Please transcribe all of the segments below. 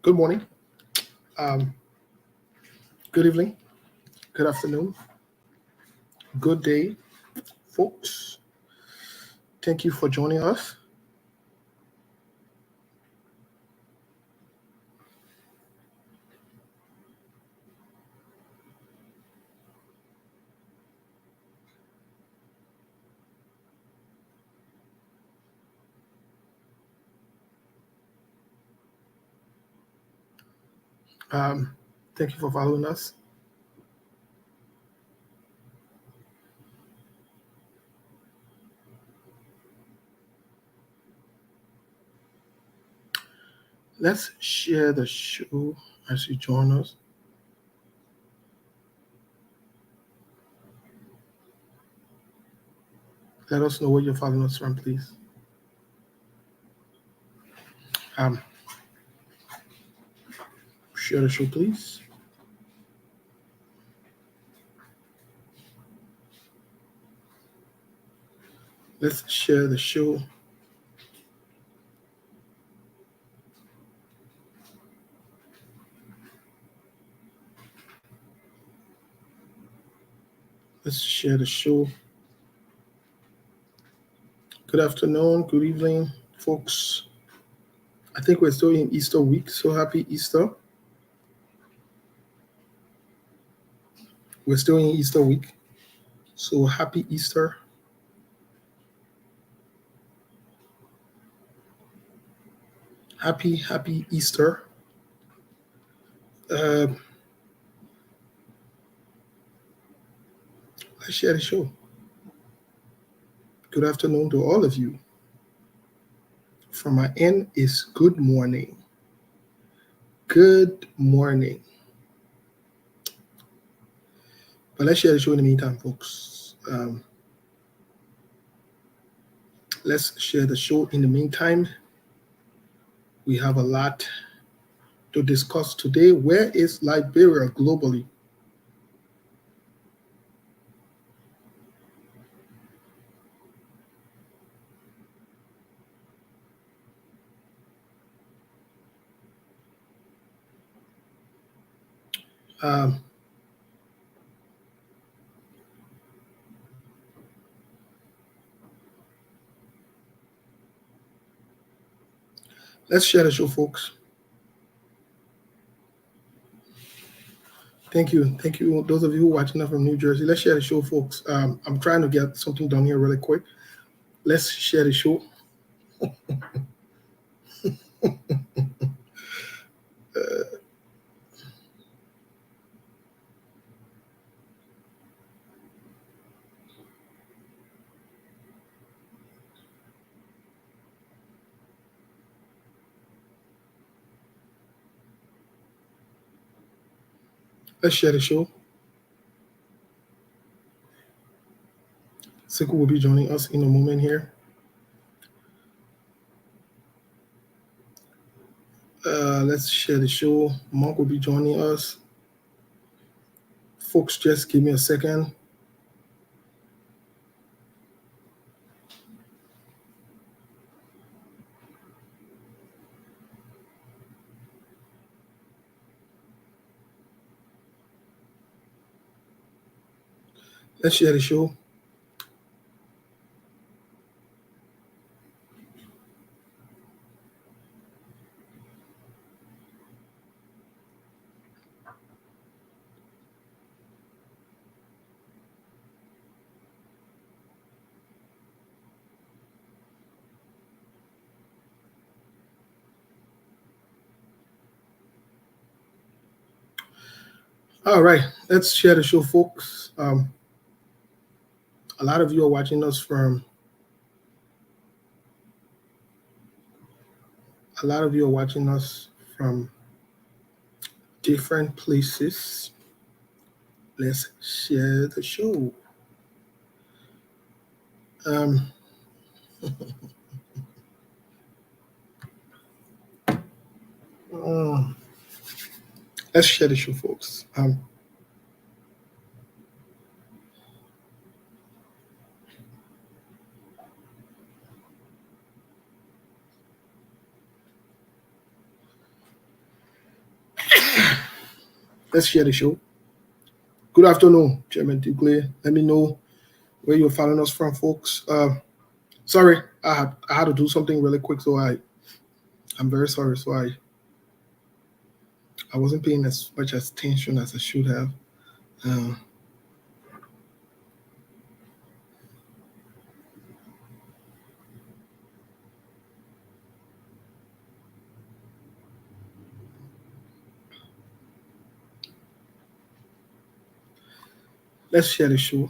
Good morning, um, good evening, good afternoon, good day, folks. Thank you for joining us. Um, Thank you for following us. Let's share the show as you join us. Let us know where you're following us from, please. Um, Share the show, please. Let's share the show. Let's share the show. Good afternoon, good evening, folks. I think we're still in Easter week, so happy Easter. We're still in Easter week, so happy Easter. Happy Easter. Uh, let's share the show. Good afternoon to all of you. From my end is good morning. Good morning. But let's share the show in the meantime, folks. Let's share the show in the meantime. We have a lot to discuss today. Where is Liberia globally? Um, let's share the show, folks. Thank you. Thank you, those of you watching us from New Jersey. Let's share the show, folks. I'm trying to get something done here really quick. Let's share the show. Let's share the show. Siku will be joining us in a moment here. Let's share the show. Monk will be joining us. Folks, just give me a second. Let's share the show. All right, let's share the show, folks. A lot of you are watching us from different places. Let's share the show. Let's share the show, folks. Let's share the show. Good afternoon, Chairman Dugley. Let me know where you're following us from, folks. Sorry, I had to do something really quick, so I'm very sorry. So I wasn't paying as much attention as I should have. Uh, let's share the show.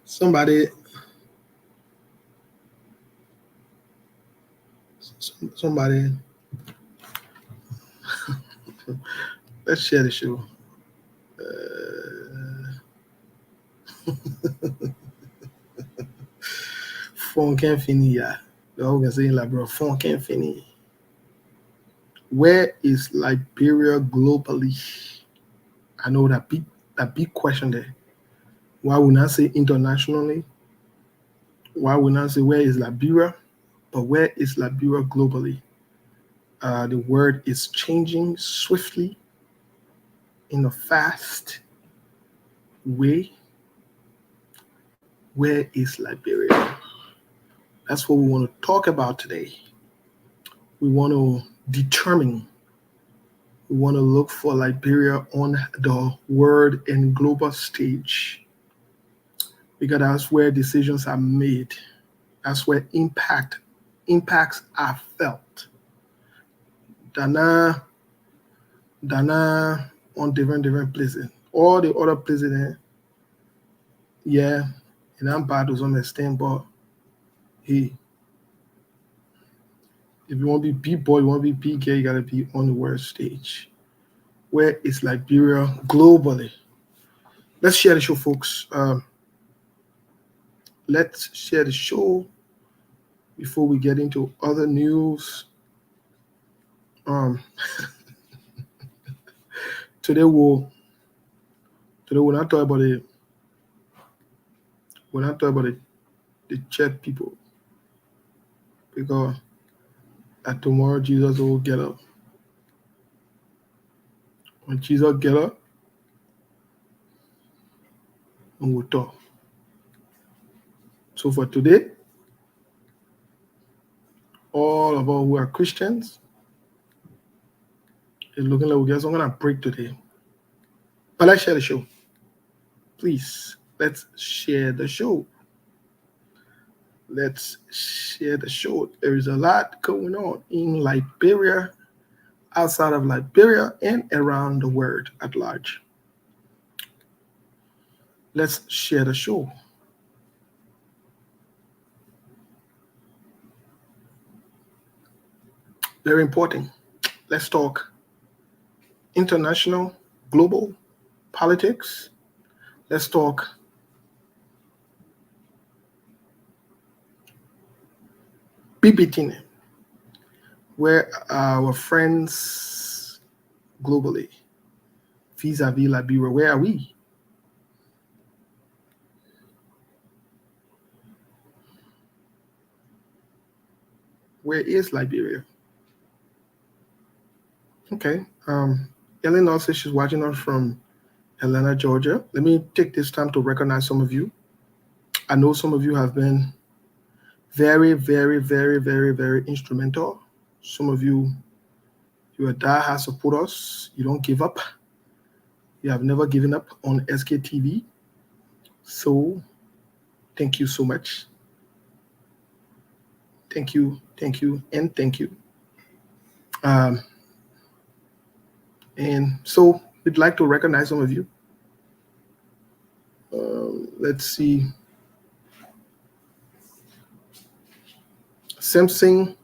Somebody, somebody, let's share the show. Phone can't finish, yeah. The whole saying like, bro, phone can't finish. Where is Liberia globally? I know that big question there. Why would not say internationally? Why would not say where is Liberia? But where is Liberia globally? The word is changing swiftly in a fast way. Where is Liberia? That's what we want to talk about today. We want to determine, we want to look for Liberia on the world and global stage, because that's where decisions are made. That's where impacts are felt. Dana on different places. All the other places, yeah, and I'm bad to some extent, but hey, if you want to be big boy, you want to be big girl, you gotta be on the world stage. Where is Liberia globally? Let's share the show, folks. Let's share the show before we get into other news. Today we'll not talk about it. We'll not talk about the church people, because tomorrow Jesus will get up. When Jesus get up, and we'll talk. So for today, all of us who are Christians, it's looking like we got some kind of break today. But let's share the show. Please, let's share the show. Let's share the show. There is a lot going on in Liberia, outside of Liberia, and around the world at large. Let's share the show. Very important. Let's talk international, global politics. Let's talk BBT, where our friends globally, vis-a-vis Liberia, where are we? Where is Liberia? Okay. Eleanor says she's watching us from Atlanta, Georgia. Let me take this time to recognize some of you. I know some of you have been very, very, very, very, very instrumental. Some of you, you are diehard supporters. You don't give up. You have never given up on SKTV. So thank you so much. Thank you, and thank you. And so we'd like to recognize some of you. Let's see. Simpson,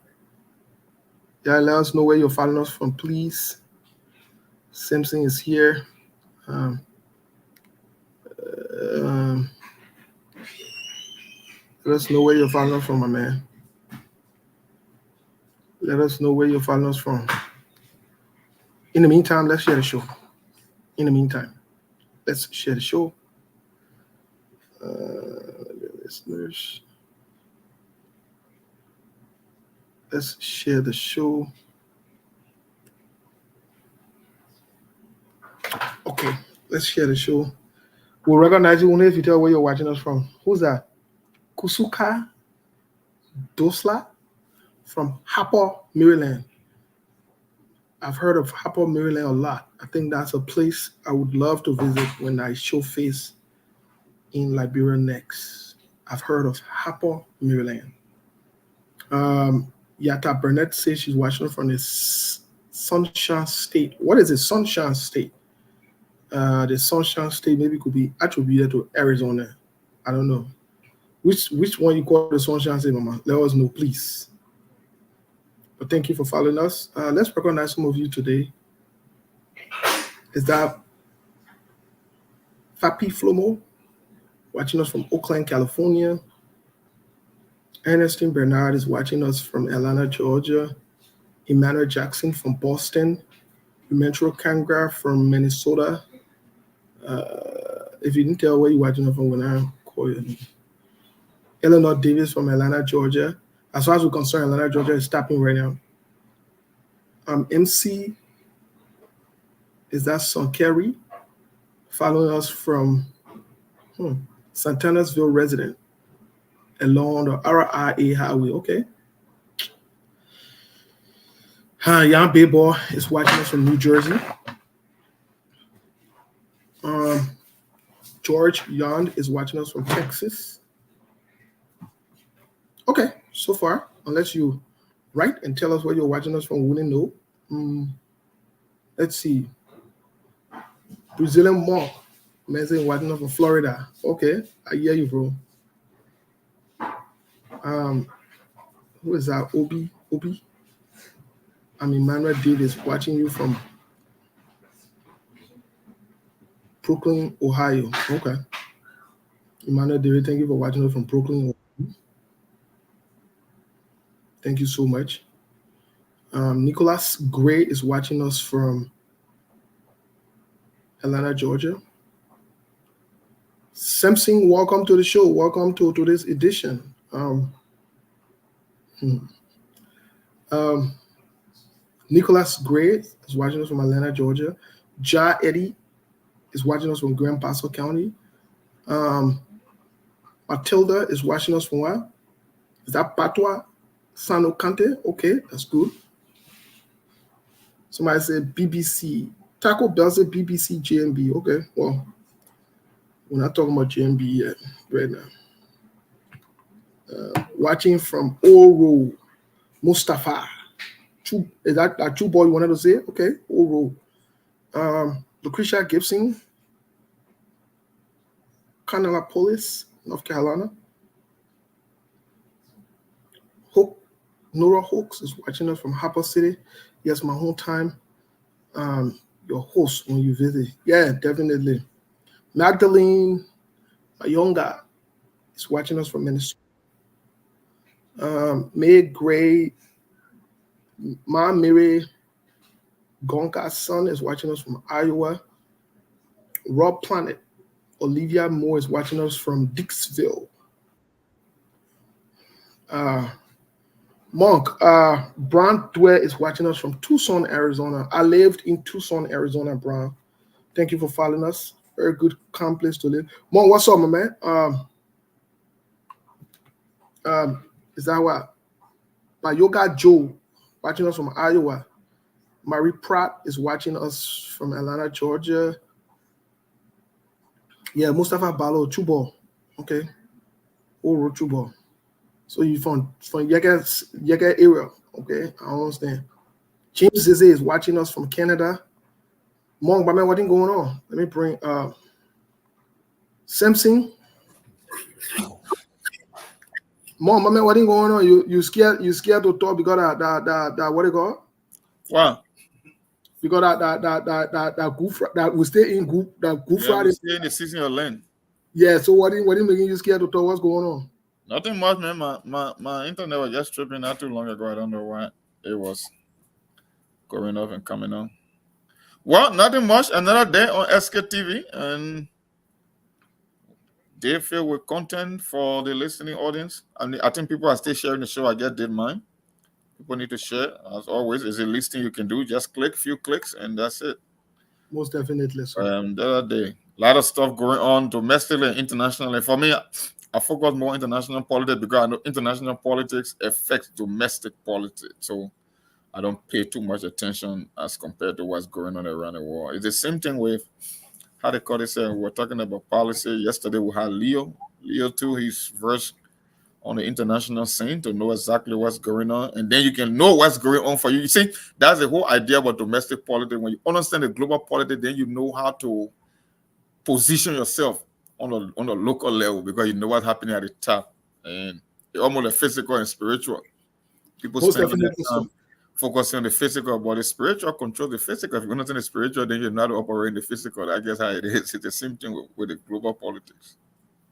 yeah, let us know where you're following us from, please. Simpson is here. Let us know where you're following us from, my man. Let us know where you're following us from. In the meantime, let's share the show. In the meantime, let's share the show. Listeners, let's share the show. Let's share the show. We'll recognize you only if you tell where you're watching us from. Who's that? Kusuka Dosla from Harper, Maryland. I've heard of Harper, Maryland a lot. I think that's a place I would love to visit when I show face in Liberia next. I've heard of Harper, Maryland. Yata Burnett says she's watching from the Sunshine State. What is the Sunshine State? The Sunshine State maybe could be attributed to Arizona. I don't know. Which one you call the Sunshine State, Mama? Let us know, please. But thank you for following us. Let's recognize some of you today. Is that Fapi Flomo watching us from Oakland, California? Ernestine Bernard is watching us from Atlanta, Georgia. Emmanuel Jackson from Boston. Metro Kangra from Minnesota. If you didn't tell where you're watching us from when I call you. Eleanor Davis from Atlanta, Georgia. As far as we're concerned, Atlanta, Georgia is tapping right now. MC, is that Son Kerry? Following us from Santanasville resident along the RIA highway. Okay. Jan Bayboy is watching us from New Jersey. George Yond is watching us from Texas. Okay, so far, unless you write and tell us where you're watching us from, we wouldn't know. Let's see. Brazilian Monk, amazing, watching us from Florida. Okay, I hear you, bro. Who is that? Obi? I'm Emmanuel Davis watching you from Brooklyn, Ohio. Okay. Emmanuel Davis, thank you for watching us from Brooklyn, Ohio. Thank you so much. Nicholas Gray is watching us from Atlanta, Georgia. Simpson, welcome to the show. Welcome to this edition. Nicholas Gray is watching us from Atlanta, Georgia. Ja Eddie is watching us from Grand Paso County. Matilda is watching us from where? Is that Patois? San Ocante? Okay, that's good. Somebody said BBC. Taco Bell said BBC JMB. Okay, well, we're not talking about JMB yet right now. Watching from Oro, Mustafa. Is that two boy you wanted to say? Okay, Oro. Lucretia Gibson, Canelapolis, North Carolina. Nora Hawks is watching us from Harper City. Yes, my home time. Your host when you visit. Yeah, definitely. Magdalene Ayonga is watching us from Minnesota. May Gray, Ma Miri Gonka's son is watching us from Iowa. Rob Planet, Olivia Moore is watching us from Dixville. Monk, Brown Dwyer is watching us from Tucson, Arizona. I lived in Tucson, Arizona, Brown. Thank you for following us. Very good, calm place to live. Monk, what's up, my man? Is that what? Yoga Joe watching us from Iowa. Marie Pratt is watching us from Atlanta, Georgia. Yeah, Mustafa Balo, Chubo. Okay. Oro Chubo. So you from Yega area. Okay, I understand. James Zeze is watching us from Canada. Mong, but man, what is going on? Let me bring Simpson. Mom, my man, what is going on? You scared to talk because that what it called? Wow. Because that goof that we stay in goof that goof Yeah, Friday. we stay in the season of land. Yeah, so what is making you scared to talk? What's going on? Nothing much, man. My internet was just tripping not too long ago. I don't know why it was going off and coming on. Well, nothing much. Another day on SK TV, and they filled with content for the listening audience. And I think people are still sharing the show. I just did mine. People need to share. As always, is a listing you can do. Just click, few clicks, and that's it. Most definitely, sir. The other day. A lot of stuff going on domestically and internationally. For me, I focus more international politics because I know international politics affects domestic politics. So I don't pay too much attention as compared to what's going on around the world. It's the same thing with how they call it. We were talking about policy yesterday. We had Leo. Leo too. He's versed on the international scene to know exactly what's going on, and then you can know what's going on for you. You see, that's the whole idea about domestic politics. When you understand the global politics, then you know how to position yourself on a local level because you know what's happening at the top, and it's almost a physical and spiritual. People Most spend their definitely, sir. time focusing on the physical, but the spiritual controls the physical. If you understand the spiritual, then you know how to operate in the physical. I guess how it is. It's the same thing with the global politics.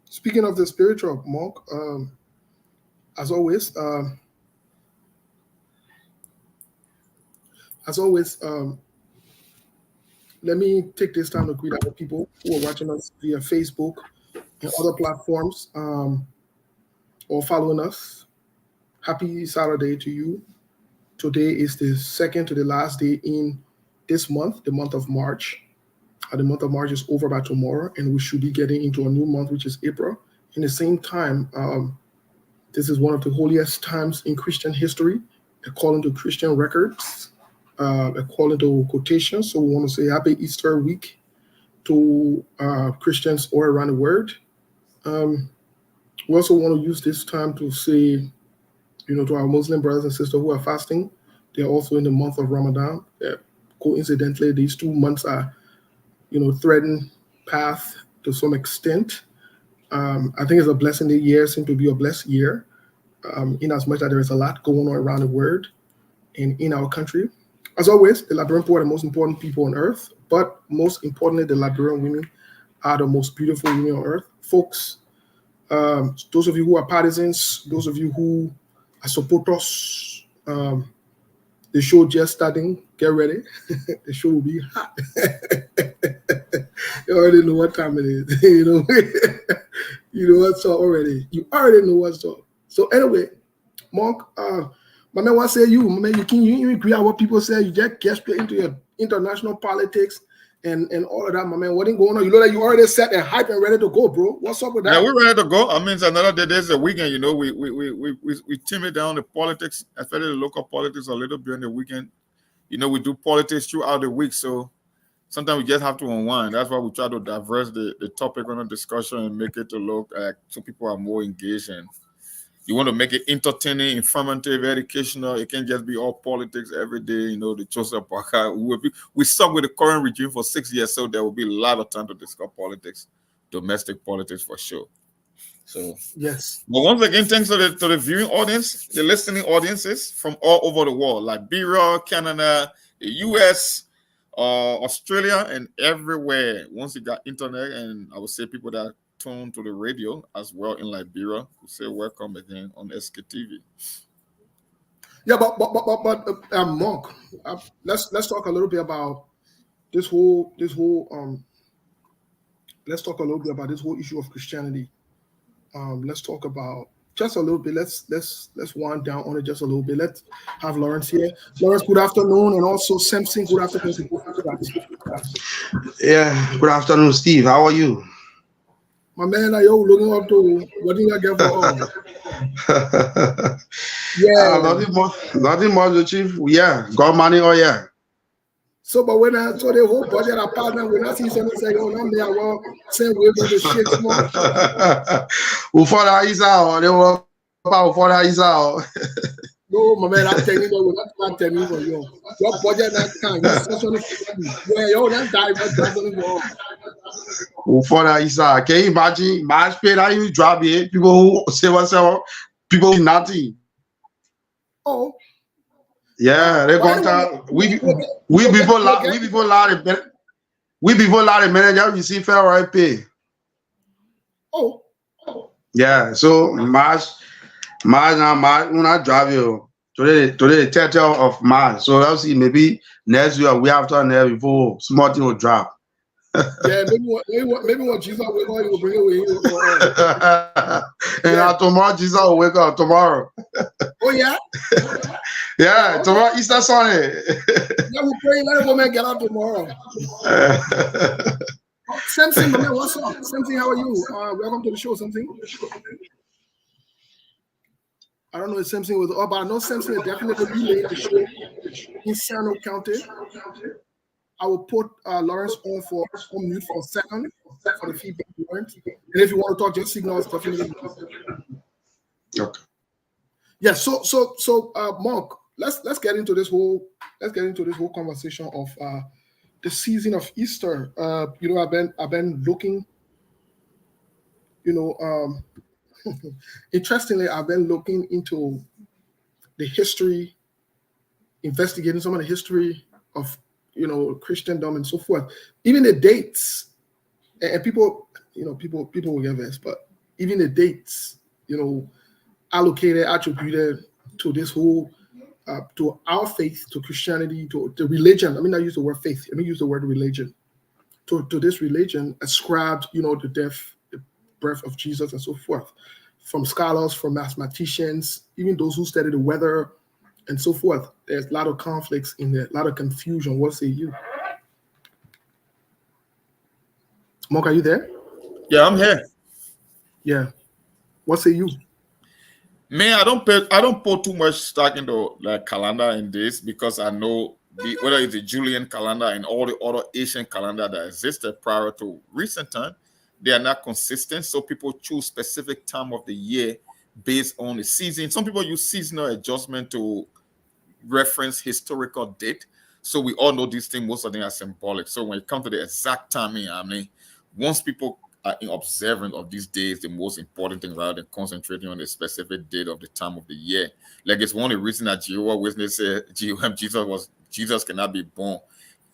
Speaking of the spiritual, Mark, as always, let me take this time to greet our people who are watching us via Facebook and other platforms, or following us. Happy Saturday to you. Today is the second to the last day in this month, the month of March. The month of March is over by tomorrow, and we should be getting into a new month, which is April. In the same time, this is one of the holiest times in Christian history, according to Christian records, according to quotations. So we want to say Happy Easter week to Christians all around the world. We also want to use this time to say, to our Muslim brothers and sisters who are fasting, they're also in the month of Ramadan. Coincidentally, these 2 months are, threading path to some extent. I think it's a blessing. The year seems to be a blessed year, in as much that there is a lot going on around the world and in our country. As always, the Liberian poor are the most important people on earth, but most importantly, the Liberian women are the most beautiful women on earth. Folks, those of you who are partisans, those of you who are supporters, the show just starting. Get ready. The show will be hot. You already know what time it is. You know what's up already. You already know what's up. So anyway, Mark, my man, what say you? My man, you agree on what people say? You just get straight into your international politics and all of that, my man. What ain't going on? You know that you already set and hype and ready to go, bro. What's up with that? Yeah, we're ready to go. I mean, it's another day. There's a weekend. We trim it down the politics, especially the local politics, a little bit on the weekend. We do politics throughout the week, so sometimes we just have to unwind. That's why we try to diverse the topic on the discussion and make it to look like so people are more engaged. And you want to make it entertaining, informative, educational. It can't just be all politics every day. The Joseph Boakai. We stuck with the current regime for 6 years, so there will be a lot of time to discuss politics, domestic politics for sure. So yes. But once again, thanks to the viewing audience, the listening audiences from all over the world, Liberia, Canada, the US, Australia, and everywhere. Once you got internet, and I would say people that tune to the radio as well in Liberia, we say welcome again on SKTV. Yeah, but Mark, let's talk a little bit about this whole let's talk a little bit about this whole issue of Christianity. Let's talk about just a little bit. Let's wind down on it just a little bit. Let's have Lawrence here. Lawrence, good afternoon, and also Samson, good afternoon. Yeah, good afternoon, Steve. How are you? My man, are you looking up to what do you get for all? Yeah, nothing much, Chief. Yeah, got money, oh yeah. So, but when I saw the whole budget apartment, when I see something say, "Oh, I'm there," well, same way for the shit small. Who for that is out? They were about for that is out. No, my man, I'm telling you, not telling you for you. Your budget that time, you session where you don't die, but that's only wrong. Who for that is out? Can you imagine? Match pay that you drop it. People who say what's up, people who nothing. Oh. Yeah, they contact we before the manager receive fair right pay. Oh. Yeah, so March not drive you today the 30th of March. So I'll see maybe next year we after next before small thing will drop. Yeah, maybe what Jesus will call, he will bring it away. And tomorrow Jesus will wake up tomorrow. Oh yeah. Yeah, Okay. tomorrow Easter Sunday. Yeah, we pray. Let the woman get out tomorrow. Samson, my man, what's up? Samson, how are you? Welcome to the show, Samson. I don't know if Samson was up, but I know Samson is definitely relaying the show in Sano County. I will put Lawrence on mute for a second for the feedback you learned. And if you want to talk, just signal us definitely. Okay. Yeah. So Mark, let's get into this whole conversation of the season of Easter. I've been looking. Interestingly, I've been looking into the history, investigating some of the history of Christendom and so forth. Even the dates, and people will get this, but even the dates, allocated, attributed to this whole, to our faith, to Christianity, to the religion. Let me not use the word faith. Let me use the word religion. To this religion ascribed, the death, the birth of Jesus and so forth. From scholars, from mathematicians, even those who study the weather and so forth. There's a lot of conflicts in there, a lot of confusion. What say you? Mark, are you there? Yeah, I'm here. Yeah. What say you? Man, I don't put too much stock into like calendar in this because I know whether it's the Julian calendar and all the other Asian calendar that existed prior to recent time, they are not consistent. So people choose specific time of the year based on the season. Some people use seasonal adjustment to reference historical date. So we all know these things, most of them are symbolic. So when it comes to the exact timing, once people are observant of these days, the most important thing rather than concentrating on the specific date of the time of the year. Like it's one of the reasons that Jehovah's Witnesses said Jesus cannot be born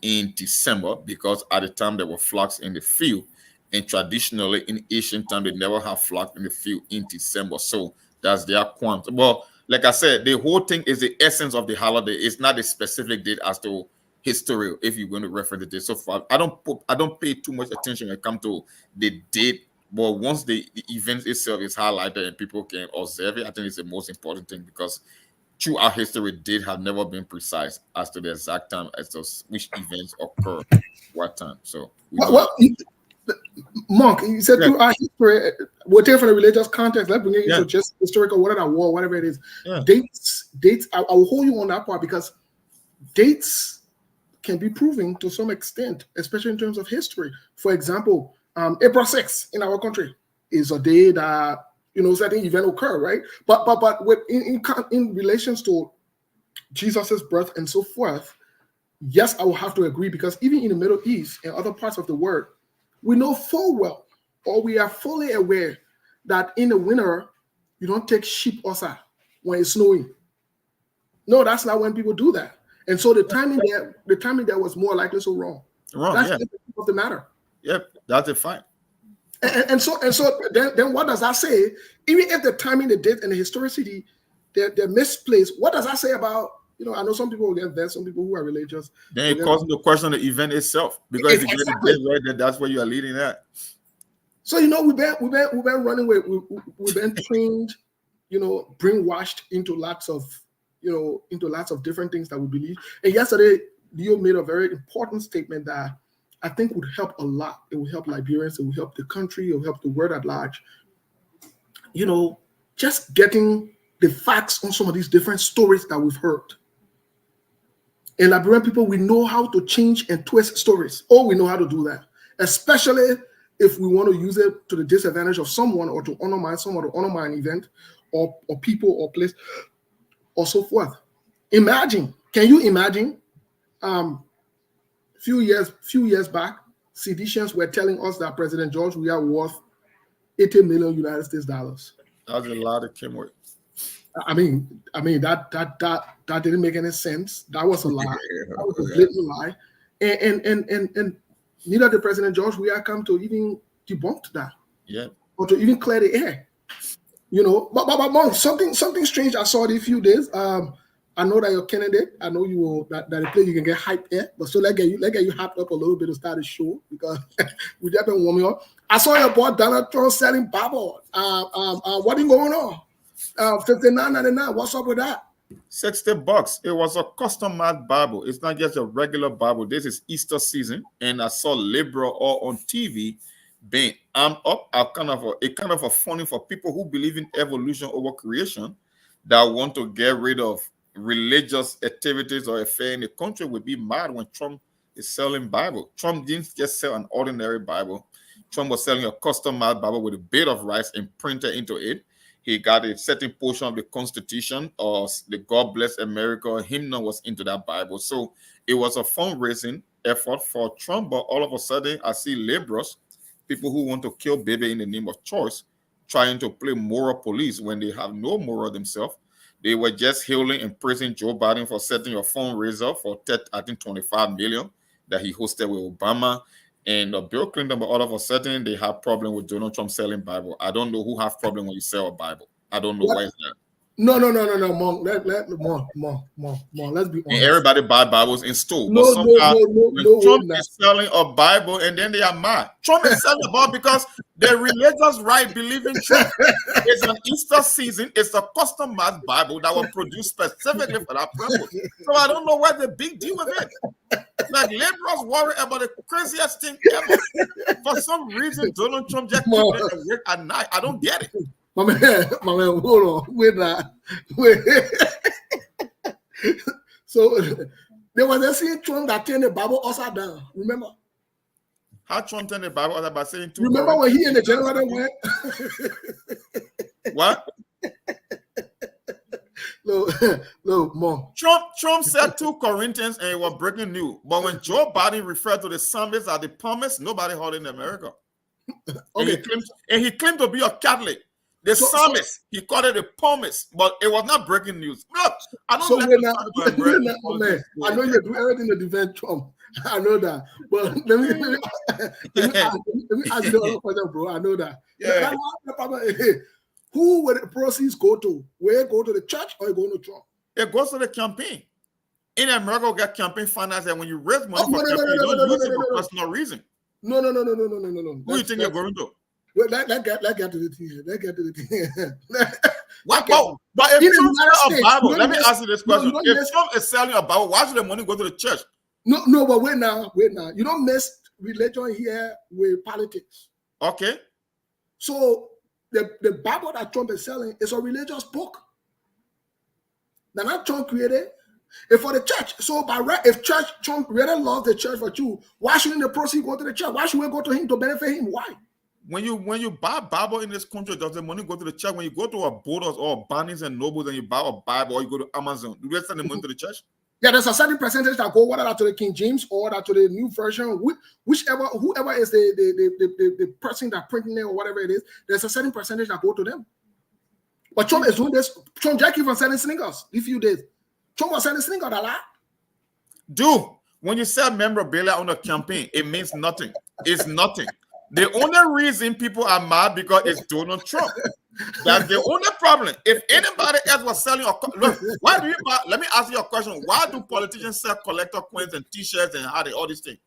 in December because at the time there were flocks in the field. And traditionally in ancient time, they never have flock in the field in December. So that's their quant. Well, like I said, the whole thing is the essence of the holiday. It's not a specific date as to history, if you're going to refer to this. So far, I don't pay too much attention when it comes to the date. But once the event itself is highlighted and people can observe it, I think it's the most important thing because throughout history, date have never been precise as to the exact time as to which events occur, what time. So Mark, you said throughout history, we'll take from the religious context. Let's bring it into just historical, whatever war, whatever it is. Yeah. Dates. I will hold you on that part because dates can be proven to some extent, especially in terms of history. For example, April 6th in our country is a day that certain event occur, right? But with in relations to Jesus's birth and so forth, yes, I will have to agree because even in the Middle East and other parts of the world, we know full well, or we are fully aware that in the winter you don't take sheep outside when it's snowing. No, that's not when people do that. And so the timing there was more likely so wrong. That's the truth of the matter. Yep, that's a fact. And so then what does that say? Even if the timing, the date, and the historicity they're misplaced, what does that say about? I know some people will get that, some people who are religious. Then it calls into question the event itself because if you get the date right, then that's where you are leading at. So we've been running with we've been trained, brainwashed into lots of different things that we believe. And yesterday, Leo made a very important statement that I think would help a lot. It will help Liberians, it will help the country, it will help the world at large. Just getting the facts on some of these different stories that we've heard. In Liberian people, we know how to change and twist stories. Oh, we know how to do that, especially if we want to use it to the disadvantage of someone or to undermine someone, or undermine an event or people or place or so forth. Can you imagine? Few years back, seditionists were telling us that President George we are worth $80 million United States dollars. That was a lot of Kim work. I mean that didn't make any sense. That was a lie. That was a blatant lie. And neither the President George we are come to even debunk that. Yeah. Or to even clear the air. But something strange I saw in a few days. I know that you're candidate. I know you will that the place you can get hyped here. But so let's get you hyped up a little bit to start the show because we just been warming up. I saw your boy Donald Trump selling Bible. What is going on? $59.99. What's up with that? $60. It was a customized Bible. It's not just a regular Bible. This is Easter season, and I saw Liberia all on TV being armed up. Kind of a funny for people who believe in evolution over creation that want to get rid of religious activities or affair in the country would be mad when Trump is selling Bible. Trump didn't just sell an ordinary Bible. Trump was selling a customized Bible with a bit of rice imprinted into it. He got a certain portion of the Constitution or the God Bless America hymnal was into that Bible. So it was a fundraising effort for Trump. But all of a sudden, I see liberals, people who want to kill baby in the name of choice, trying to play moral police when they have no moral themselves. They were just hailing and praising Joe Biden for setting a fundraiser for, I think, $25 million that he hosted with Obama and Bill Clinton. But all of a sudden, they have problem with Donald Trump selling Bible. I don't know who have problem when you sell a Bible. I don't know why is that. No, Monk. Let's be honest. And everybody buy Bibles in store. But somehow, when Trump is selling a Bible and then they are mad. Trump is selling a Bible because the religious right believe in Trump. It's an Easter season. It's a customized Bible that was produced specifically for that purpose. So I don't know what the big deal with it. Like liberals worry about the craziest thing ever. For some reason, Donald Trump just keep it awake at night. I don't get it. My man, hold on. Wait. So there was a scene Trump that turned the Bible upside down. Remember? How Trump turned the Bible upside down by saying two. Remember when he and the general went? What? No, more. Trump said 2 Corinthians and it was breaking news. But when Joe Biden referred to the psalmist as the promise, nobody heard in America. Okay. And he claimed to be a Catholic. The psalmist, he called it a promise, but it was not breaking news. Look, I don't I know you do everything to defend Trump. I know that. But let me ask you another question, bro. I know that. Yeah. Who would the proceeds go to? Will it go to the church or it go to Trump? It goes to the campaign. In America, we get campaign finance, and when you raise money for campaign, you don't use it for personal reason. No. Who do you think you're going to? Well, let's get to the thing. Let's get to the thing. But if Trump sells a Bible, let me ask you this question. If Trump is selling a Bible, why should the money go to the church? No, but wait now. You don't mix religion here with politics. Okay. So the Bible that Trump is selling is a religious book. Now that Trump created, it's for the church. So if Trump really loves the church for you, why shouldn't the proceeds go to the church? Why should we go to him to benefit him? Why? When you buy Bible in this country, does the money go to the church? When you go to a Borders or Barnes and Nobles and you buy a Bible or you go to Amazon, do they send the money to the church? Yeah, there's a certain percentage that go whether to the King James or that to the new version, whoever is the person that printing it or whatever it is, there's a certain percentage that go to them. But Trump is doing this. Trump just keep on selling sneakers. If you did, Trump was selling sneakers a lot. Dude, when you sell memorabilia on a campaign, it means nothing. It's nothing. The only reason people are mad because it's Donald Trump. That's the only problem. If anybody else was selling look, why do you buy? Let me ask you a question. Why do politicians sell collector coins and T-shirts and all these things?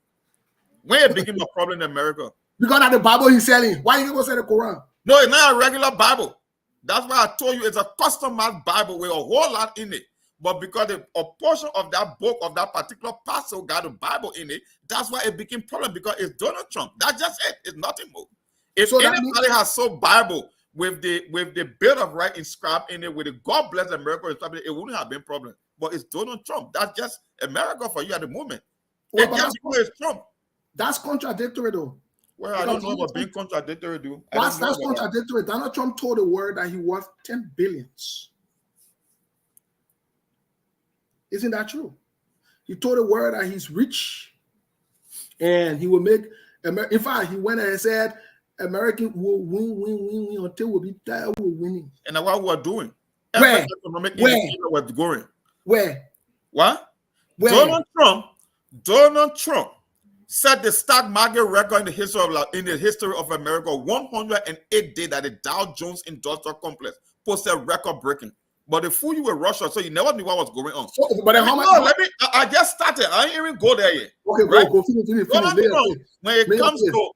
When it became a problem in America? Because of the Bible he's selling. Why you gonna sell the Quran? No, it's not a regular Bible. That's why I told you it's a customized Bible with a whole lot in it. But because a portion of that book of that particular pastor got a Bible in it, that's why it became problem because it's Donald Trump. That's just it. It's nothing more. If anybody has sold Bible with the Bill of Rights inscribed in it, with the God Bless America, it wouldn't have been problem. But it's Donald Trump. That's just America for you at the moment. Well, it's Trump. That's contradictory though. Well, I don't know about being contradictory, dude. That's contradictory. Donald Trump told the world that he worth 10 billions. Isn't that true? He told the world that he's rich and he will make in fact, he went and said American will win until we'll be tired of winning. And that's what we're doing. Where? We're going. Where? What? Where? Donald Trump set the stock market record in the history of America. 108 days that the Dow Jones Industrial Complex posted record breaking. but they fool you with Russia, so you never knew what was going on. So, but then how much? No, I just started. I ain't even go there yet. Okay, right? go finish. No. When it comes please. to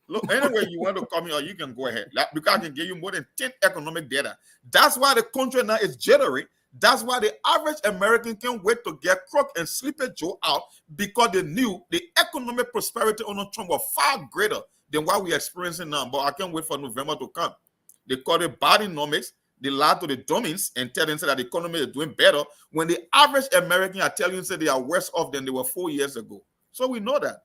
look, anyway, you want to come here, you can go ahead. Because I can give you more than 10 economic data. That's why the country now is jittery. That's why the average American can't wait to get Crook and Sleepy Joe out, because they knew the economic prosperity under Trump was far greater than what we're experiencing now. But I can't wait for November to come. They call it Bidenomics. They lie to the dummies and tell them that the economy is doing better, when the average American are telling you that they are worse off than they were 4 years ago. So we know that.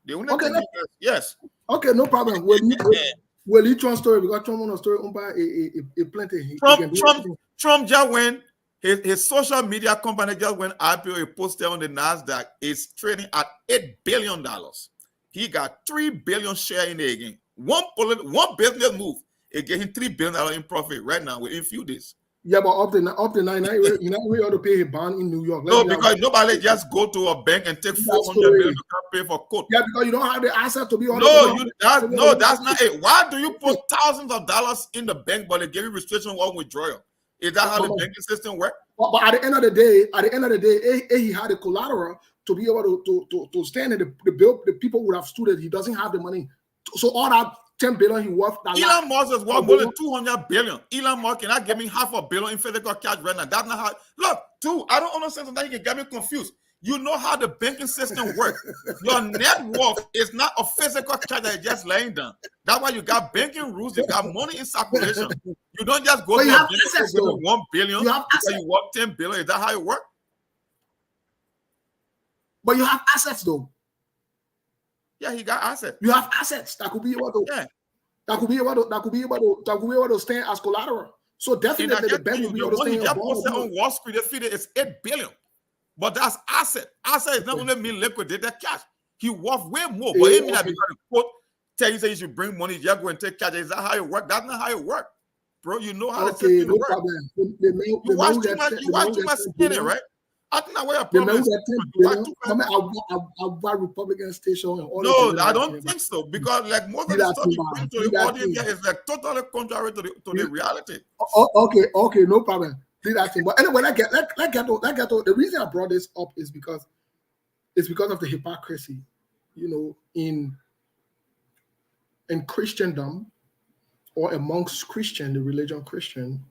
The only thing yes. Okay, no problem. Will you Trump story? Because Trump on a story owned by a plenty. Trump just went, his social media company just went IPO, a poster on the NASDAQ, is trading at $8 billion. He got 3 billion share in there again. One business move, it gave him $3 billion in profit right now within a few days. Yeah, but up to 9, you know, we ought to pay a bond in New York. No, because nobody just go to a bank and take 400 million to pay for court. Yeah, because you don't have the asset to be on. That's not it. Why do you put thousands of dollars in the bank, but they give you restriction on withdrawal? Is that how the banking system works? But at the end of the day, he had the collateral to be able to stand in the bill. The people would have stood it. He doesn't have the money, so all that 10 billion he worth. Elon Musk is worth more than 200 billion. Elon Musk cannot give me $500 million in physical cash right now. That's not how. Look, I don't understand that. He can get me confused. You know how the banking system works. Your net worth is not a physical cash that is just laying down. That's why you got banking rules. You got money in circulation. You don't just go to a bank and give 1 billion. You worth 10 billion. Is that how it works? But you have assets though. Yeah, he got assets. You have assets that could be able to. Yeah. That could be able to stand as collateral. So definitely the bank will be able to stand on Wall Street. They feed it's $8 billion, but that's asset. Asset is not only mean liquidated cash. He worth way more, but it mean that because the quote tell you say you should bring money, you go and take cash. Is that how it works? That's not how it works, bro. You know how the system works. You watch too much skinny, right? I think that way a problem is I'll Republican station. No, I don't think so, because like most of the stuff you bring to the audience here is like totally contrary to the reality. Okay, no problem. Do that thing. But anyway, let get to the reason I brought this up is because of the hypocrisy, you know, in Christendom or amongst Christian, the religion Christian,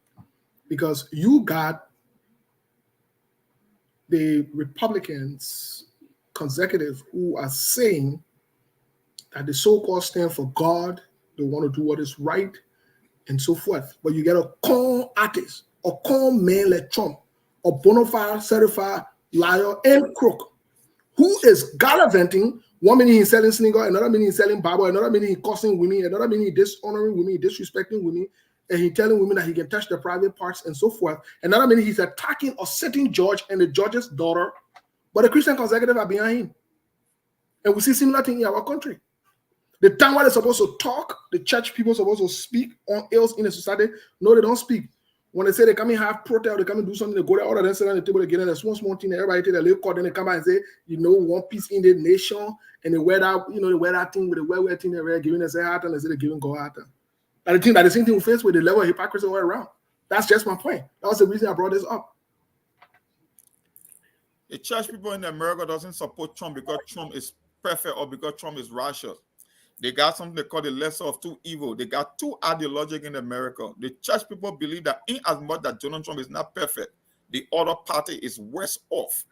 because you got the Republicans, conservatives, who are saying that the so-called stand for God, they want to do what is right, and so forth. But you get a con artist, a con man like Trump, a bona fide, certified liar and crook, who is gallivanting. One minute he's selling sneaker, another minute he's selling Bible, another minute he's cursing women, another minute he's dishonoring women, disrespecting women, and he's telling women that he can touch their private parts and so forth. Another minute he's attacking a sitting judge and the judge's daughter, but the Christian conservatives are behind him. And we see similar thing in our country. The time where they're supposed to talk, the church people are supposed to speak on ills in the society, no, they don't speak. When they say they come and have protest, they come and do something, they go there, all of them sit on the table, they get in a small thing, everybody take a little cut, then they come back and say, you know, one piece in the nation, and they wear that, you know, they wear that thing with the wear thing, they're giving us a heart, and they say they're giving God heart. And I think that the same thing we face with the level of hypocrisy all around. That's just my point. That was the reason I brought this up. The church people in America doesn't support Trump because Trump is perfect or because Trump is righteous. They got something they call the lesser of two evil. They got two ideologies in America. The church people believe that in as much that Donald Trump is not perfect, the other party is worse off.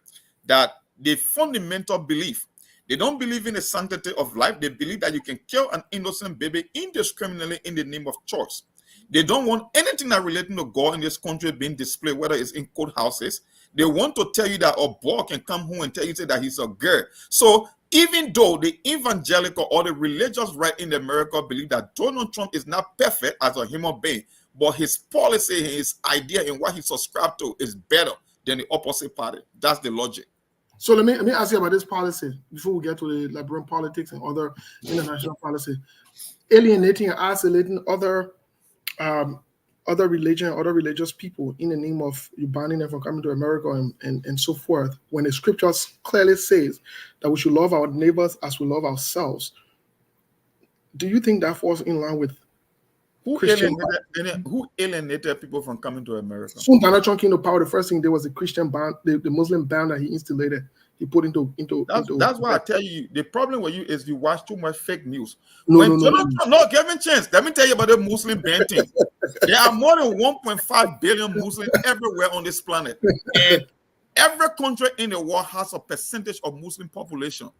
That the fundamental belief, they don't believe in the sanctity of life. They believe that you can kill an innocent baby indiscriminately in the name of choice. They don't want anything that relating to God in this country being displayed, whether it's in courthouses. They want to tell you that a boy can come home and tell you that he's a girl. So even though the evangelical or the religious right in America believe that Donald Trump is not perfect as a human being, but his policy, his idea, and what he subscribed to is better than the opposite party. That's the logic. So let me ask you about this policy before we get to the Liberian politics and other international policy. Alienating and isolating other religion, other religious people in the name of you banning them from coming to America and so forth, when the scriptures clearly says that we should love our neighbors as we love ourselves. Do you think that falls in line with Christian. Who alienated people from coming to America? Soon Donald Trump came to power. The first thing there was a Christian ban, the Muslim ban that he instated. He put into. That's why I tell you, the problem with you is you watch too much fake news. No, Give me a chance. Let me tell you about the Muslim ban thing. There are more than 1.5 billion Muslims everywhere on this planet, and every country in the world has a percentage of Muslim population.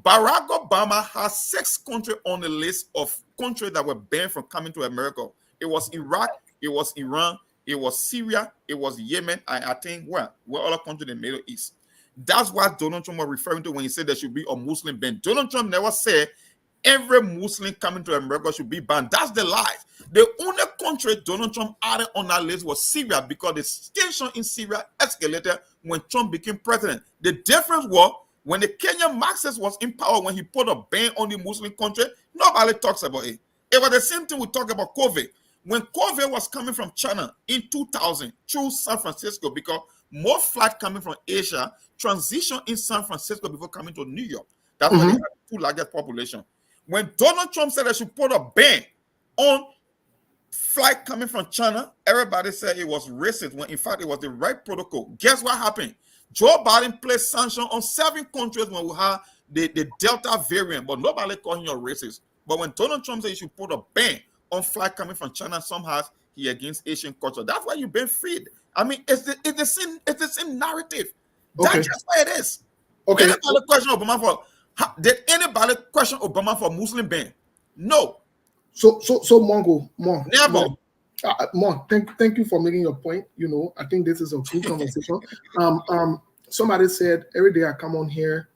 Barack Obama has 6 countries on the list of countries that were banned from coming to America. It was Iraq, it was Iran, it was Syria, it was Yemen, I think where other countries in the Middle East. That's what Donald Trump was referring to when he said there should be a Muslim ban. Donald Trump never said every Muslim coming to America should be banned. That's the lie. The only country Donald Trump added on that list was Syria because the tension in Syria escalated when Trump became president. The difference was when the Kenyan Marxist was in power, when he put a ban on the Muslim country, nobody talks about it. It was the same thing we talk about COVID. When COVID was coming from China in 2000 through San Francisco, because more flights coming from Asia transition in San Francisco before coming to New York. That's why they have the 2 largest population. When Donald Trump said they should put a ban on flight coming from China, everybody said it was racist, when in fact it was the right protocol. Guess what happened? Joe Biden placed sanctions on 7 countries when we had the Delta variant, but nobody called him a racist. But when Donald Trump said you should put a ban on flight coming from China, somehow he against Asian culture. That's why you've been freed. I mean, it's the same narrative. That's just what it is. Okay. Anybody question Obama for? Did anybody question Obama for Muslim ban? No. So Mongo, Never. Thank you for making your point. You know, I think this is a good conversation. Somebody said every day I come on here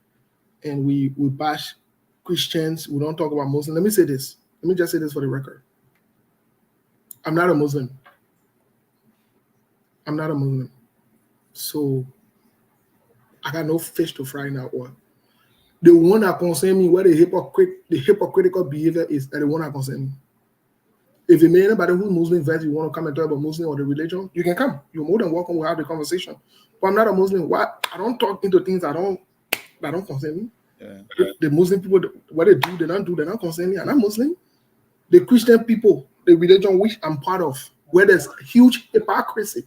and we bash Christians. We don't talk about Muslims. Let me say this. Let me just say this for the record. I'm not a Muslim. So I got no fish to fry now. Or the one that concern me, where the hypocritical behavior is, that the one that concern me. If you mean anybody who's Muslim, you want to come and talk about Muslim or the religion, you can come. You're more than welcome. We'll have the conversation. But I'm not a Muslim. Why? I don't talk into things that don't concern me. Yeah. The Muslim people, what they do, they don't concern me. I'm not Muslim. The Christian people, the religion which I'm part of, where there's huge hypocrisy,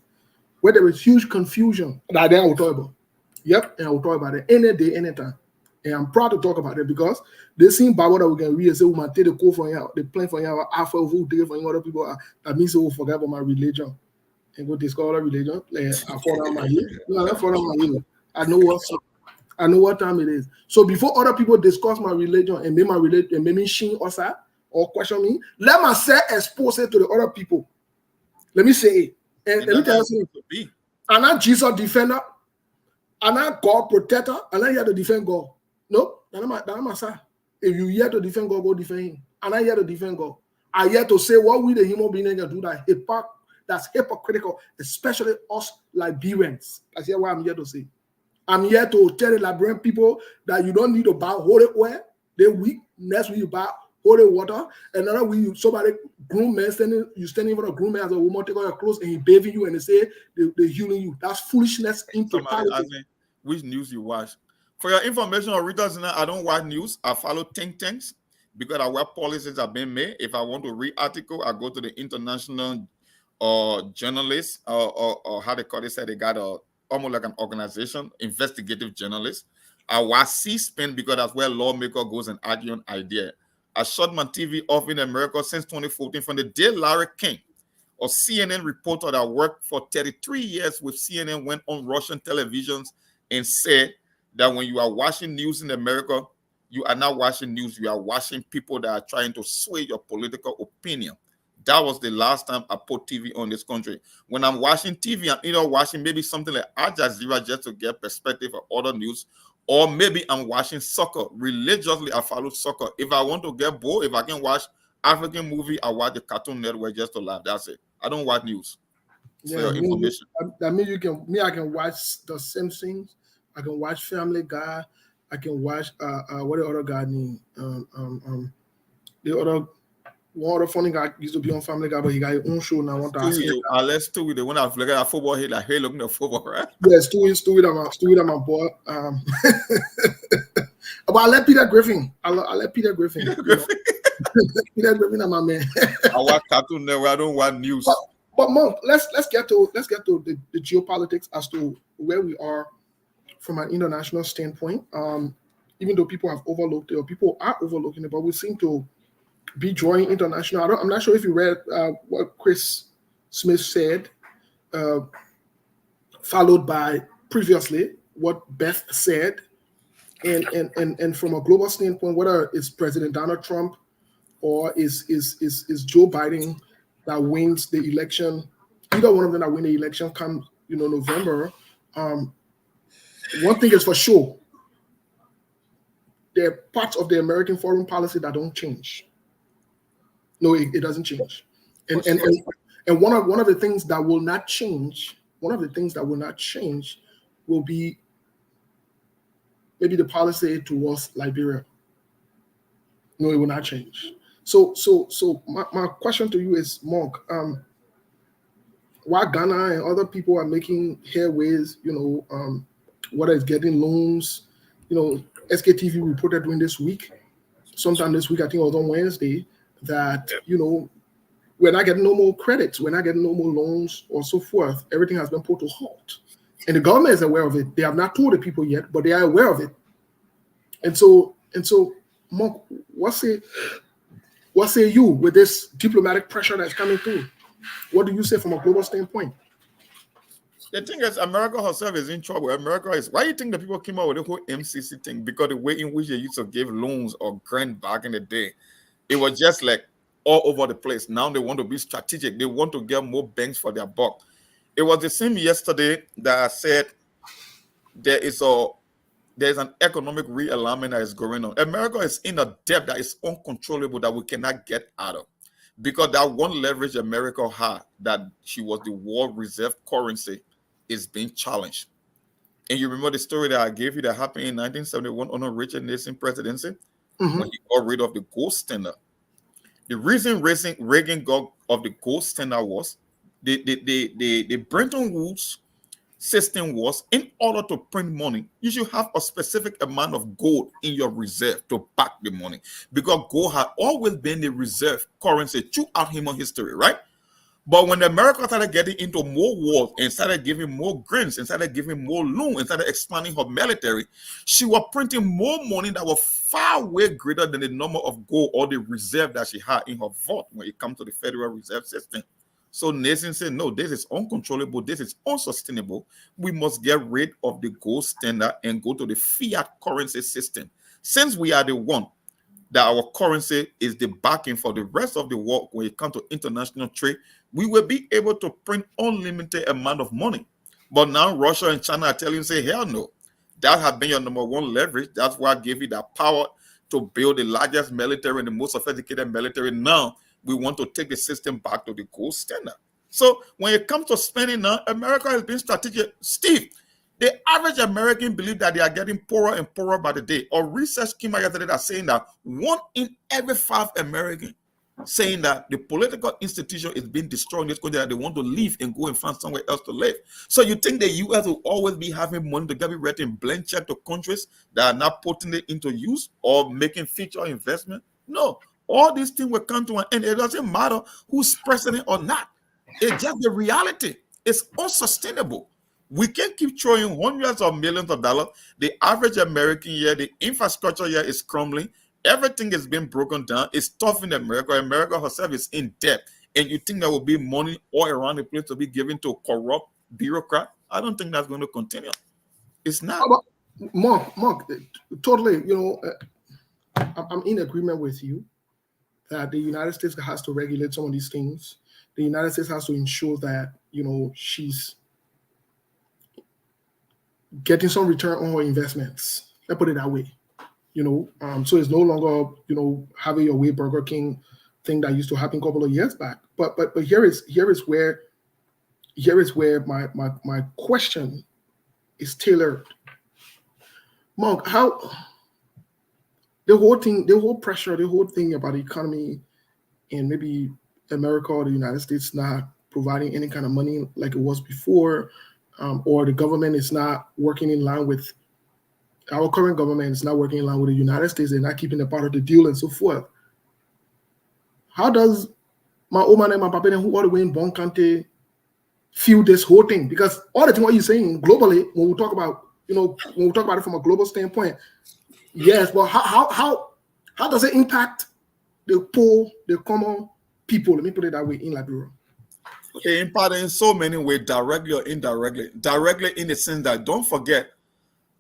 where there is huge confusion, that then I will talk about. Yep, and I will talk about it any day, anytime. And I'm proud to talk about it because they same Bible that we can read and say, we might take the code from here, the plan for here, alpha who take it from other people. That means they will forget about my religion and go discover religion. Like, I fall down my heel. No, I don't fall down my heel. I know what time it is. So before other people discuss my religion and make my religion and make me shame us or question me, let myself expose it to the other people. Let me say it. And let me tell you something. I'm not Jesus defender. I'm not God protector. I'm not here to defend God. No, that's my side. If you here to defend God, go defend him. I'm not here to defend God. I'm here to say what we the human beings can do that's hypocritical, especially us Liberians. That's what I'm here to say. I'm here to tell the Liberian people that you don't need to buy holy oil. They weak. Next week you buy holy water. Another week somebody groom man standing in front of groom man as a woman take out your clothes and he bathing you and they say they're healing you. That's foolishness in totality. Which news you watch? For your information or readers, I don't watch news. I follow think tanks because I where policies are being made. If I want to read article, I go to the international journalists or how they call it. Say they got almost like an organization, investigative journalists. I watch C-SPAN because that's where lawmaker goes and argue an idea. I shut my TV off in America since 2014 from the day Larry King, a CNN reporter that worked for 33 years with CNN, went on Russian televisions and said that when you are watching news in America, you are not watching news. You are watching people that are trying to sway your political opinion. That was the last time I put TV on this country. When I'm watching TV, I'm either watching maybe something like Al Jazeera just to get perspective of other news, or maybe I'm watching soccer. Religiously, I follow soccer. If I want to get bored, if I can watch African movie, I watch the Cartoon Network just to laugh. That's it. I don't watch news. Yeah, for your information. That means I can watch The Simpsons. I can watch Family Guy. I can watch what the other guy name? One other funny guy used to be on Family Guy, but he got his own show now. Let's do it. The one I've looked at football, he like, hey, looking at football, right? Yeah, Stewie, that my boy. But I let Peter Griffin. I let Peter Griffin. my man. I watch Cartoon Network. I don't watch news. But Monk, let's get to the geopolitics as to where we are from an international standpoint. Even though people have overlooked it, or people are overlooking it, but we seem to be drawing international. I'm not sure if you read what Chris Smith said, followed by previously what Beth said, and from a global standpoint, whether it's President Donald Trump or is Joe Biden that wins the election, either one of them that win the election come November. One thing is for sure, there are parts of the American foreign policy that don't change. No, it doesn't change. And one of the things that will not change, will be maybe the policy towards Liberia. No, it will not change. So my question to you is, Monk, why Ghana and other people are making headways, whether it's getting loans, SKTV reported during this week, sometime this week, I think it was on Wednesday, that, we're not getting no more credits, we're not getting no more loans or so forth. Everything has been put to halt. And the government is aware of it. They have not told the people yet, but they are aware of it. And so, Monk, what say you with this diplomatic pressure that's coming through? What do you say from a global standpoint? The thing is, America herself is in trouble. America is. Why do you think the people came out with the whole MCC thing? Because the way in which they used to give loans or grant back in the day, it was just like all over the place. Now they want to be strategic. They want to get more bangs for their buck. It was the same yesterday that I said there's an economic realignment that is going on. America is in a debt that is uncontrollable that we cannot get out of. Because that one leverage America had, that she was the world reserve currency, is being challenged. And you remember the story that I gave you that happened in 1971 under Richard Nixon presidency, when he got rid of the gold standard. The reason Reagan got of the gold standard was the Bretton Woods system was, in order to print money, you should have a specific amount of gold in your reserve to back the money, because gold had always been the reserve currency throughout human history, right? But when America started getting into more wars and started giving more grants and started giving more loans and started expanding her military, she was printing more money that was far way greater than the number of gold or the reserve that she had in her vault when it comes to the Federal Reserve System. So Nixon said, no, this is uncontrollable. This is unsustainable. We must get rid of the gold standard and go to the fiat currency system. Since we are the one that our currency is the backing for the rest of the world when it comes to international trade, we will be able to print unlimited amount of money. But now Russia and China are telling you, say, hell no. That has been your number one leverage. That's why I gave you that power to build the largest military and the most sophisticated military. Now we want to take the system back to the gold standard. So when it comes to spending now, America has been strategic. Steve, the average American believes that they are getting poorer and poorer by the day. A research came out yesterday that's saying that 1 in every 5 Americans saying that the political institution is being destroyed in this country, that they want to leave and go and find somewhere else to live. So you think the U.S. will always be having money to get me writing blank check to countries that are not putting it into use or making future investment? No. All these things will come to an end. It doesn't matter who's president or not. It's just the reality. It's unsustainable. We can't keep throwing hundreds of millions of dollars. The average American here, the infrastructure here is crumbling. Everything is being broken down. It's tough in America. America herself is in debt. And you think there will be money all around the place to be given to corrupt bureaucrats? I don't think that's going to continue. It's not. Mark, totally, I'm in agreement with you that the United States has to regulate some of these things. The United States has to ensure that, she's getting some return on her investments. Let's put it that way. So it's no longer, having your way Burger King thing that used to happen a couple of years back. But here is where my question is tailored. Monk, how the whole pressure, the whole thing about the economy and maybe America or the United States not providing any kind of money like it was before, or the government is not working in line with our current government is not working in line with the United States. They're not keeping a part of the deal and so forth. how does my old man and my papa who all the way in Bon County feel this whole thing? Because all the thing what you're saying globally, when we talk about, when we talk about it from a global standpoint, yes, but how does it impact the poor, the common people? Let me put it that way in Liberia. It impacts in so many ways, directly or indirectly. Directly in the sense that, don't forget,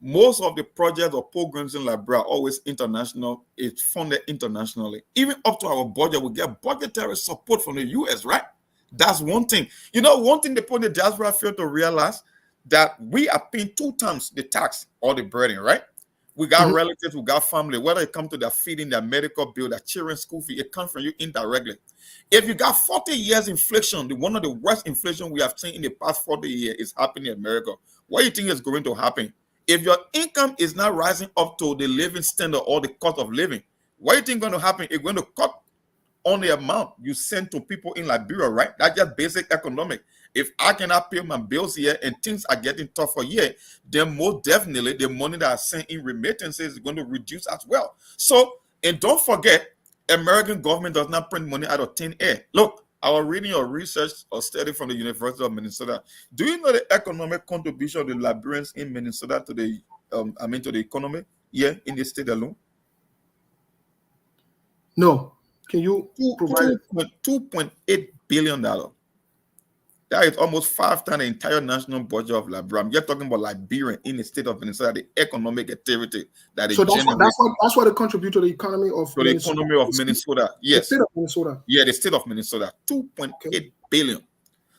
most of the projects or programs in Liberia are always international. It's funded internationally. Even up to our budget, we get budgetary support from the US, right? That's one thing. One thing the people in the diaspora fail to realize, that we are paying 2 times the tax or the burden, right? We got relatives, we got family, whether it comes to their feeding, their medical bill, their children's school fee, it comes from you indirectly. If you got 40 years inflation, one of the worst inflation we have seen in the past 40 years is happening in America. What do you think is going to happen? If your income is not rising up to the living standard or the cost of living, what do you think is going to happen? It's going to cut on the amount you send to people in Liberia, right? That's just basic economic. If I cannot pay my bills here and things are getting tougher here, then most definitely the money that I send in remittances is going to reduce as well. So, and don't forget, American government does not print money out of thin air. Look, I was reading or research or study from the University of Minnesota. Do you know the economic contribution of the Liberians in Minnesota to the to the economy here in the state alone? No. Can you provide $2.8 billion? That is almost 5 times the entire national budget of Liberia. I'm just talking about Liberia in the state of Minnesota, the economic activity that it generates. That's what they contribute to the economy of Minnesota. The economy of Minnesota, yes. The state of Minnesota. Yeah, the state of Minnesota, 2.8 billion.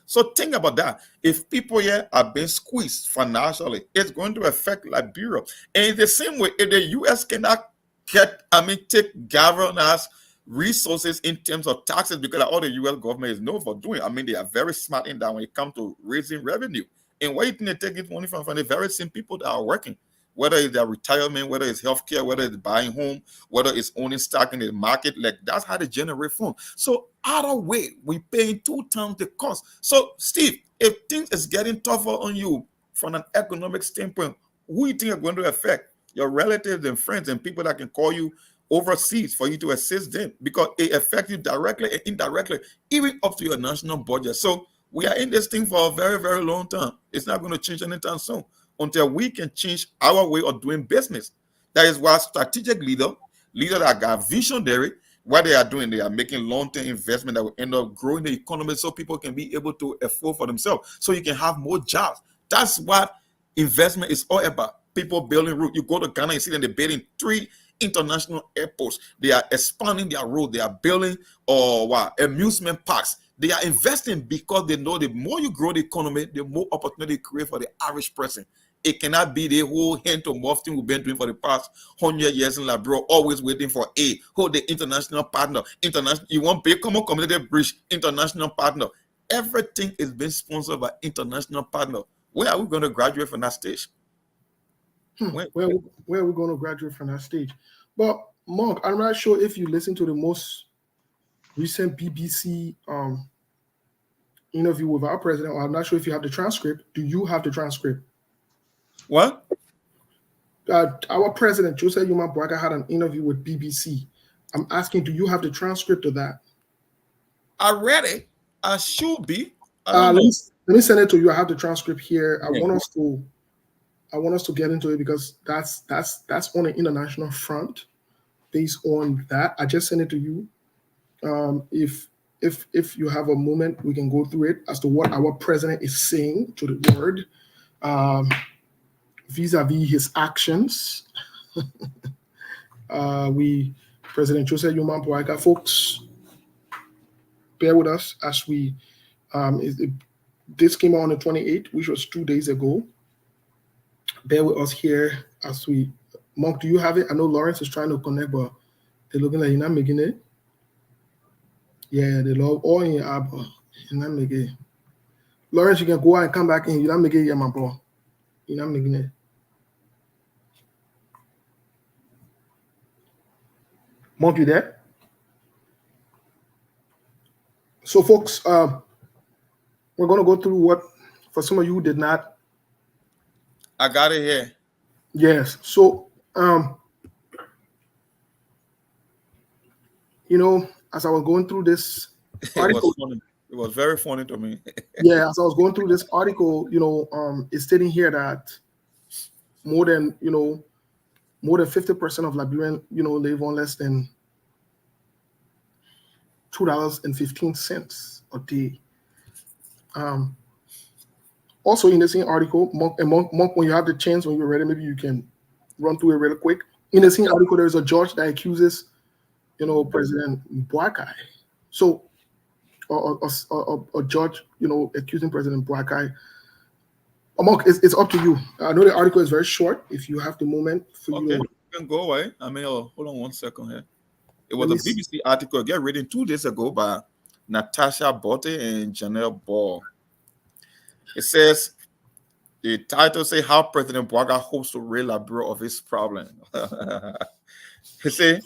So think about that. If people here are being squeezed financially, it's going to affect Liberia. And in the same way, if the U.S. cannot take governors resources in terms of taxes, because all the U.S. government is known for doing. They are very smart in that when it comes to raising revenue. And where you think they take this money from the very same people that are working, whether it's their retirement, whether it's healthcare, whether it's buying home, whether it's owning stock in the market, that's how they generate funds. So either way, we paying 2 times the cost. So Steve, if things is getting tougher on you from an economic standpoint, who you think are going to affect? Your relatives and friends and people that can call you overseas for you to assist them, because it affects you directly and indirectly, even up to your national budget. So we are in this thing for a very, very long time. It's not going to change anytime soon until we can change our way of doing business. That is why strategic leaders that got visionary, what they are doing, they are making long-term investment that will end up growing the economy so people can be able to afford for themselves, so you can have more jobs. That's what investment is all about. People building roads. You go to Ghana and see them, they're building 3 international airports. They are expanding their road. They are building amusement parks. They are investing because they know the more you grow the economy, the more opportunity you create for the average person. It cannot be the whole hand to mouth thing we've been doing for the past 100 years in Liberia, always waiting for the international partner. You want big common community bridge, international partner. Everything is being sponsored by international partner. Where are we going to graduate from that stage? Where are we going to graduate from that stage? But Mark, I'm not sure if you listen to the most recent BBC interview with our president, or I'm not sure if you have the transcript. Do you have the transcript? What? Our president, Joseph Yuma Boakai, had an interview with BBC. I'm asking, do you have the transcript of that? I read it. I should be. Let me send it to you. I have the transcript here. I want us to get into it because that's on an international front. Based on that, I just sent it to you. If you have a moment, we can go through it as to what our president is saying to the world vis-a-vis his actions. President Joseph Yuma Boakai, folks, bear with us as we. This came out on the 28th, which was 2 days ago. Bear with us here as we. Mark, do you have it? I know Lawrence is trying to connect, but they're looking like you're not making it. Yeah, they love all in your app, but you're not making it. Lawrence, you can go out and come back in. You're not making it yet, my bro. You're not making it. Mark, you there? So, folks, we're going to go through what, for some of you who did not. I got it here. Yes. So, as I was going through this It article, was funny. It was very funny to me. yeah, as I was going through this article, it's stating here that more than more than 50% of Liberian, live on less than $2.15 a day. Also, in the same article, Monk, when you have the chance, when you're ready, maybe you can run through it really quick. In the same article, there's a judge that accuses, President Boakai. So, a judge, accusing President Boakai. Monk, it's up to you. I know the article is very short. If you have the moment for Okay, you, you can go away. I mean, hold on one second here. It was let a me see. BBC article get written 2 days ago by Natasha Botte and Janelle Ball. It says the title say how President Boakai hopes to rid Liberia of his problem. He say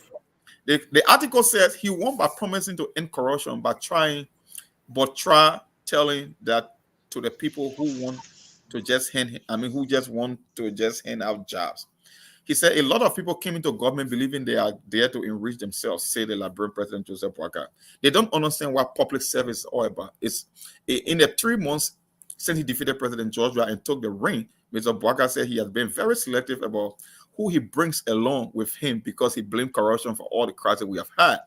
the article says he won by promising to end corruption by try telling that to the people who want to just who just want to just hand out jobs. He said a lot of people came into government believing they are there to enrich themselves, say the Liberian President Joseph Boakai. They don't understand what public service is all about. It's in the 3 months since he defeated President Georgia and took the ring, Mr. Boakai said he has been very selective about who he brings along with him because he blamed corruption for all the crises we have had.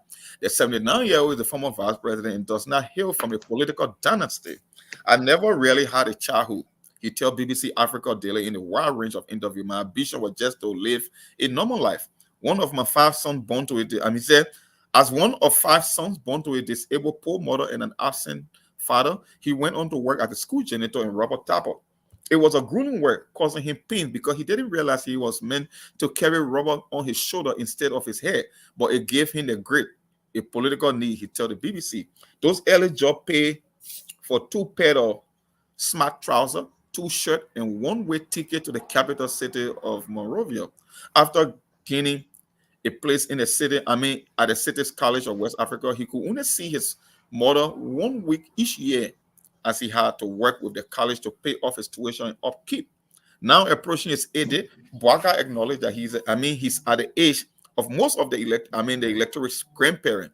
The 79-year-old is the former vice president and does not hail from a political dynasty. I never really had a childhood. He told BBC Africa Daily in a wide range of interviews, my ambition was just to live a normal life. One of my 5 sons born to it, he said, as one of 5 sons born to a disabled poor mother and an absent father, he went on to work as a school janitor in Robert Tapper. It was a grueling work, causing him pain because he didn't realize he was meant to carry rubber on his shoulder instead of his head, but it gave him the grit, a political need, he told the BBC. Those early jobs pay for 2 pair of smart trousers, 2 shirts, and 1-way ticket to the capital city of Monrovia. After gaining a place in the city, at the City's College of West Africa, he could only see his mother 1 week each year as he had to work with the college to pay off his tuition and upkeep. Now approaching his 80, Boakai acknowledged that he's at the age of most of the electorate's grandparent,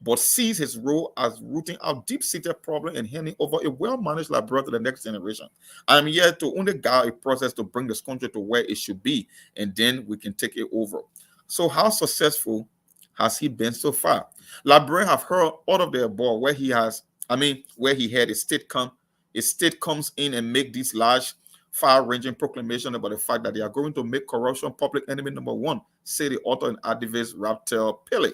but sees his role as rooting out deep-seated problems and handing over a well-managed Liberia to the next generation. I'm here to only guide a process to bring this country to where it should be, and then we can take it over. So how successful has he been so far? Liberia have heard all of the above where he had a state comes in and make these large, far-ranging proclamation about the fact that they are going to make corruption public enemy number 1, say the author and activist Raptel Pele.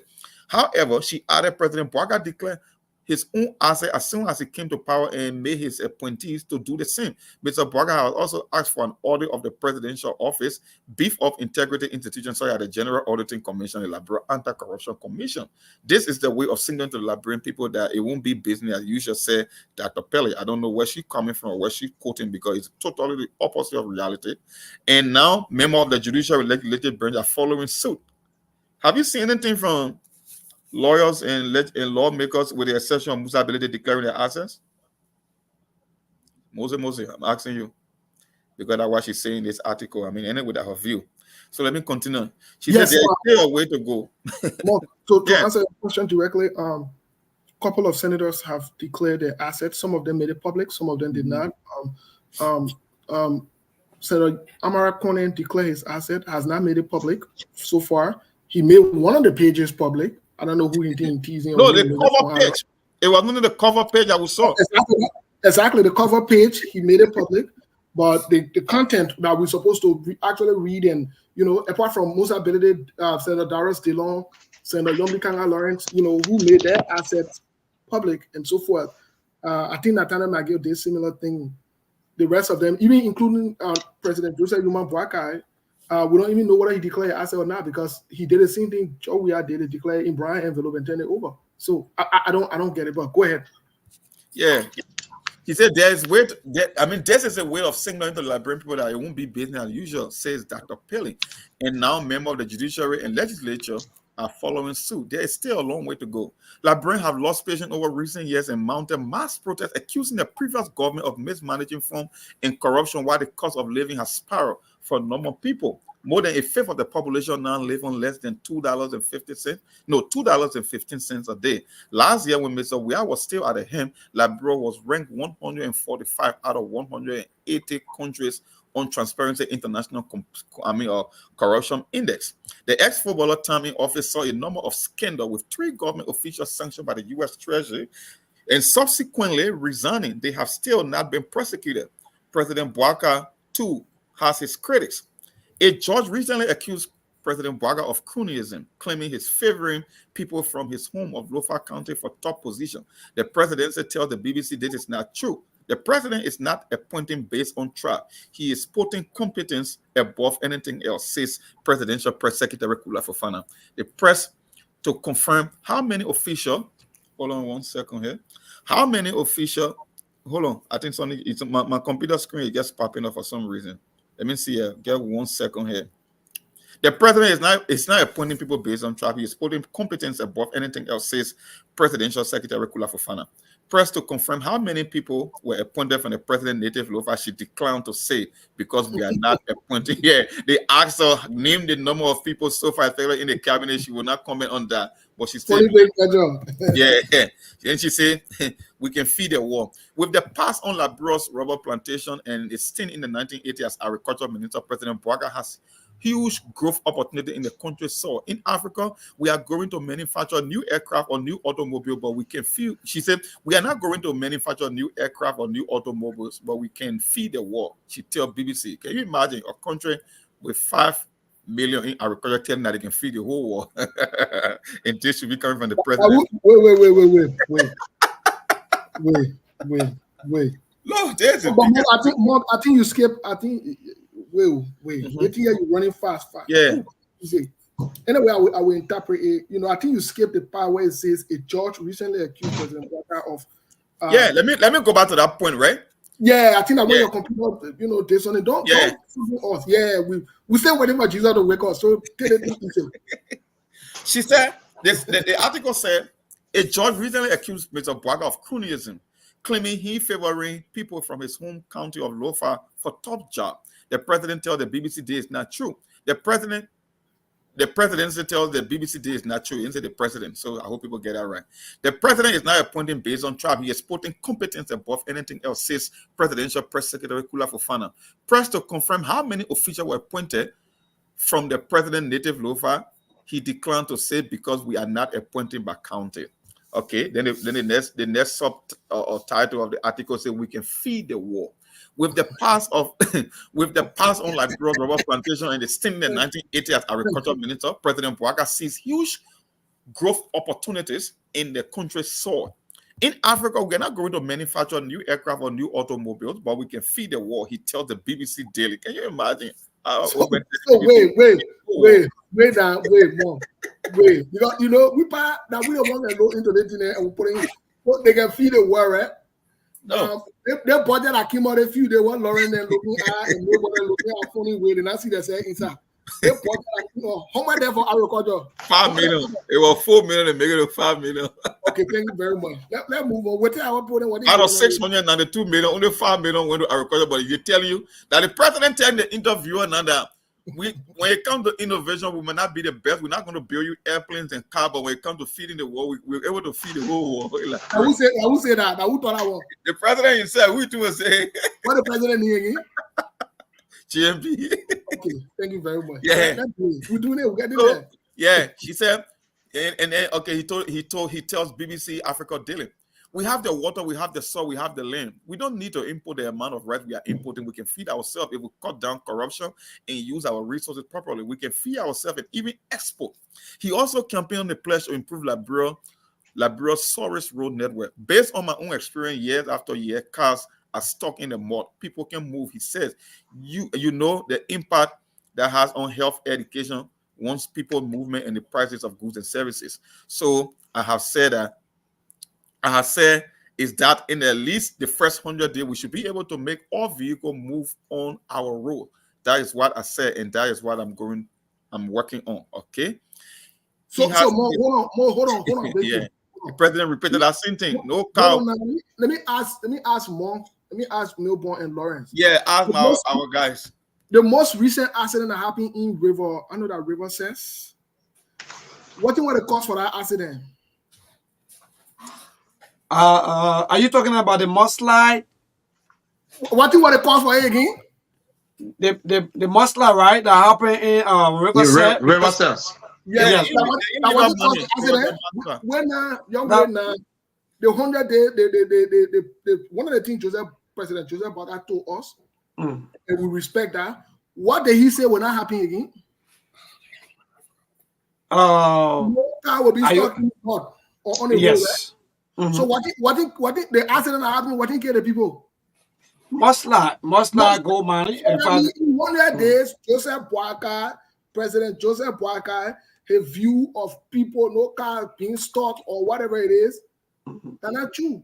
However, she added President Boakai declared his own asset as soon as he came to power and made his appointees to do the same. Mr. Boakai has also asked for an audit of the presidential office, beef up integrity institutions such as the General Auditing Commission and the Liberia Anti-Corruption Commission. This is the way of signaling to the Liberian people that it won't be business as usual, say Dr. Pele. I don't know where she's coming from or where she's quoting because it's totally the opposite of reality. And now, members of the judicial legislative branch are following suit. Have you seen anything from lawyers and lawmakers, with the exception of Musa ability declaring their assets? Mose, I'm asking you because that's what she's saying in this article. Anyway, that's her view. So let me continue. She said there's still a way to go. So to answer the question directly, a couple of senators have declared their assets. Some of them made it public, some of them did not. Senator Amara Conan declared his asset, has not made it public so far. He made one of the pages public. I don't know who he did teasing. No, the cover page. It was not the cover page I saw. Exactly, the cover page. He made it public, but the content that we're supposed to actually read and apart from Musa ability, Senator Darius DeLong, Senator Yombikanga Lawrence, who made their assets public and so forth. I think Nathaniel McGill did similar thing. The rest of them, even including President Joseph Yuma Boakai, we don't even know whether he declared asset or not because he did the same thing Joe Weah did, declare in Brian envelope and turn it over. So I don't get it, but go ahead. Yeah. He said this is a way of signaling to the Liberian people that it won't be business as usual, says Dr. Pele. And now member of the judiciary and legislature are following suit. There is still a long way to go. Liberians have lost patience over recent years and mounted mass protests accusing the previous government of mismanaging funds and corruption, while the cost of living has spiraled for normal people. More than a fifth of the population now live on less than $2.50. No, $2.15 a day. Last year, when Mr. Weah was still at the helm, Liberia was ranked 145 out of 180 countries on Transparency International Corruption Index. The ex-footballer time in office saw a number of scandals with 3 government officials sanctioned by the U.S. Treasury and subsequently resigning. They have still not been prosecuted. President Boakai, too, has his critics. A judge recently accused President Boakai of cronyism, claiming he's favoring people from his home of Lofa County for top position. The presidency tells the BBC this is not true. The president is not appointing based on trial. He is putting competence above anything else, says Presidential Press Secretary Kula Fofana. The press to confirm how many officials, hold on one second here, how many officials, hold on, I think something, it's my computer screen is just popping up for some reason. Let me see here. Get 1 second here. The president is not appointing people based on trial. He is putting competence above anything else, says Presidential Secretary Kula Fofana. Press to confirm how many people were appointed from the president native Lofa. She declined to say because we are not appointing. Yeah, they asked her name the number of people so far in the cabinet. She will not comment on that, but she said, yeah. And she said, we can feed the war. With the pass on Liberia's rubber plantation and its stint in the 1980s as agriculture minister, President Boakai has huge growth opportunity in the country. So in Africa, we are going to manufacture new aircraft or new automobile, but we can feel, she said, we are not going to manufacture new aircraft or new automobiles, but we can feed the war. She tell BBC, can you imagine a country with 5 million in agriculture telling that they can feed the whole war? And this should be coming from the president. Wait. No, there's a I think you skip. I think wait. You're running fast. Yeah. Anyway, I will interpret it. I think you skipped the part where it says a judge recently accused President Boakai of. Let me go back to that point, right? Yeah, I think that when your computer, this on it, don't us. Yeah, we say whatever Jesus to wake up. So she said the article said a judge recently accused Mr. Boakai of cronyism, claiming he favoring people from his home county of Lofa for top job. The president tells the BBC this is not true. The presidency tells the BBC this is not true. He said the president. So I hope people get that right. The president is not appointing based on trial. He is putting competence above anything else, says Presidential Press Secretary Kula Fofana. Press to confirm how many officials were appointed from the president native Lofa. He declined to say because we are not appointing by county. Okay, then the next subtitle of the article says we can feed the war. With the pass on Liberia's rubber plantation and the stint in the 1980s as agricultural minister, President Boakai sees huge growth opportunities in the country's soil. In Africa, we're not going to manufacture new aircraft or new automobiles, but we can feed the war. He tells the BBC Daily. Can you imagine? Wait, Mom. Wait. We don't want to go into the internet and we put in. They can feed the war, right? No. They budget that came out a few. They want Lauren and looking at and nobody looking at funny way. And I see they say inside. They budget how much there for agriculture? 5 million. It was 4 million and make it 5 million. Okay, thank you very much. Let's move on. Out of 692 million, only 5 million went to agriculture. But you tell you that the president telling the interviewer now that when it comes to innovation, we may not be the best. We're not going to build you airplanes and cars, but when it comes to feeding the world, we're able to feed the whole world. Like, I will say that. Who thought I was? The president himself, who too will say? What the president need again? GMP. Okay, thank you very much. Yeah, we're doing it. We're getting there. Yeah, she said, and then okay, he tells BBC Africa Daily, we have the water, we have the soil, we have the land. We don't need to import the amount of rice we are importing. We can feed ourselves if we cut down corruption and use our resources properly. We can feed ourselves and even export. He also campaigned the pledge to improve Liberia's sorest road network. Based on my own experience, years after year, cars are stuck in the mud. People can move. He says, you know the impact that has on health, education, once people movement and the prices of goods and services. So I have said is that in at least the first 100 days, we should be able to make all vehicles move on our road. That is what I said, and that is what I'm working on. Okay. So, has hold on. yeah. The president repeated that same thing. No Hold cow. on now. Let me ask Milborn and Lawrence. Yeah, ask our guys. The most recent accident that happened in River, I know that River says. What was the cause for that accident? Are you talking about the mudslide? What was the cause for it again? The mudslide, right? That happened in Riverside. Riverside. Yeah, Yes. that was the cause of the accident. When the 100 day, the one of the things President Joseph Boakai told us, and we respect that. What did he say will not happen again? No car will be stuck in the mud or on the road. Right? So what did the accident that happened? What did kill the people? Mudslide gold money. In 100 days, President Joseph Boakai, his view of people, no car being stuck or whatever it is, that's not true.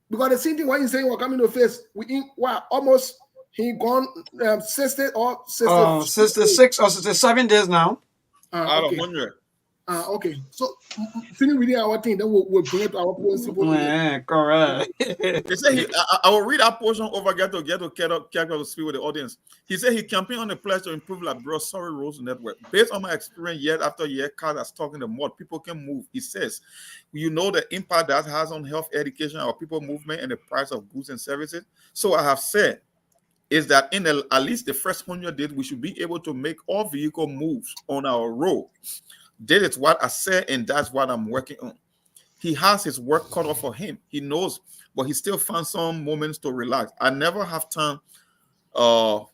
Because the same thing what he's saying, we're coming to face, almost he gone 60 or 66 or 67 days now. Out of 100. Okay. So finish reading our thing, then we'll bring it to our principle. Yeah, correct. He said I will read that portion over get to speak with the audience. He said he campaigned on a pledge to improve Liberia sorry roads network. Based on my experience year after year, cars are stuck in the mud. People can move. He says, you know the impact that has on health, education, our people movement, and the price of goods and services. So I have said is that in at least the first 100 days, we should be able to make all vehicle moves on our road. That is what I said, and that's what I'm working on. He has his work cut off for him. He knows, but he still finds some moments to relax. I never have time, for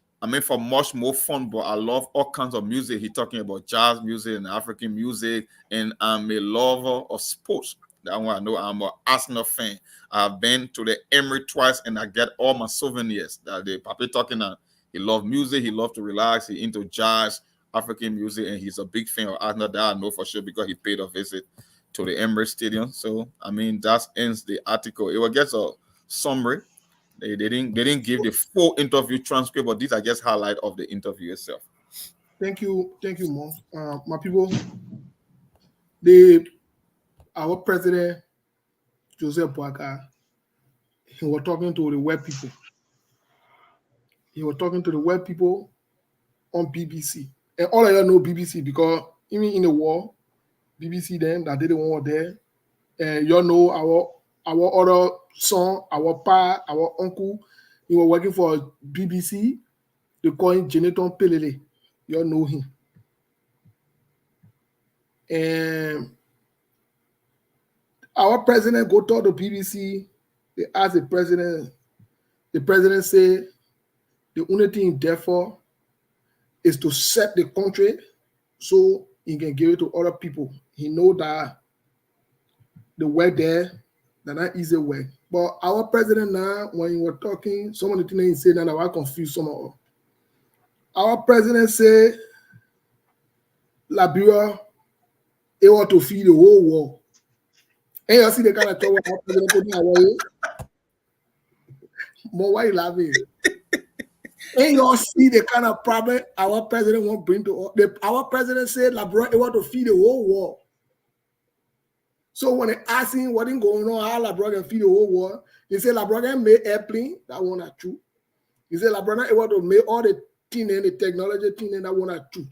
much more fun, but I love all kinds of music. He's talking about jazz music and African music, and I'm a lover of sports. That one I know. I'm an Arsenal fan. I've been to the Emirates twice, and I get all my souvenirs. That the Papi talking. He loves music. He loves to relax. He into jazz, African music, and he's a big fan of Arsenal. That I know for sure because he paid a visit to the Emirates Stadium. So that ends the article. It will get a summary. They didn't give the full interview transcript, but these are just highlight of the interview itself. Thank you, Mo. My people, our president Joseph Boakai, he was talking to the white people. He was talking to the white people on BBC, and all of you know BBC because even in the war, BBC then that didn't want there, and you know our other son, our pa, our uncle, he was working for BBC. They call him Jeneton Pelele. You all know him. And our president go talk to BBC. They ask the president. The president say the only thing therefore is to set the country so he can give it to other people. He know that the work there, they're not easy work. But our president now, when he was talking, some of the things he said now I confused some of us. Our president said Liberia able to feed the whole world. And you see the kind of trouble our president put in our way. More why you laughing? And you see the kind of problem our president won't bring to our president said Liberia able to feed the whole world. So when they ask him what is going on, how Liberia can feed the whole world, he said Liberia can make airplane, that one are true. He said Liberia able to make all the thing and the technology thing and that one are true.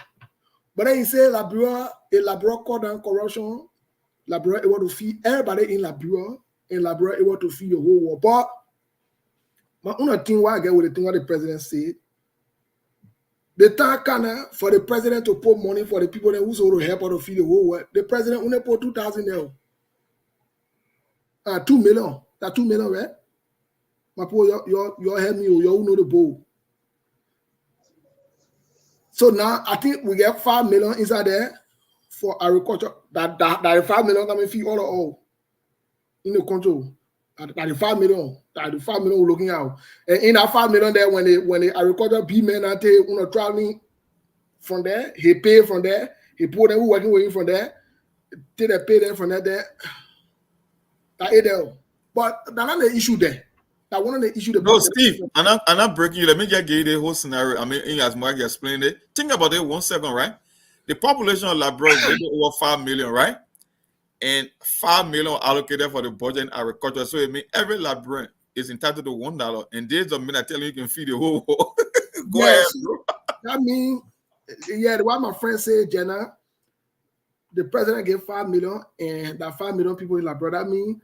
But then he said Liberia cut down corruption, Liberia able to feed everybody in Liberia, and Liberia able to feed the whole world. But my only thing why I get with the thing what the president said, the time kind for the president to put money for the people that who's going to help her to feed the whole world. The president only put 2,000 there. 2 million. That 2 million, right? My poor, you help me, you know the bowl. So now I think we get 5 million inside there for agriculture. That 5 million can feed all in the country. That the 5 million we're looking at. And in that 5 million there, when the agriculture be men and they traveling from there, he pay from there, he put them working with him from there, take the pay them from there. That is there. But that's not the issue there. That one of the issue. No, Steve, I'm not breaking you. Let me just give you the whole scenario. As Mike explained it. Think about it 1 second, right? the population of Liberia is little over 5 million, right? And 5 million allocated for the budget in agriculture. So it means every Liberian is entitled to $1. And there's a minute telling you can feed the whole world. Go ahead, bro. I mean, yeah, what my friend said, Jenna, the president gave 5 million, and that 5 million people in Liberia. That means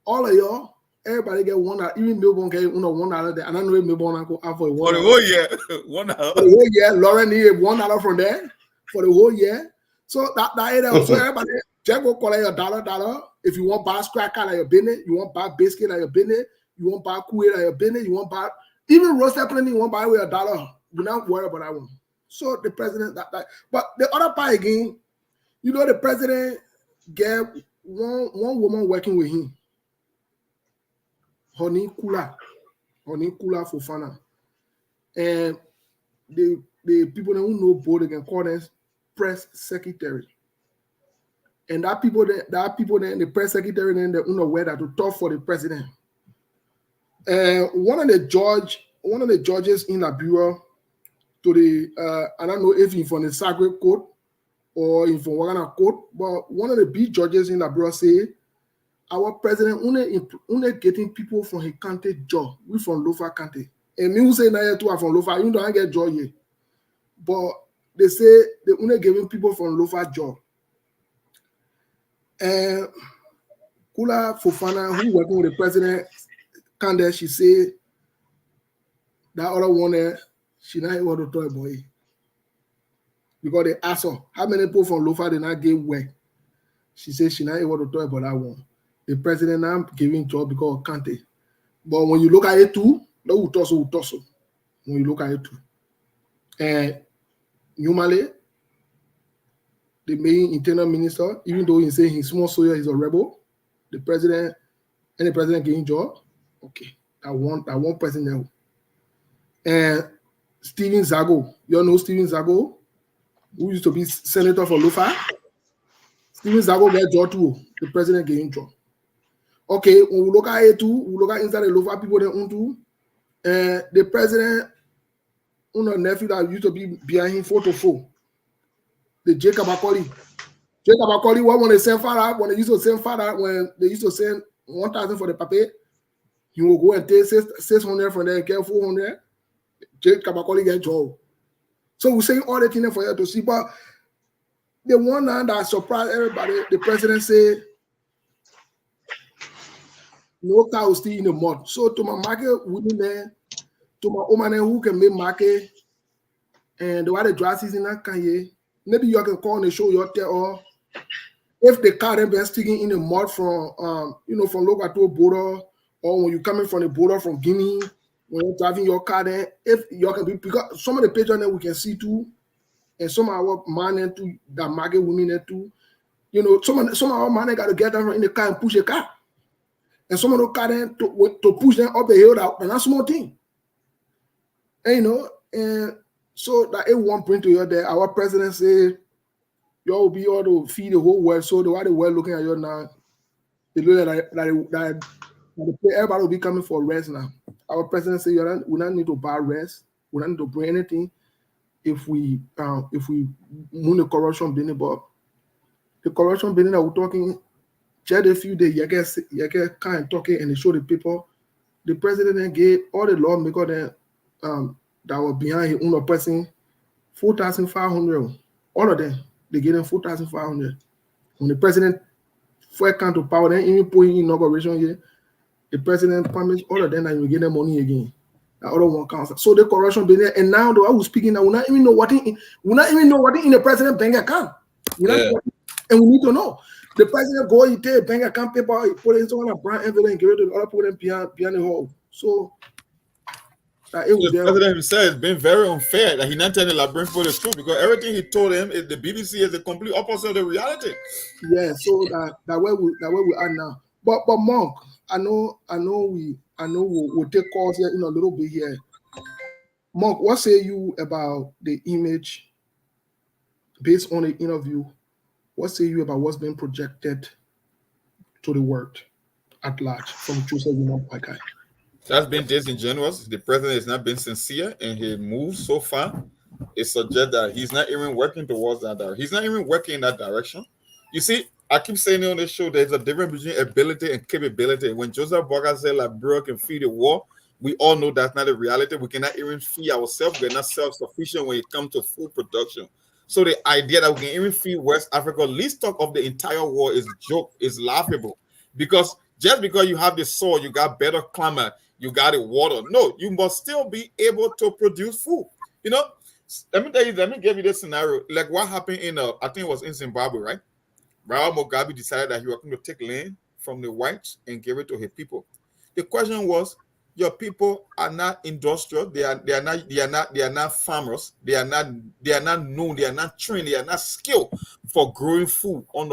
all of y'all, everybody get $1. Even Melbourne get $1 there. And I know Melbourne go out for $1 for the whole year. $1. For the whole year. Lauren need $1 from there for the whole year. So that so everybody just go collect your dollar. If you want to buy cracker like your business, you want to buy biscuit like your business, you want to buy kuwait like your business, you want to buy even roasted plenty, you want to buy with $1. Do not worry about that one. So the president but the other part again, you know, the president get one woman working with him. Honey Kula Fofana. And the people who know both, they can call them press secretary. And that people then the press secretary then they unaware that to talk for the president. And one of the judges in Liberia to the I don't know if he's from the Sagre Court or in from Wagana Court, but one of the big judges in Liberia say our president only getting people from his county job. We from Lofa County. And me who say now too are from Lofa, you don't get job here. But they say they only giving people from Lofa job. And Kula Fofana, who working with the president, Kande, she said that other one there, she not able to talk about it. Because they asked her, how many people from Lofa did not get work? She said she not able to talk about that one. The president now giving job because of Kante. But when you look at it too, no utoso. When you look at it too. And normally, the main internal minister, even though he say he's small soldier, he's a rebel, the president getting job, okay. That one person there. And Steven Zago, you all know Steven Zago, who used to be senator for Lofa. Steven Zago get job too. The president getting job. Okay, when we look at it too, we look at inside the Lofa people there too. And the president, nephew that used to be behind him 4-4. The Jacob Akoli, what when they send father, when they used to send 1,000 for the paper, he will go and take 600 from there and get 400. Jacob Akoli get job. So we're saying all the things for you to see, but the one that surprised everybody, the president said, no cow is still in the mud. So to my market women there, to my woman who can make market, and the way the dry season can you, maybe you can call on the show your tell or if the car then been sticking in the mud from from local to a border, or when you're coming from the border from Guinea, when you're driving your car there, if you can be because some of the pictures that we can see too, and some of our men too, that market women there too, some of our men got to get down in the car and push a car. And some of the car then to push them up the hill, and that's small thing. And and so that it won't bring to you there. Our president say, you will be able to feed the whole world. So the way the world looking at you now, they look that everybody will be coming for rest now. Our president say, we don't need to buy rest. We don't need to bring anything if we move the corruption business. But the corruption business that we're talking, just a few days, you get kind of talking and they show the people. The president then gave all the lawmakers that were behind his own person 4,500. All of them, they gave them 4,500. When the president first come to power, then even put in inauguration here, the president promised all of them that he will give them money again. The other one counts. So the corruption business, and now the one who's speaking now, we not even know what in the president bank account. And we need to know. The president go, he take a bank account paper, he put it on a brown envelope and give it to the other people behind the hall. So the president himself has been very unfair that he not telling the Liberian people the truth because everything he told them is the BBC is the complete opposite of the reality. Yeah, so that way we are now. But Monk, I know we'll take calls here in a little bit here. Monk, what say you about the image based on the interview? What say you about what's been projected to the world at large from Joseph Boakai? That's been disingenuous. The president has not been sincere in his moves so far. it suggests that he's not even working towards that direction. He's not even working in that direction. You see, I keep saying on this show, there's a difference between ability and capability. When Joseph Boakai said Liberia can feed the world, we all know that's not a reality. We cannot even feed ourselves. We're not self-sufficient when it comes to food production. So the idea that we can even feed West Africa, least talk of the entire world, is joke, is laughable. Because just because you have the soil, you got better climate, you got the water. No, you must still be able to produce food. You know, let me tell you, let me give you this scenario. Like what happened in I think it was in Zimbabwe, right? Robert Mugabe decided that he was going to take land from the whites and give it to his people. The question was, your people are not industrial. They are not farmers. They are not known. They are not trained. They are not skilled for growing food on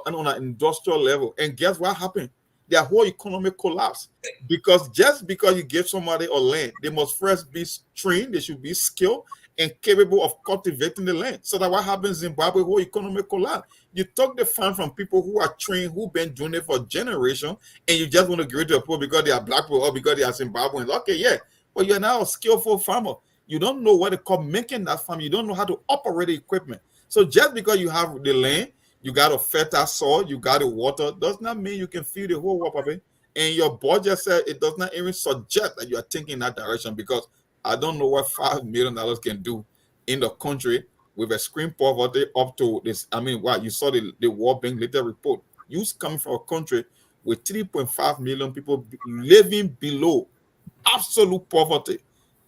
an industrial level. And guess what happened? Their whole economy collapsed because just because you give somebody a land, they must first be trained. They should be skilled and capable of cultivating the land. So that what happens in Zimbabwe, whole economy collapse. You took the farm from people who are trained, who've been doing it for generations, and you just want to give it to a poor because they are black people or because they are Zimbabweans. Okay, yeah. But you're now a skillful farmer. You don't know what it called making that farm. You don't know how to operate the equipment. So just because you have the land, you got a fertile soil, you got the water, does not mean you can feed the whole world of it. And your budget said it does not even suggest that you are thinking in that direction because I don't know what $5 million can do in the country with extreme poverty up to this. I mean, wow, you saw the World Bank later report. You coming from a country with 3.5 million people living below absolute poverty,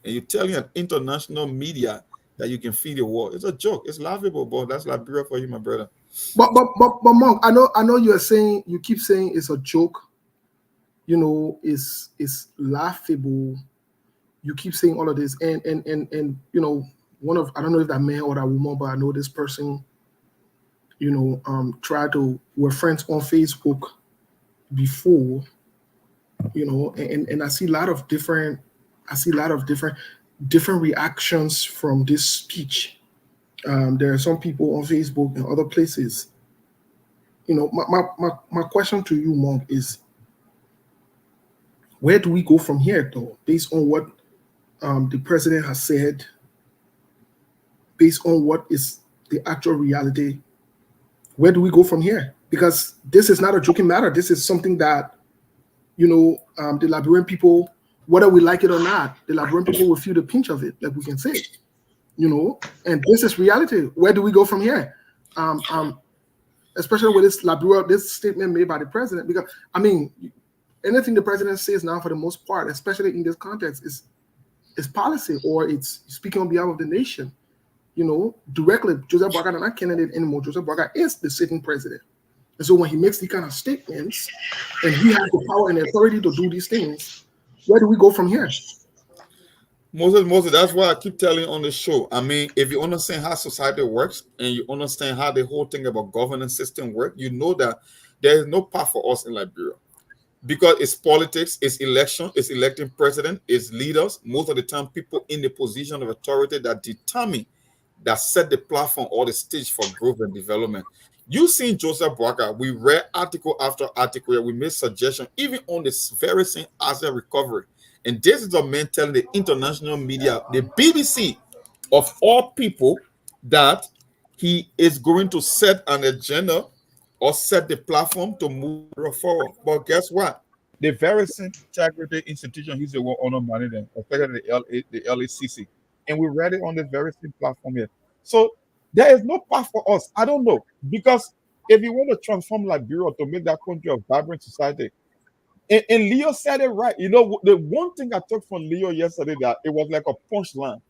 and you're telling an international media that you can feed the world. It's a joke. It's laughable, but that's Liberia for you, my brother. But Monk, I know you keep saying it's a joke. You know, it's laughable. You keep saying all of this, and you know, I don't know if that man or that woman, but I know this person, you know, we're friends on Facebook before, you know, and I see a lot of different reactions from this speech. There are some people on Facebook and other places. You know, my question to you, Monk, is where do we go from here, though, based on what the president has said, based on what is the actual reality? Where do we go from here? Because this is not a joking matter. This is something that, you know, the Liberian people, whether we like it or not, the Liberian people will feel the pinch of it, like we can say, you know, and this is reality. Where do we go from here? Especially with this statement made by the president, because, I mean, anything the president says now, for the most part, especially in this context, is policy, or it's speaking on behalf of the nation. You know, directly, Joseph Boakai is not candidate anymore. Joseph Boakai is the sitting president. And so when he makes these kind of statements, and he has the power and the authority to do these things, where do we go from here? Moses, that's why I keep telling on the show. I mean, if you understand how society works and you understand how the whole thing about governance system works, you know that there is no path for us in Liberia. Because it's politics, it's election, it's electing president, it's leaders. Most of the time, people in the position of authority that determine, that set the platform or the stage for growth and development. You seen Joseph Boakai. We read article after article where we made suggestions, even on this very same asset recovery. And this is a man telling the international media, the BBC, of all people, that he is going to set an agenda or set the platform to move forward. But guess what? The very same integrity institution he's the one honor managing, especially the LACC. And we read it on the very same platform here. So there is no path for us. I don't know. Because if you want to transform Liberia to make that country a vibrant society, and Leo said it right. You know, the one thing I took from Leo yesterday, that it was like a punchline.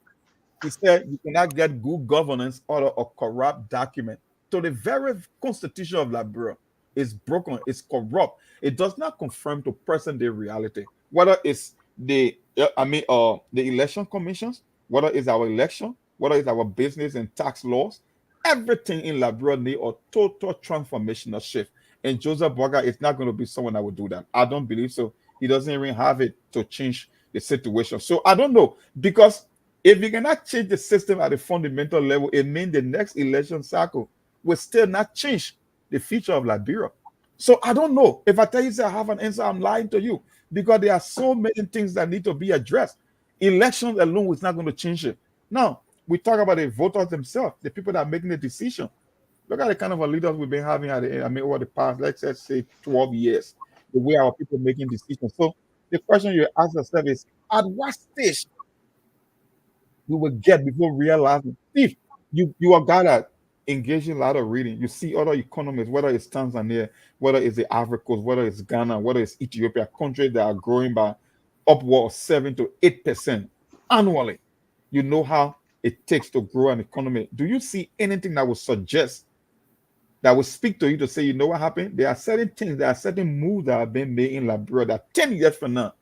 He said you cannot get good governance out of a corrupt document. So the very constitution of Liberia is broken, it's corrupt. It does not conform to present day reality. Whether it's the election commissions, whether it's our election, whether it's our business and tax laws, everything in Liberia need a total transformational shift. And Joseph Boakai is not going to be someone that will do that. I don't believe so. He doesn't even have it to change the situation. So I don't know, because if you cannot change the system at a fundamental level, it means the next election cycle will still not change the future of Liberia. So I don't know. If I tell you I have an answer, I'm lying to you, because there are so many things that need to be addressed. Elections alone is not going to change it. Now, we talk about the voters themselves, the people that are making the decision. Look at the kind of leaders we've been having over the past, let's just say 12 years, the way our people making decisions. So the question you ask yourself is, at what stage we will get before realizing if you are guy that engaging a lot of reading, you see other economies, whether it's Tanzania, whether it's the Africa Coast, whether it's Ghana, whether it's Ethiopia, countries that are growing by upward of 7 to 8% annually. You know how it takes to grow an economy. Do you see anything that would suggest, that will speak to you to say, you know what happened? There are certain things, there are certain moves that have been made in Liberia that 10 years from now,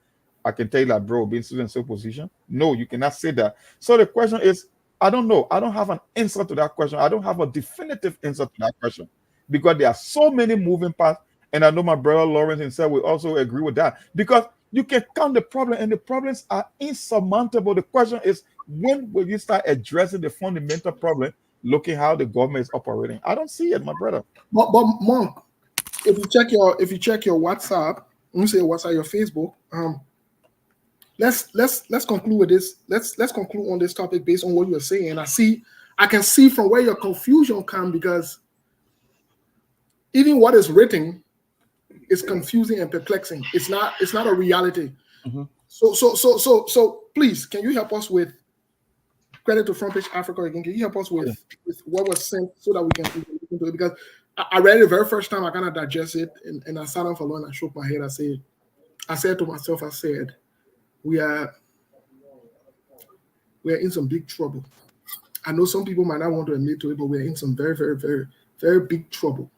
I can tell you that, bro, being in so position. No, you cannot say that. So the question is, I don't know. I don't have an answer to that question. I don't have a definitive answer to that question because there are so many moving parts. And I know my brother Lawrence himself will also agree with that because you can count the problem and the problems are insurmountable. The question is, when will you start addressing the fundamental problem, looking how the government is operating? I don't see it, my brother. But Monk, if you check your WhatsApp, let me say WhatsApp, your Facebook, let's conclude with this. Let's conclude on this topic based on what you're saying. I can see from where your confusion comes because even what is written is confusing and perplexing. It's not a reality. Mm-hmm. So please, can you help us with credit to Front Page Africa again? Can you help us with what was sent so that we can look into it? Because I read it the very first time, I kind of digest it, and I sat down for long and I shook my head. I said to myself, we are in some big trouble. I know some people might not want to admit to it, but we're in some very, very, very, very big trouble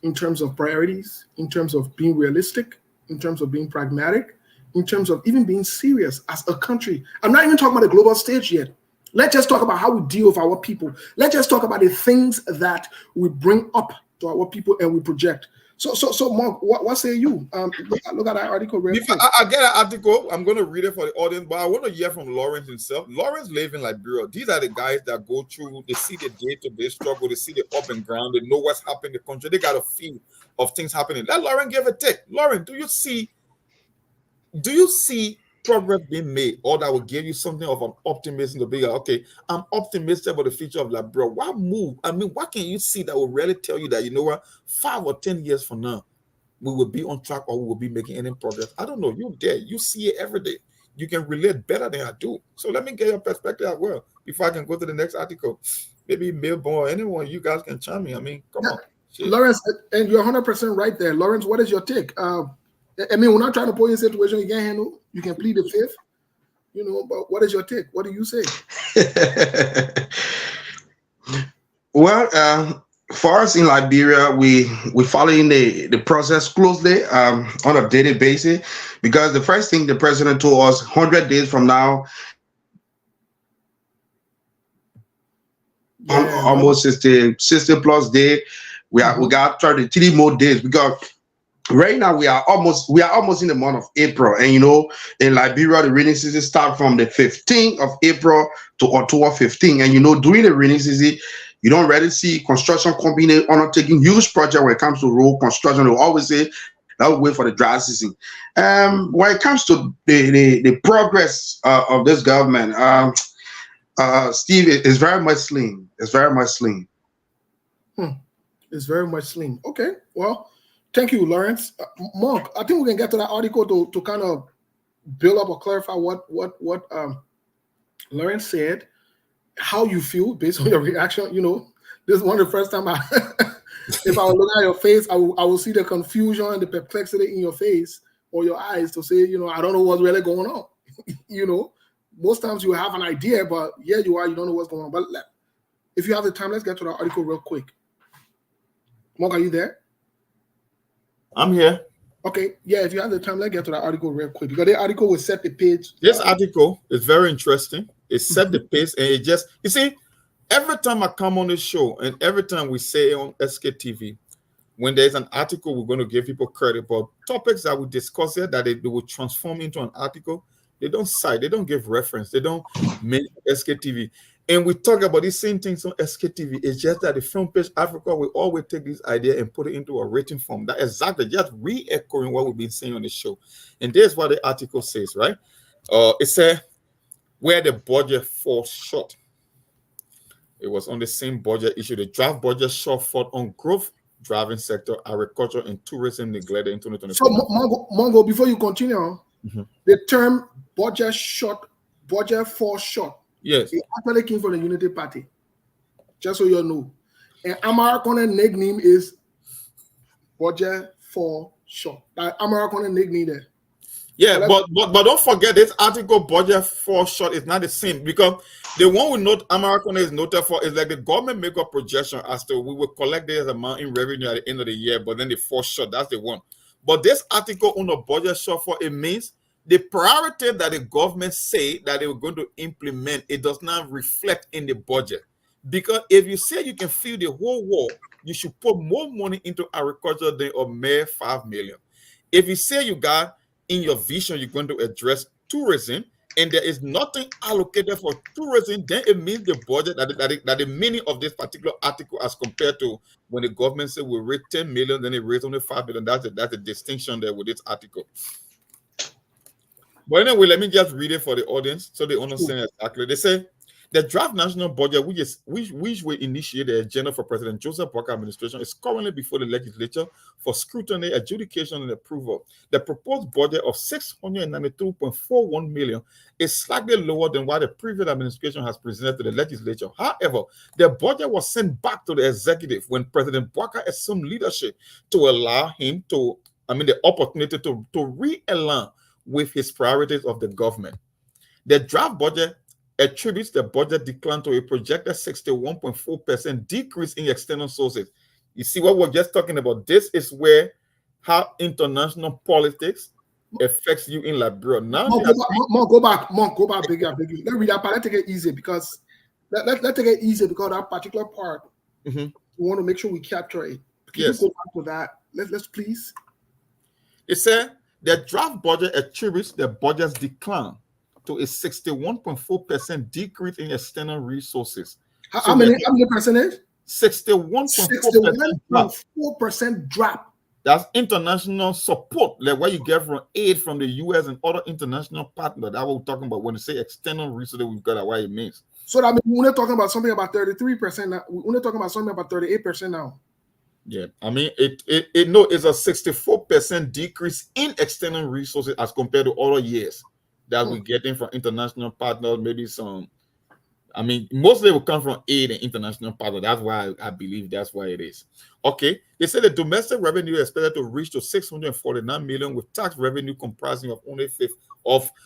in terms of priorities, in terms of being realistic, in terms of being pragmatic, in terms of even being serious as a country. I'm not even talking about the global stage yet. Let's just talk about how we deal with our people. Let's just talk about the things that we bring up to our people and we project. So Mark, what say you? Look at that article real quick. I get an article. I'm going to read it for the audience, but I want to hear from Lawrence himself. Lawrence lives in Liberia. These are the guys that go through, they see the day-to-day struggle, they see the up and ground, they know what's happening in the country. They got a feel of things happening. Let Lawrence give a take. Lawrence, do you see progress being made, or that will give you something of an optimism to be like, okay, I'm optimistic about the future of Liberia? What move? I mean, what can you see that will really tell you that, you know what, 5 or 10 years from now, we will be on track or we will be making any progress? I don't know. You're there. You see it every day. You can relate better than I do. So let me get your perspective as well before I can go to the next article. Maybe Melbourne or anyone, you guys can chime in. I mean, come on. Shit. Lawrence, and you're 100% right there. Lawrence, what is your take? I mean, we're not trying to put you in a situation you can't handle. You can plead the fifth, but what is your take? What do you say? Well, for us in Liberia, we following the process closely on a daily basis, because the first thing the president told us, 100 days from now, almost 60 plus days, we got 33 more days, because right now we are almost in the month of April, and in Liberia the rainy season start from the 15th of April to October 15th, and during the rainy season you don't really see construction company undertaking huge project when it comes to road construction. They always say that we wait for the dry season. When it comes to the progress of this government, Steve, it's very much slim. It's very much slim. It's very much slim. Okay, well, thank you, Lawrence. Mark, I think we can get to that article to kind of build up or clarify what Lawrence said, how you feel based on your reaction. This is one of the first time if I would look at your face, I will see the confusion and the perplexity in your face or your eyes to say, I don't know what's really going on. Most times you have an idea, but here you are, you don't know what's going on. But if you have the time, let's get to the article real quick. Mark, are you there? I'm here. Okay, yeah, if you have the time, let's get to that article real quick, because the article will set the page. This article is very interesting. It set the pace, and it just, you see, every time I come on this show, and every time we say on SKTV, when there's an article, we're going to give people credit, but topics that we discuss here, that they will transform into an article, they don't cite, they don't give reference, they don't mention SKTV. And we talk about these same things on SKTV. It's just that the Front Page Africa will always take this idea and put it into a written form. That exactly just re-echoing what we've been saying on the show. And there's what the article says, right? It says where the budget falls short. It was on the same budget issue. The draft budget shortfall on growth driving sector, agriculture, and tourism neglected in 2024. So, Mongo, before you continue, the term budget fall short. Yes. It actually came from the Unity Party. Just so you know. And American nickname is budget fall short. That American nickname there. Yeah, but don't forget this article budget fall short is not the same, because the one we note American is noted for is like the government make a projection as to we will collect this amount in revenue at the end of the year, but then they fall short. That's the one. But this article on the budget shortfall, it means the priority that the government say that they were going to implement, it does not reflect in the budget. Because if you say you can fill the whole wall, you should put more money into agriculture than a mere 5 million. If you say you got in your vision, you're going to address tourism, and there is nothing allocated for tourism, then it means the budget that the meaning of this particular article as compared to when the government said we raise 10 million, then it raised only 5 million. That's a distinction there with this article. But anyway, let me just read it for the audience so they understand exactly. They say the draft national budget, which will initiate the agenda for President Joseph Boakai administration, is currently before the legislature for scrutiny, adjudication, and approval. The proposed budget of 692.41 million is slightly lower than what the previous administration has presented to the legislature. However, the budget was sent back to the executive when President Boakai assumed leadership to allow him the opportunity to realign with his priorities of the government. The draft budget attributes the budget decline to a projected 61.4% decrease in external sources. You see what we're just talking about? This is where how international politics affects you in Liberia. Now, go back, bigger. Let's read that part. Let's take it easy because let's take it easy because that particular part, we want to make sure we capture it. Can you go back to that? Let's please. It said the draft budget attributes the budget's decline to a 61.4% decrease in external resources. How many percentage? 61.4% drop. That's international support, like what you get from aid from the US and other international partners. That's what we're talking about when we say external resources. We've got what it means. So that means we're not talking about something about 33% now. We're not talking about something about 38% now. Yeah, I mean it's a 64% decrease in external resources as compared to other years that we're getting from international partners. Maybe some, mostly will come from aid and international partners. That's why I believe that's why it is. Okay, they said the domestic revenue is expected to reach to 649 million, with tax revenue comprising of only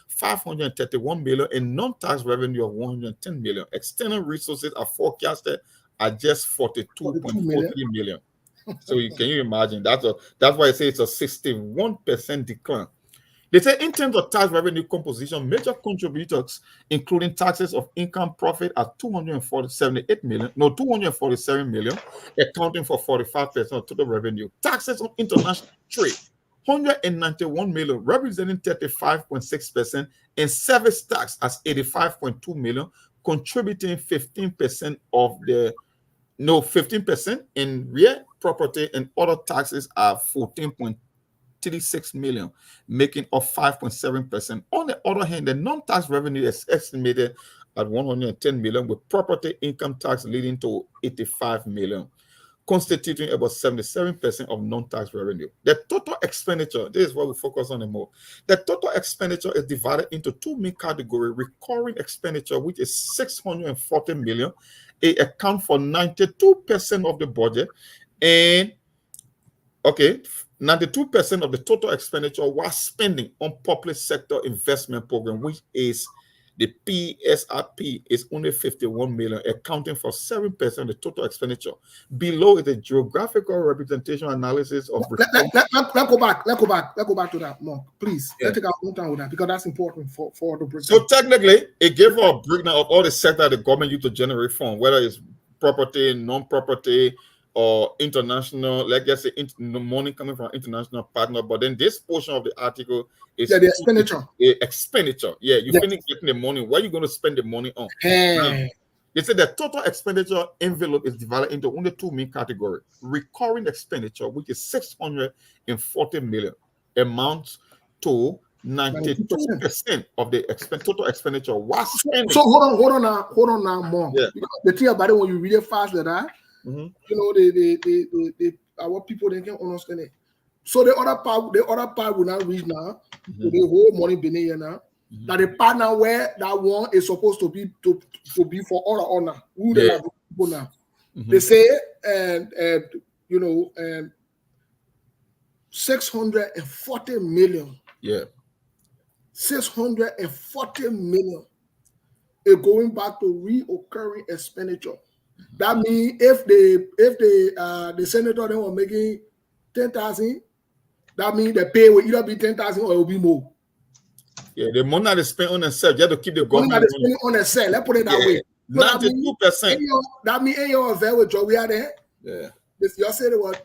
531 million and non-tax revenue of 110 million. External resources are forecasted at just 42.43 million. So can you imagine? That's why I say it's a 61% decline. They say in terms of tax revenue composition, major contributors, including taxes of income profit, are 247 million, accounting for 45% of total revenue. Taxes on international trade, 191 million, representing 35.6%, and service tax as 85.2 million, contributing 15% in real property, and other taxes are 14.36 million, making up 5.7%. On the other hand, the non-tax revenue is estimated at 110 million, with property income tax leading to 85 million, constituting about 77% of non-tax revenue. The total expenditure, this is what we focus on the most. The total expenditure is divided into two main categories: recurring expenditure, which is 640 million. It accounts for 92% of the budget, and 92% of the total expenditure was spending on public sector investment program, which is the PSRP, is only 51 million, accounting for 7% of the total expenditure. Below is a geographical representation analysis of. Let's go back to that more, please. Let's take our own time with that because that's important for the breakdown. So technically, it gave a breakdown of all the sector the government used to generate funds, whether it's property, non-property, or international, like I say, money coming from international partner. But then this portion of the article is the expenditure. Expenditure. Yeah, you finish getting the money. What are you going to spend the money on? They said the total expenditure envelope is divided into only two main categories: recurring expenditure, which is 640 million, amounts to 92% of the total expenditure was spent. So hold on now more. Yeah. Because the thing about it, when you read it fast, that you know, the our people, they can understand it. So the other part will not reach now. So the whole money being here now. That the part now where that one is supposed to be for all the honor. Who they have people now? They say and you know 640 million. Yeah. 640 million is going back to reoccurring expenditure. That means if the senator they were making 10,000, that means the pay will either be 10,000 or it will be more. Yeah, the money that they spend on themselves, you have to keep the government money that they spending on themselves. Let's put it that way. So 92%. That means in your affair with Joe, we are there. Yeah. You say they were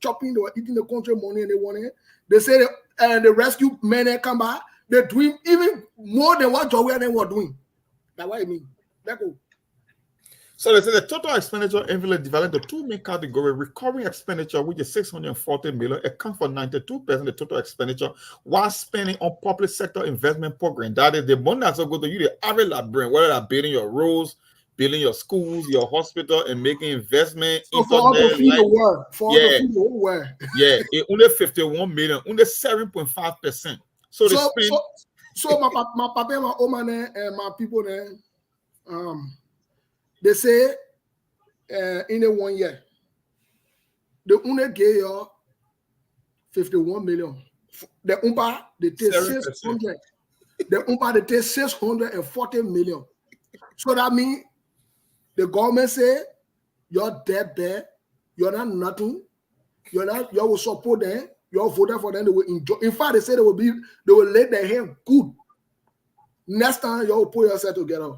chopping, they were eating the country money and they wanted. They say and the rescue men that come back, they're doing even more than what Joe were doing. That's what I mean. Let go. So they say the total expenditure envelope divided into two main categories: recurring expenditure, which is 640 million, accounts for 92% of the total expenditure, while spending on public sector investment program. That is the money that's going to you, the average librarian, whether that's building your roads, building your schools, your hospital, and making investment. So for all to feed the world, yeah, it only 51 million, only 7.5%. So they spend. So my papa, my oma, and my people there, they say in a 1 year, they only gave you 51 million. The umpa they take 600. The umpa they take 640 million. So that means the government say you're dead there, you're not nothing, you will support them, you're voting for them, they will enjoy. In fact, they say they will lay their hand good. Next time you will put yourself together.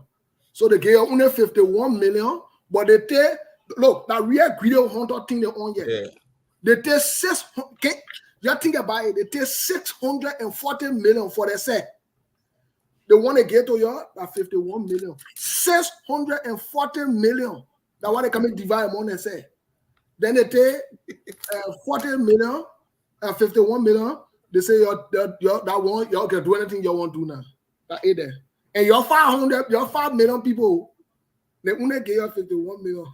So they gave only 51 million, but they take look that real greedy hunter thing they own yet. Yeah. They take 600. You think about it, they take 640 million for their set. They want to get to you at 51 million. 640 million. That's why they come and divide among themselves. Then they take 40 million and 51 million. They say that one, y'all can do anything you want to do now. That ain't there. And your 5 million people, they only give you 51 million.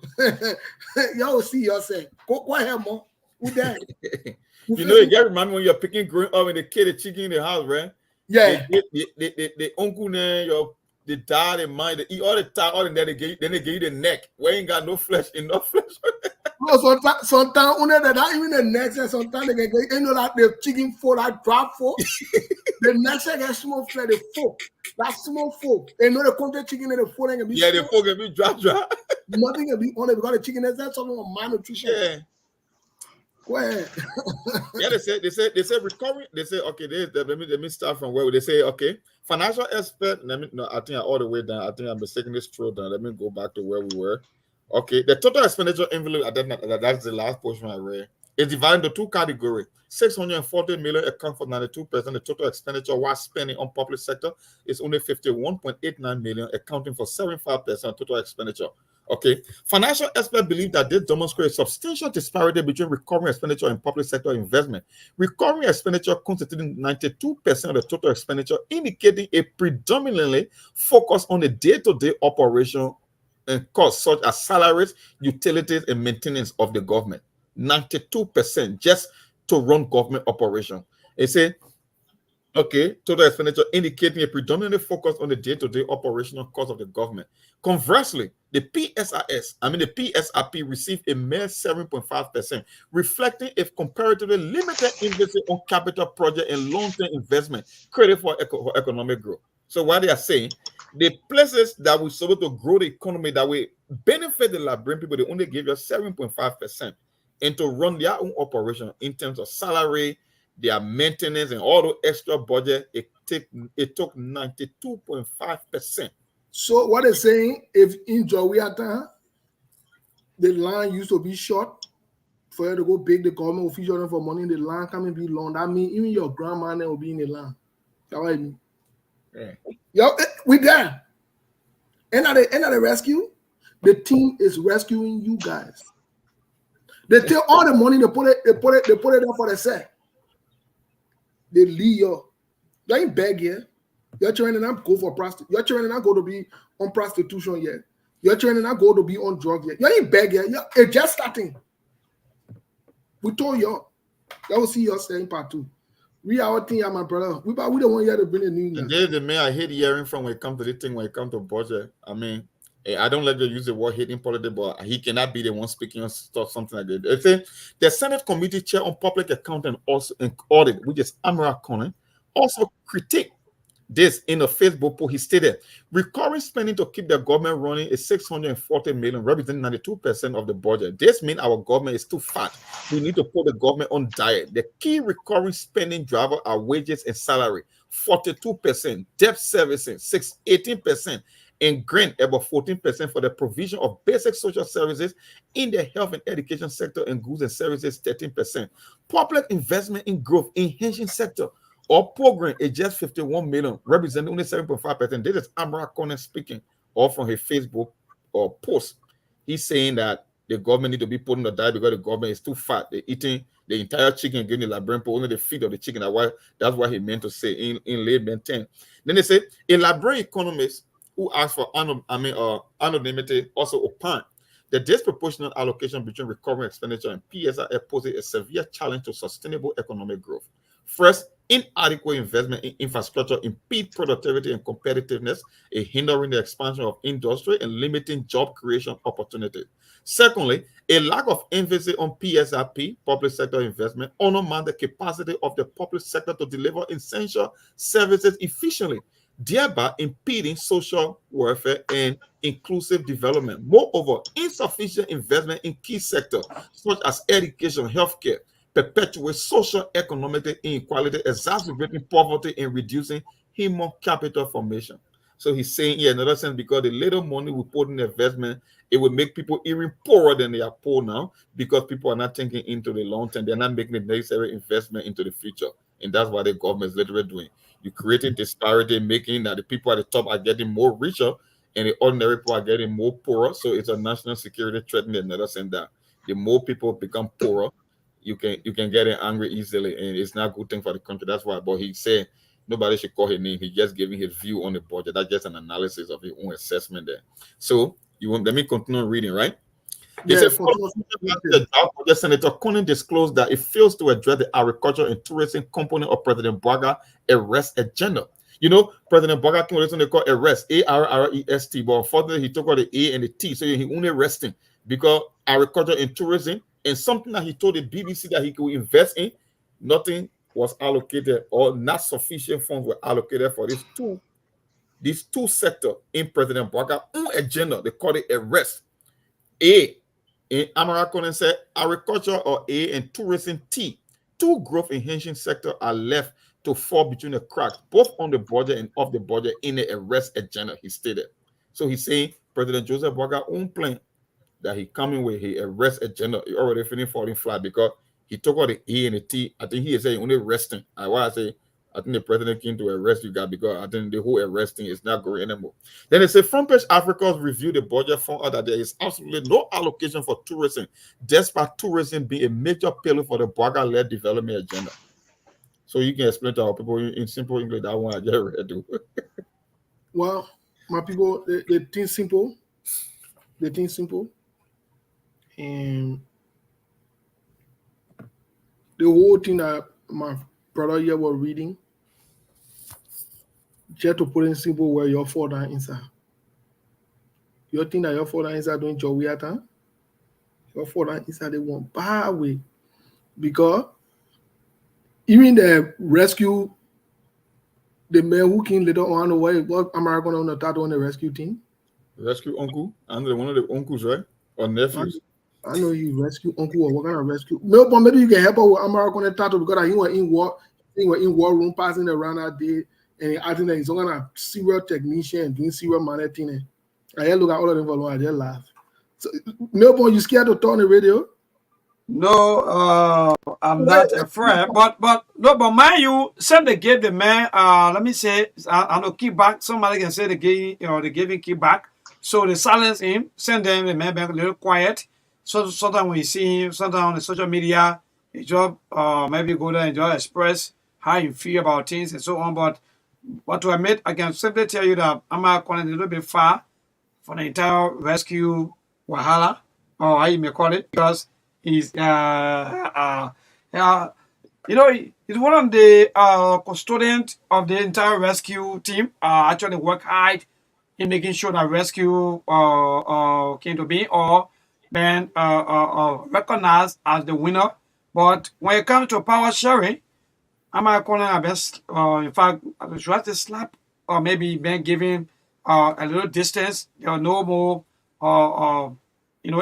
Y'all will see yourself. Go ahead, more. Who there? You know, you get remember when you're picking growing up and the kid, the chicken in the house, right? Yeah. The uncle there, the dad, the mom, they eat all the time, all in there, then they give you the neck. Where ain't got no flesh, enough flesh. No, sometimes not even the neck, sometimes they get, you know, like the chicken foot, that drop foot. The next I get small flesh, the foot. That small foot. And know the country chicken and the foot ain't gonna be the foot can be drop. Nothing can be on it because the chicken is that something on malnutrition. Yeah. Go ahead. Yeah, they say recovery. They say okay. Let me start from where they say okay. Financial expert. I think all the way down. I think I'm mistaking this through down. Let me go back to where we were. Okay, the total expenditure envelope. That's the last portion I read. It's divided into two categories. 640 million account for 92%. The total expenditure while spending on public sector is only 51.89 million, accounting for 75% of total expenditure. Okay, financial experts believe that this demonstrates substantial disparity between recurring expenditure and public sector investment. Recurring expenditure constituting 92% of the total expenditure, indicating a predominantly focus on the day-to-day operation and costs such as salaries, utilities, and maintenance of the government. 92% just to run government operation. They say, okay, total expenditure indicating a predominantly focus on the day-to-day operational cost of the government. Conversely, the PSRP received a mere 7.5%, reflecting a comparatively limited emphasis on capital project and long-term investment created for economic growth. So what they are saying, the places that we supposed to grow the economy that will benefit the Liberian people, they only give you 7.5%, and to run their own operation in terms of salary, their maintenance, and all the extra budget, it took 92.5%. So what they're saying, if in Jowiata, the land used to be short for you to go beg the government official for money, the land can be long. That means even your grandma will be in the land. That's what I mean. Yeah. Yo, we there. And at the rescue, the team is rescuing you guys. They take all the money, they put it there for the set. They leave you. You ain't beg here. Your children not go for prostitution. Your children not go to be on prostitution yet. Your children not go to be on drugs yet. You ain't beg here. It's just starting. We told you. You will see you saying part 2. We are all thing, my brother. We don't want you to bring a new. And there's the man I hate hearing from when it comes to this thing, when it comes to budget. I mean, I don't let you use the word hating politics, but he cannot be the one speaking on stuff, something like that. They say the Senate Committee Chair on Public Accounting also and Audit, which is Amara Conan, also critique this in a Facebook post. He stated, recurring spending to keep the government running is 640 million, representing 92% of the budget. This means our government is too fat. We need to put the government on diet. The key recurring spending driver are wages and salary, 42%, debt servicing, 18%, and grant about 14% for the provision of basic social services in the health and education sector, and goods and services, 13%. Public investment in growth enhancing sector or program is just 51 million, representing only 7.5%. This is Amara Conan speaking, or from his Facebook or post. He's saying that the government need to be put on the diet because the government is too fat. They're eating the entire chicken and giving the Liberian people only the feet of the chicken. That's what he meant to say in layman 10. Then they say a Liberian economist who asked for anonymity also opined the disproportionate allocation between recurring expenditure and PSR poses a severe challenge to sustainable economic growth. First, inadequate investment in infrastructure impede productivity and competitiveness, hindering the expansion of industry and limiting job creation opportunities. Secondly, a lack of emphasis on PSRP, public sector investment, undermines the capacity of the public sector to deliver essential services efficiently, thereby impeding social welfare and inclusive development. Moreover, insufficient investment in key sectors such as education, healthcare, perpetuate social economic inequality, exacerbating poverty and reducing human capital formation. So he's saying, in another sense, because the little money we put in investment, it will make people even poorer than they are poor now, because people are not thinking into the long term. They're not making the necessary investment into the future. And that's what the government is literally doing. You creating disparity, making that the people at the top are getting more richer and the ordinary people are getting more poorer. So it's a national security threat in another sense that the more people become poorer, you can get angry easily, and it's not a good thing for the country. That's why. But he said nobody should call his name. He's just giving his view on the budget. That's just an analysis of his own assessment there. So let me continue reading, right? He said, the Senator Conan disclosed that it fails to address the agriculture and tourism component of President Boakai arrest agenda. You know, President Boakai came with something called arrest, ARREST, but unfortunately he took out the A and the T, so he only resting because agriculture and tourism and something that he told the BBC that he could invest in, nothing was allocated, or not sufficient funds were allocated for these two sectors in President Boakai's own agenda. They call it arrest. A, in Amara Conan said, agriculture or A and tourism T. Two growth enhancing sectors are left to fall between the cracks, both on the budget and off the budget in the arrest agenda, he stated. So he's saying President Joseph Boakai's own plan that he coming with his arrest agenda, he already finished falling flat because he took out the A and the T. I think he is saying only resting. I think the president came to arrest you guys because I think the whole arresting is not going anymore. Then they say Front Page Africa's review the budget found out that there is absolutely no allocation for tourism, despite tourism being a major pillar for the Boakai-led development agenda. So you can explain to our people in simple English that one I just read. Well, my people, they think simple. They think simple. And the whole thing that my brother here was reading, just to put in simple where you fall down inside. You think that you fall down inside doing Jowiata? You fall down inside the one bad way. Because even the rescue, the man who came later on the way, what American on the title on the rescue team? Rescue uncle? I'm one of the uncles, right? Or nephews? I know you rescue uncle or what kind of rescue. No, but maybe you can help her with American on the title because he was in war room passing around that day. And I think that he's some kind of serial technician and doing serial managing. I look at all of them for long, I just laugh. So, Melbourne, you scared to turn the radio? No, I'm not afraid. But mind you, send they gave the man. Let me say, I know kickback. Somebody can say they gave him kickback. So they silence him, send them the man back a little quiet. So sometimes when you see him, sometimes on the social media, he just maybe go there and just express how you feel about things and so on. But to admit, I can simply tell you that I'm calling a little bit far for the entire rescue wahala, or how you may call it, because he's you know, he's one of the custodians of the entire rescue team. Actually work hard in making sure that rescue came to be or been recognized as the winner. But when it comes to power sharing, I'm not calling our best. In fact, should I just slap or maybe been giving a little distance? There are no more,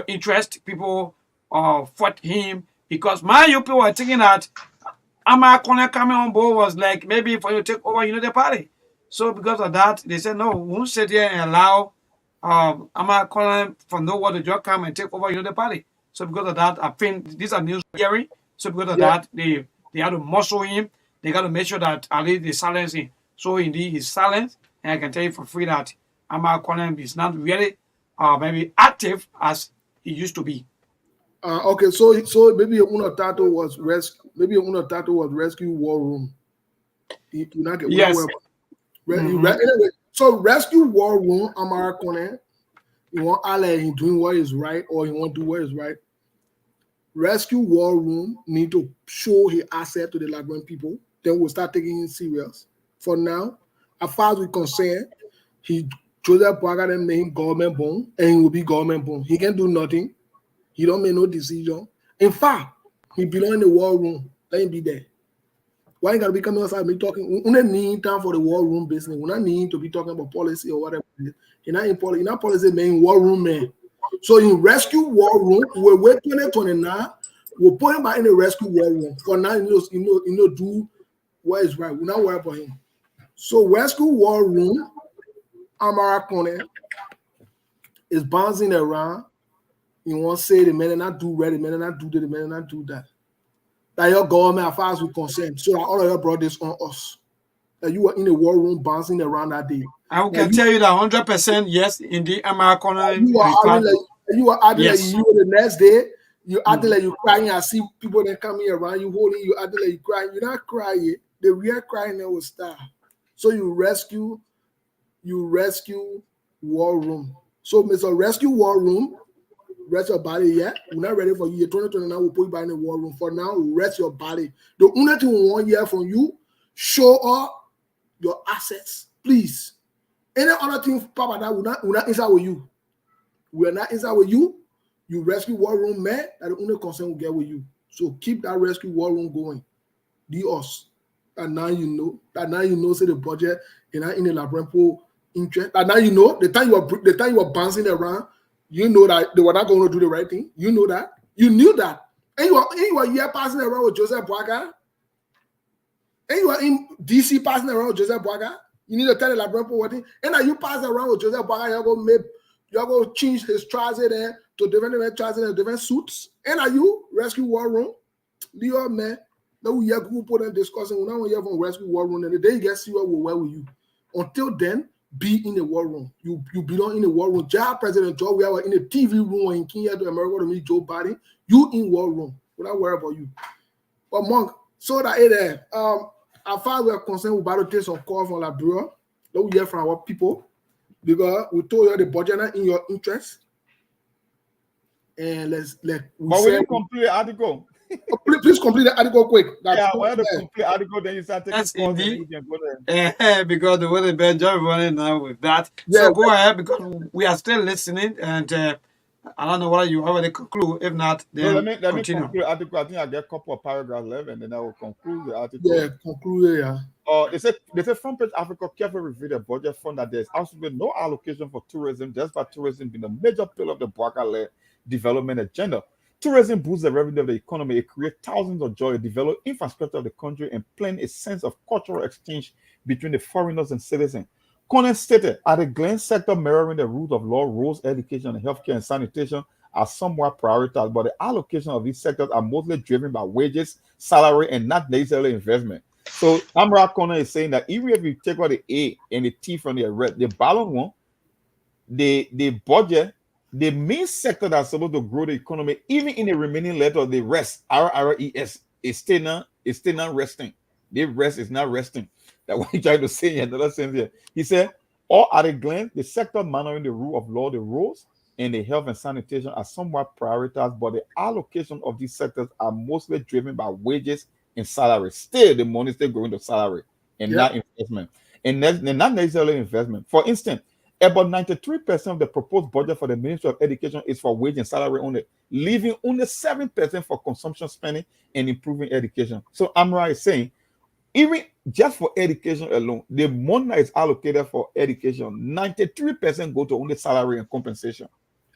interest. People fought him because my you people were thinking that Ama Kone coming on board was like maybe for you to take over, the party. So because of that, they said no, we won't sit here and allow Ama Kone from nowhere to just come and take over, the party. So because of that, I think these are news hearing. So because of Yeah. that, they had to muscle him. They got to make sure that at least they silence him. So indeed, he's silent, and I can tell you for free that Ama Kone is not really maybe active as he used to be. Okay, so maybe uno tato was rescue war room. You not get Yes. anyway. So rescue war room, Amara Kone. You want Allah he doing what is right or he want to do what is right. Rescue war room need to show his asset to the Liberian people. Then we'll start taking him serious. For now, as far as we're concerned, he Joseph Boakai then made him government bone and he will be government bone. He can do nothing. He don't make no decision. In fact, he belong in the war room. Let him be there. Why you gotta be coming outside me talking? We don't need time for the war room business. We don't need to be talking about policy or whatever. You're not in policy. You're not policy man, war room man. So in rescue war room, we'll wait 2029. We'll put him back in the rescue war room. For now, do what is right. We're not worried about him. So rescue war room, Amara Kone is bouncing around. You want to say the men not do ready, the men not do that, the men not do that. That your government, as far as we concerned, so that all of you brought this on us. That you were in the war room bouncing around that day. I can tell you that 100% yes, indeed, American. You are acting like Yes. you the next day. You acting like you crying. I see people that coming around you holding you, acting like you crying. You're not crying. The real crying there will start. So you rescue war room. So Mr. Rescue War Room, rest your body yet. We're not ready for you. 2029 we'll put you back in the war room. For now, rest your body. The only thing we want here from you, show up your assets, please. Any other thing, Papa, that we're not inside with you. We're not inside with you. You rescue war room man, that the only concern will get with you. So keep that rescue war room going. Do us. And now you know. That now you know, say the budget, you're not in the Labrampo interest. And now you know the time you were bouncing around, you know that they were not going to do the right thing. You know that. You knew that. And you were here passing around with Joseph Boakai. And you are in DC passing around with Joseph Boakai. You need to tell the Labrampo what thing. And now you pass around with Joseph Boakai, you're going to change his trousers there to different trousers and different suits. And are you rescue war room? Leo man. Now we have people put and discussing. We now have from rescue war room, and the day you get serious, we'll work with you. Until then, be in the war room. You belong in the war room. Just President Joe, we are in the TV room in Kenya to America to meet Joe Biden. You in war room. We're not worried about you. But Monk, so that there. As far as we're concerned, we're about to take some call from Liberia. That we hear from our people because we told you the budget not in your interest. And But will you complete the article? Please complete the article quick. When the complete article, then you start taking Yes, calls and indeed. you can go there. Because the way the bad job running now with that. Yeah, So go ahead because we are still listening, and I don't know whether you already conclude. If not, So then let me continue. conclude the article. I think I get a couple of paragraphs left, and then I will conclude the article. Yeah, conclude. Yeah. They say Front Page Africa carefully reviewed the budget fund that there's absolutely no allocation for tourism, just by tourism being a major pillar of the Boakai development agenda. Tourism boosts the revenue of the economy, it creates thousands of jobs, it develops infrastructure of the country, and plant a sense of cultural exchange between the foreigners and citizens. Conan stated, at a glance, sector mirroring the rule of law, rules, education, healthcare, and sanitation are somewhat prioritized, but the allocation of these sectors are mostly driven by wages, salary, and not necessarily investment. So Amra Conan is saying that even if you take out the A and the T from the balance one, the budget, the main sector that's supposed to grow the economy, even in the remaining letter of the rest, RRES, is still not resting. They rest is not resting. That's what he's trying to say in another sense here. He said, all at a glance, the sector monitoring the rule of law, the rules, and the health and sanitation are somewhat prioritized, but the allocation of these sectors are mostly driven by wages and salary. Still, the money still going to salary and not investment. And not necessarily investment. For instance, about 93% of the proposed budget for the Ministry of Education is for wage and salary only, leaving only 7% for consumption spending and improving education. So Amra is saying, even just for education alone, the money that is allocated for education, 93% go to only salary and compensation,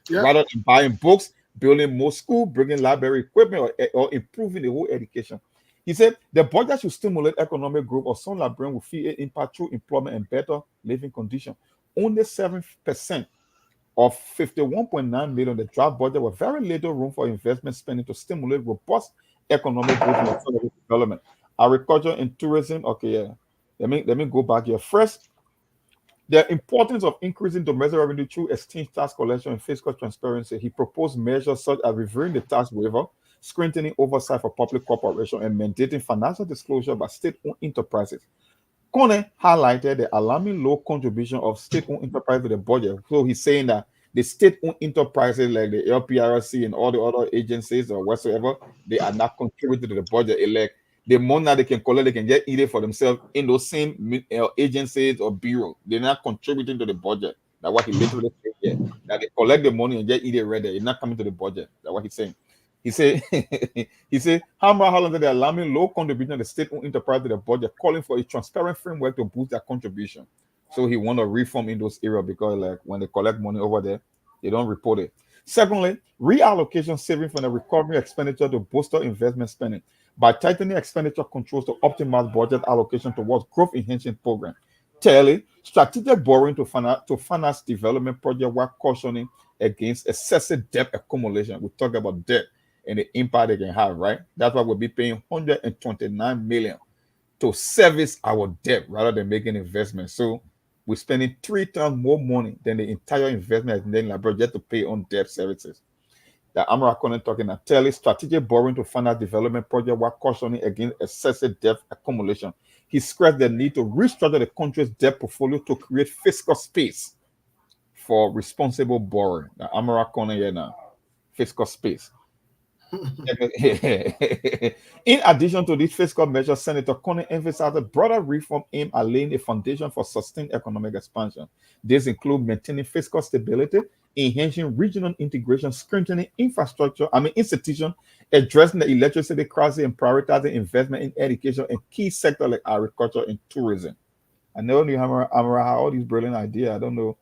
rather than buying books, building more school, bringing library equipment, or improving the whole education. He said the budget should stimulate economic growth of some Liberian will feel impact through employment and better living conditions. Only 7% of 51.9 million, the draft budget, with very little room for investment spending to stimulate robust economic growth and economic development. Agriculture and tourism. Okay, yeah. Let me go back here. First, the importance of increasing domestic revenue through exchange tax collection and fiscal transparency. He proposed measures such as reviewing the tax waiver, strengthening oversight for public corporations, and mandating financial disclosure by state-owned enterprises. Kone highlighted the alarming low contribution of state-owned enterprises to the budget. So he's saying that the state-owned enterprises like the LPRC and all the other agencies or whatsoever, they are not contributing to the budget. Like the money that they can collect, they can just eat it for themselves in those same agencies or bureaus. They're not contributing to the budget. That's what he literally said here. That they collect the money and just eat it right there. It's not coming to the budget. That's what he's saying. He said, Hamra highlighted the alarming low contribution of the state-owned enterprise to the budget, calling for a transparent framework to boost their contribution. So he want to reform in those areas because, like, when they collect money over there, they don't report it. Secondly, reallocation saving from the recovery expenditure to bolster investment spending by tightening expenditure controls to optimize budget allocation towards growth-enhancing programs. Thirdly, strategic borrowing to finance development projects while cautioning against excessive debt accumulation. We talk about debt and the impact they can have, right? That's why we'll be paying 129 million to service our debt rather than making investments. So we're spending 3 times more money than the entire investment in Liberia just to pay on debt services. That Amara Conan talking about strategic borrowing to finance development project while cautioning against excessive debt accumulation. He stressed the need to restructure the country's debt portfolio to create fiscal space for responsible borrowing. That Amara Conan here now, fiscal space. In addition to these fiscal measures, Senator Conan emphasized a broader reform aimed at laying a foundation for sustained economic expansion. These include maintaining fiscal stability, enhancing regional integration, strengthening institutions, addressing the electricity crisis, and prioritizing investment in education and key sectors like agriculture and tourism. I know you have all these brilliant ideas. I don't know.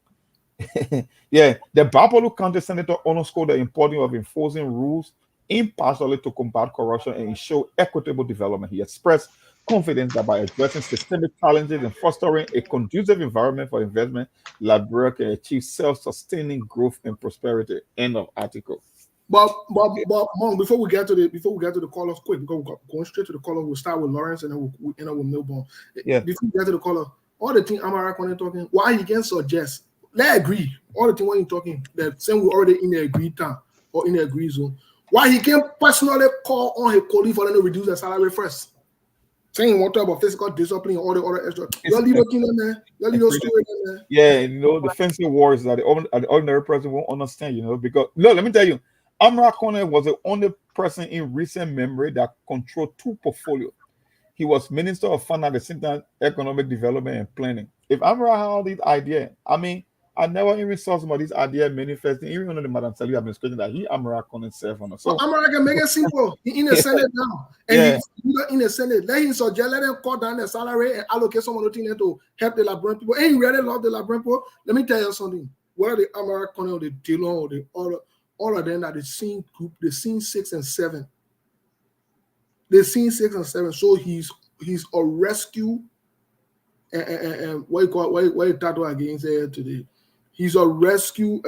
Yeah, the Bapolu County Senator underscored the importance of enforcing rules impartially to combat corruption and ensure equitable development. He expressed confidence that by addressing systemic challenges and fostering a conducive environment for investment, Liberia can achieve self-sustaining growth and prosperity. End of article. But Mom, before we get to the callers, quick, because we're going straight to the caller. We'll start with Lawrence and then we'll end up with Milburn. Yeah. Before we get to the caller, all the thing Amara Kone talking, why you can suggest? Let's agree. All the thing when you talking that saying we already in the agreed time or in the agreed zone. Why he can personally call on his colleague for them to reduce their salary first? Saying what about physical discipline and all the other extra. You'll leave those in there. You'll leave those stories in there. Yeah, you know, the fancy words that the ordinary person won't understand, you know, because look, let me tell you, Amra Kone was the only person in recent memory that controlled 2 portfolios. He was Minister of Finance at the same time, Economic Development and Planning. If Amra had all these ideas, I mean, I never even saw some of these ideas manifesting, even under the Madam Sali administration that he Amara Kone serve on. So Amara can make it simple. He in the Senate now. And he's in the Senate. Let him suggest, let him cut down the salary and allocate some of the things to help the Liberian people. And he really love the Liberian people. Let me tell you something. Whether the Amara Kone or the Dillon or the all of them are the same group, the same 6 and 7. They seen 6 and 7. So he's a rescue and what you call what you title against here today. He's a rescue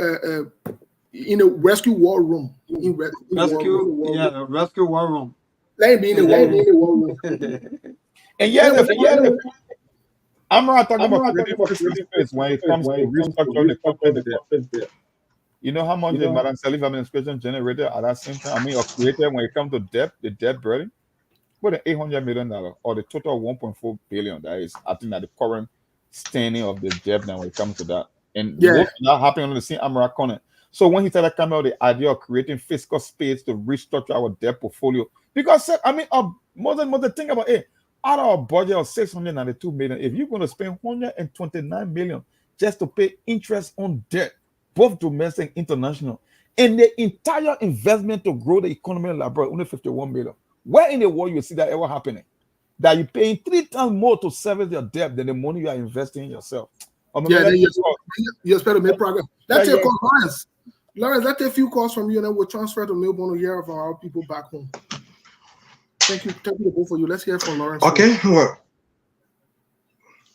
in a rescue war room. Rescue war room. Let him be in the war room. And I'm not talking about space when it comes to restructuring the company. You know how much the Madam Salif administration generated at that same time? I mean, or created when it comes to debt, the debt burden? more than $800 million, or the total 1.4 billion. That is, I think, that the current standing of the debt now when it comes to that. And Yeah. most of that happening on the same American. So when he started coming out the idea of creating fiscal space to restructure our debt portfolio, because I mean, more than think about it, out of our budget of 692 million, if you're going to spend 129 million just to pay interest on debt, both domestic and international, and the entire investment to grow the economy in Liberia only 51 million. Where in the world you see that ever happening? That you're paying 3 times more to service your debt than the money you are investing in yourself. Yeah, then you expect to make progress. Let's take Lawrence. Lawrence, let's take a few calls from you, and then we'll transfer to Melbourne to hear from our people back home. Thank you to both of you. Let's hear from Lawrence. Okay,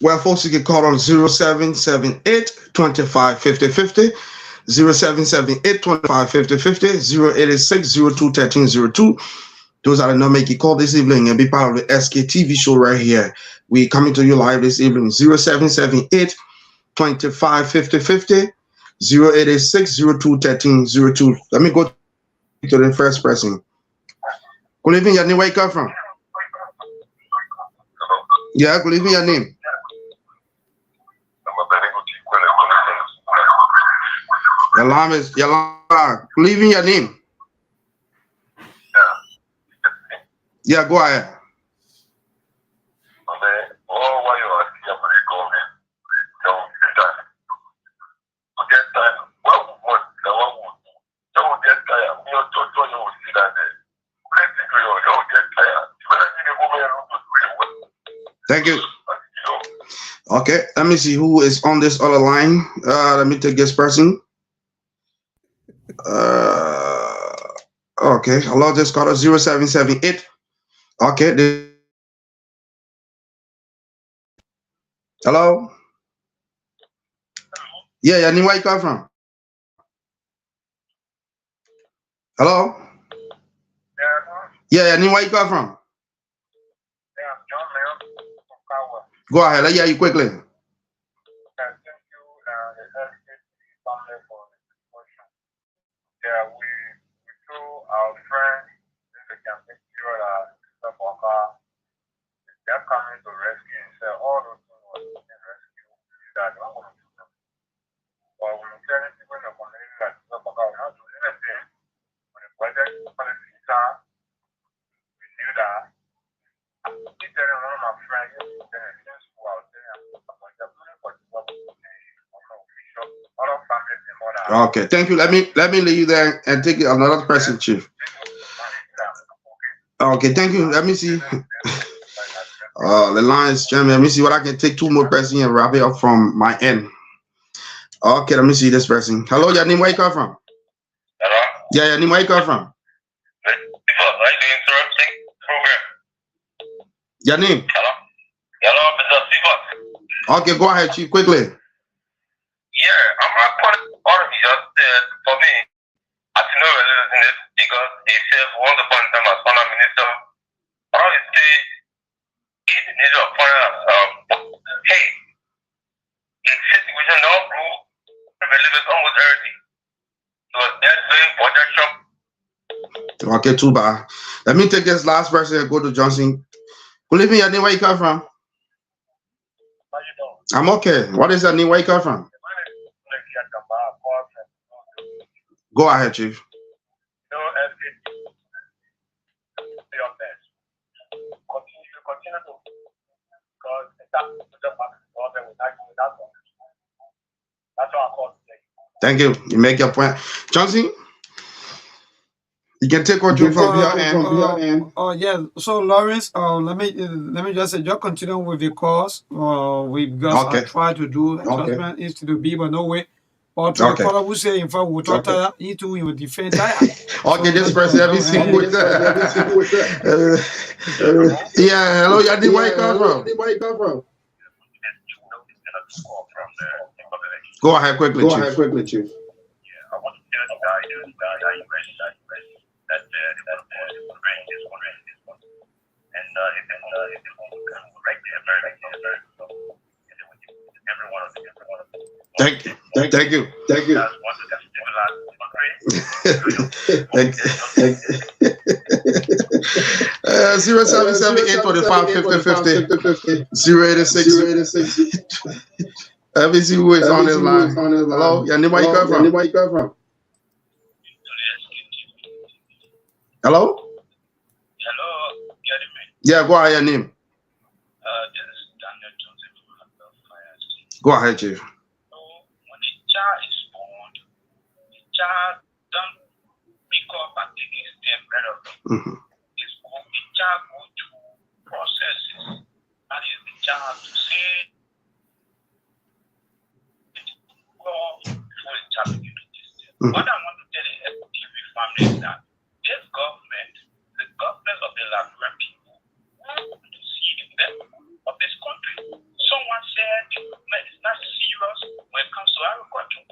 well, folks, you can call on 0778 25 50 50, 0778 25 50 50, 0886 02 13 02. Those are the numbers you can call this evening and be part of the SKTV show right here. We coming to you live this evening, 0778 25 50 50, 0886 02 13 02. Let me go to the first person. Good evening, your name, where you come from? Yeah, good evening, your name. Your alarm is your alarm. Good evening, your name. Yeah, go ahead. Thank you. Okay, let me see who is on this other line. Let me take this person. Okay, hello, this caller 0778. Okay. Hello? Yeah, Yanni, where you come from? Hello? Yeah, Yanni, where you come from? Go ahead, let's hear you quickly. Yeah, we told our friends in the campaign period that Boakai, they're coming to rescue and say all those things was being rescued. That don't want to do them. But when we're telling people in the community that Boakai will not do anything, when the project policy time, we knew that. I'm telling one of my friends, you're in school out there, I'm going to for Okay, thank you. Let me leave you there and take another person, Chief. Okay, thank you. Let me see. The line is jamming. Let me see what I can take. 2 more persons and wrap it up from my end. Okay, let me see this person. Hello, your name, where you come from? Hello? Yeah, your name, where you come from? Your name? Hello, Mr. Stephen. Okay, go ahead, Chief, quickly. Yeah, I'm not quite just for me. I don't know this because they said once upon a time as Prime Minister, I always say it needs a foreign hey, in situation now prove relevant almost everything. So that's very important. Okay, too bad. Let me take this last person and go to Johnson. Good evening, your name, where you come from? How you doing? I'm okay. What is your name, where you come from? Go ahead, Chief. Continue to because that's what I call today. Thank you. You make your point. Johnson, you can take what you from here and Oh yeah. So Lawrence, let me just say, just continue with the course. We because I try to do adjustment into the B, but no way. Or to the caller who say in fact we thought that into you defend that. Okay, this person let me see who is yeah, hello, Yadi, where you come from? Go ahead quickly, Chief. Yeah, I want to tell the guy that you ready that the range is one. And if it can right there, everyone of them. Thank you. Thank you. 0778 45 50 50 086. Let me see who is on this line. Hello, your name, where you come from? Hello? Hello, getting me? Yeah, go ahead, your name. This is Daniel Joseph from the Fire. Go ahead, Chief. So when a child is born, the child don't pick up and taking step right of it. Mm-hmm. The child go through processes. That is the child to say before the child begin to this step. Mm-hmm. What I want to tell the FTV family is that this government, the government of the Liberian people, want to see the best of this country. Someone said the government is not serious when it comes to agriculture.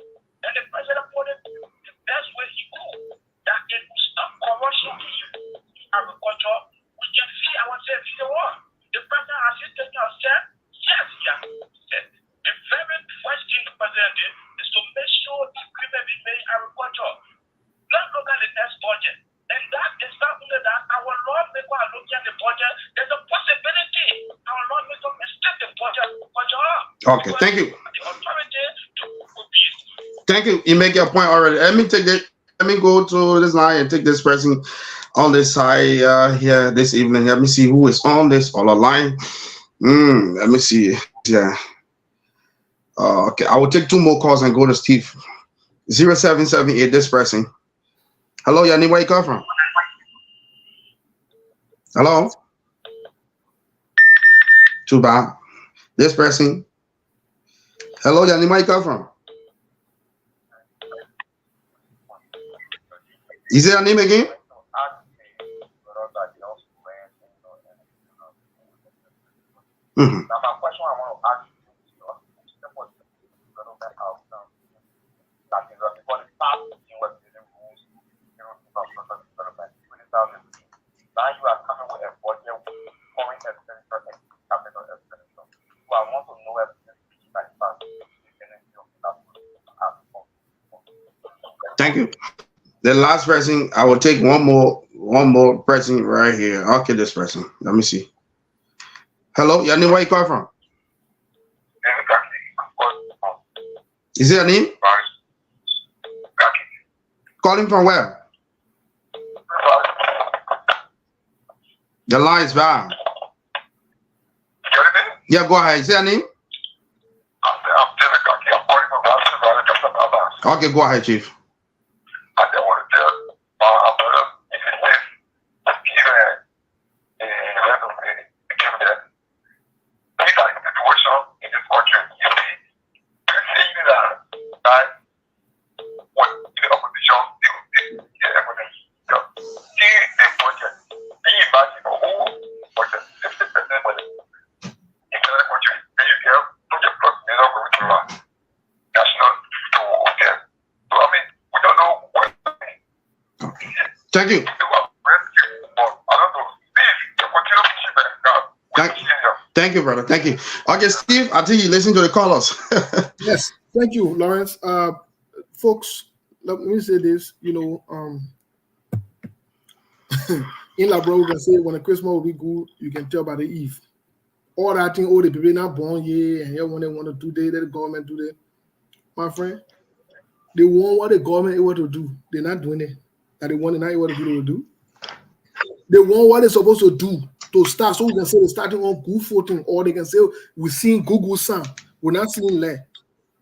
And the president put it the best way he could, that it will stop corruption in agriculture. We can see ourselves in the world. The president has taken ourselves. Yes, he has said. The very first thing the president did is to make sure the agreement be made in agriculture. Let's look at the next budget. And that is not only that our lawmaker are looking at the budget. There's a possibility our lawmaker may step the budget up. Okay, thank you. The authority to be. Thank you. You make your point already. Let me take it. Let me go to this line and take this person on this side here this evening. Let me see who is on this other line. Let me see. Yeah. Okay, I will take 2 more calls and go to Steve. 0778. This person. Hello, Yanni, where you come from? Hello? Too bad. This person. Hello, Yanni, where you come from? Is there a name again? Mm-hmm. Now, my question I want to ask you is, now you are coming with a budget with foreign expenditure and capital expenditure. So I want to know everything like that. Thank you. The last person, I will take one more person right here. Okay, this person. Let me see. Hello, your name, where you call from? Is it your name? Calling from where? The line is bad. Yeah, go ahead. Is it your name? Okay, go ahead, Chief. Thank you. Thank you, brother. Thank you. Okay, Steve, I think you listen to the callers. Yes, thank you, Lawrence. Folks, let me say this. You know, in Labrador, we can say when the Christmas will be good, you can tell by the Eve. All that thing, all the people not born yet, and here when they want to do that, the government do that. My friend, they want what the government able to do. They're not doing it. That they want to not able to do. They want what they're supposed to do to start. So we can say they're starting on good footing, or they can say we're seeing Google Sam. We're not seeing that.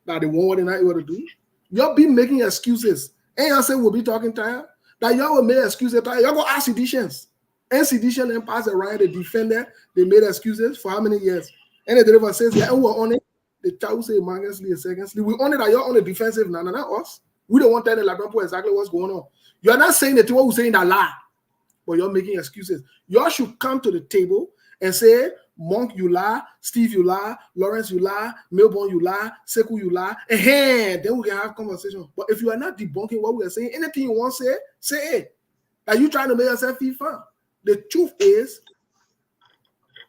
That they want what they're not able to do. Y'all be making excuses. And y'all say we'll be talking tired. That y'all will make excuses tired. Y'all go ask seditions. And sedition and pass it right. The defender, they made excuses for how many years? And the driver says, yeah, and we're on it. The child say, Mangasly and secondly, we on it that you're on the defensive, not us. We don't want to tell the Labrador exactly what's going on. You're not saying the thing what we're saying that lie, but you're making excuses. Y'all should come to the table and say, Monk, you lie, Steve, you lie, Lawrence, you lie, Melbourne, you lie, Sekou, you lie, and hey, then we can have conversation. But if you are not debunking what we are saying, anything you want to say it. Like you trying to make yourself feel fun. The truth is,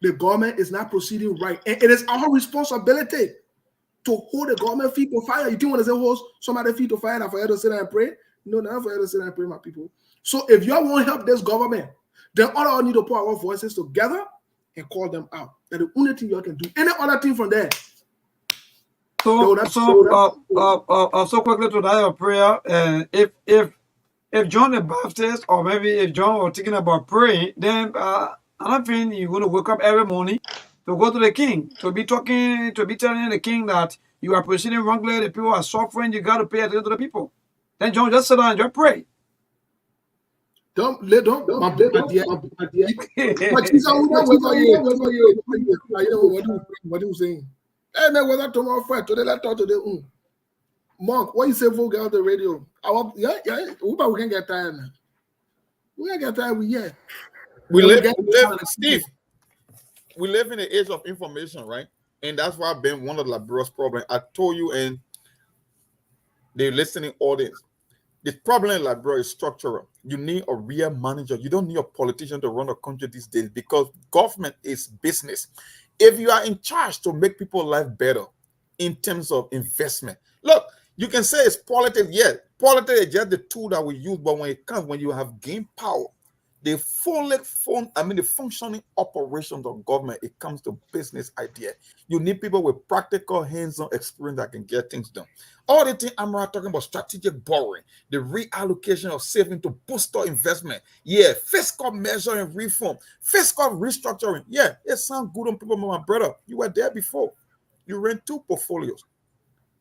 the government is not proceeding right. And it is our responsibility to hold the government feet to fire. You think when they say hold somebody feet to fire, that for you to sit there and pray? No, not for you to sit there and pray, my people. So if y'all want to help this government, Then all I need to put our voices together and call them out. That's the only thing you can do. Any other thing from there. So quickly to that your prayer, if John the Baptist, or maybe if John was thinking about praying, then I don't think you're going to wake up every morning to go to the king, to be telling the king that you are proceeding wrongly, the people are suffering, you got to pay attention to the people. Then John just sit down and just pray. Don't, my dear. But he's what you saying? Hey man, what's up tomorrow Friday? Today let's talk today. Monk, what you say vulgar on the radio? We can get tired now. We can get tired. Steve, we live in the age of information, right? And that's why I've been one of the Liberia's problem. I told you, and the listening audience, the problem in Liberia is structural. You need a real manager. You don't need a politician to run a country these days because government is business. If you are in charge to make people's life better in terms of investment, look, you can say it's politics. Yeah, politics is just the tool that we use, but when you have gained power, the functioning operations of government, it comes to business idea. You need people with practical hands-on experience that can get things done. All the things I'm talking about, strategic borrowing, the reallocation of saving to boost our investment. Yeah, fiscal measure and reform, fiscal restructuring. Yeah, it sounds good on people, my brother. You were there before. You ran 2 portfolios.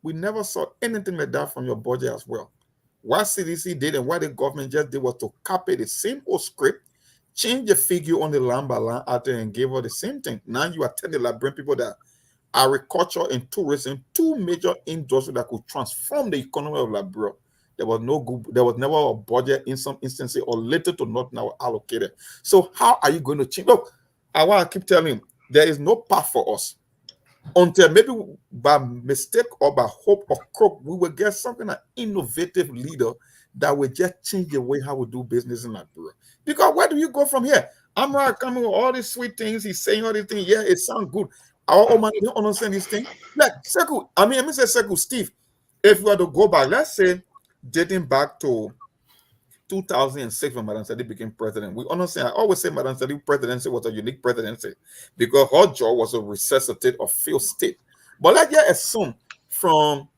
We never saw anything like that from your budget as well. What CDC did and what the government just did was to copy the same old script, change the figure on the land by land out there and give her the same thing. Now you are telling the Liberian people that agriculture and tourism, 2 major industries that could transform the economy of Liberia. There was never a budget in some instances or little to not now allocated. So how are you going to change? Look, I keep telling you, there is no path for us. Until maybe by mistake or by hope or crook, we will get something like innovative leader that will just change the way how we do business in Liberia. Because where do you go from here? I'm coming with all these sweet things. He's saying all these things. Yeah, it sounds good. Our own man don't understand these things. Like, Steve, if we were to go back, let's say dating back to 2006 when Madam Sadi became president, we understand. I always say Madam Sadi's presidency was a unique presidency because her job was to resuscitate a failed state. But let's just assume from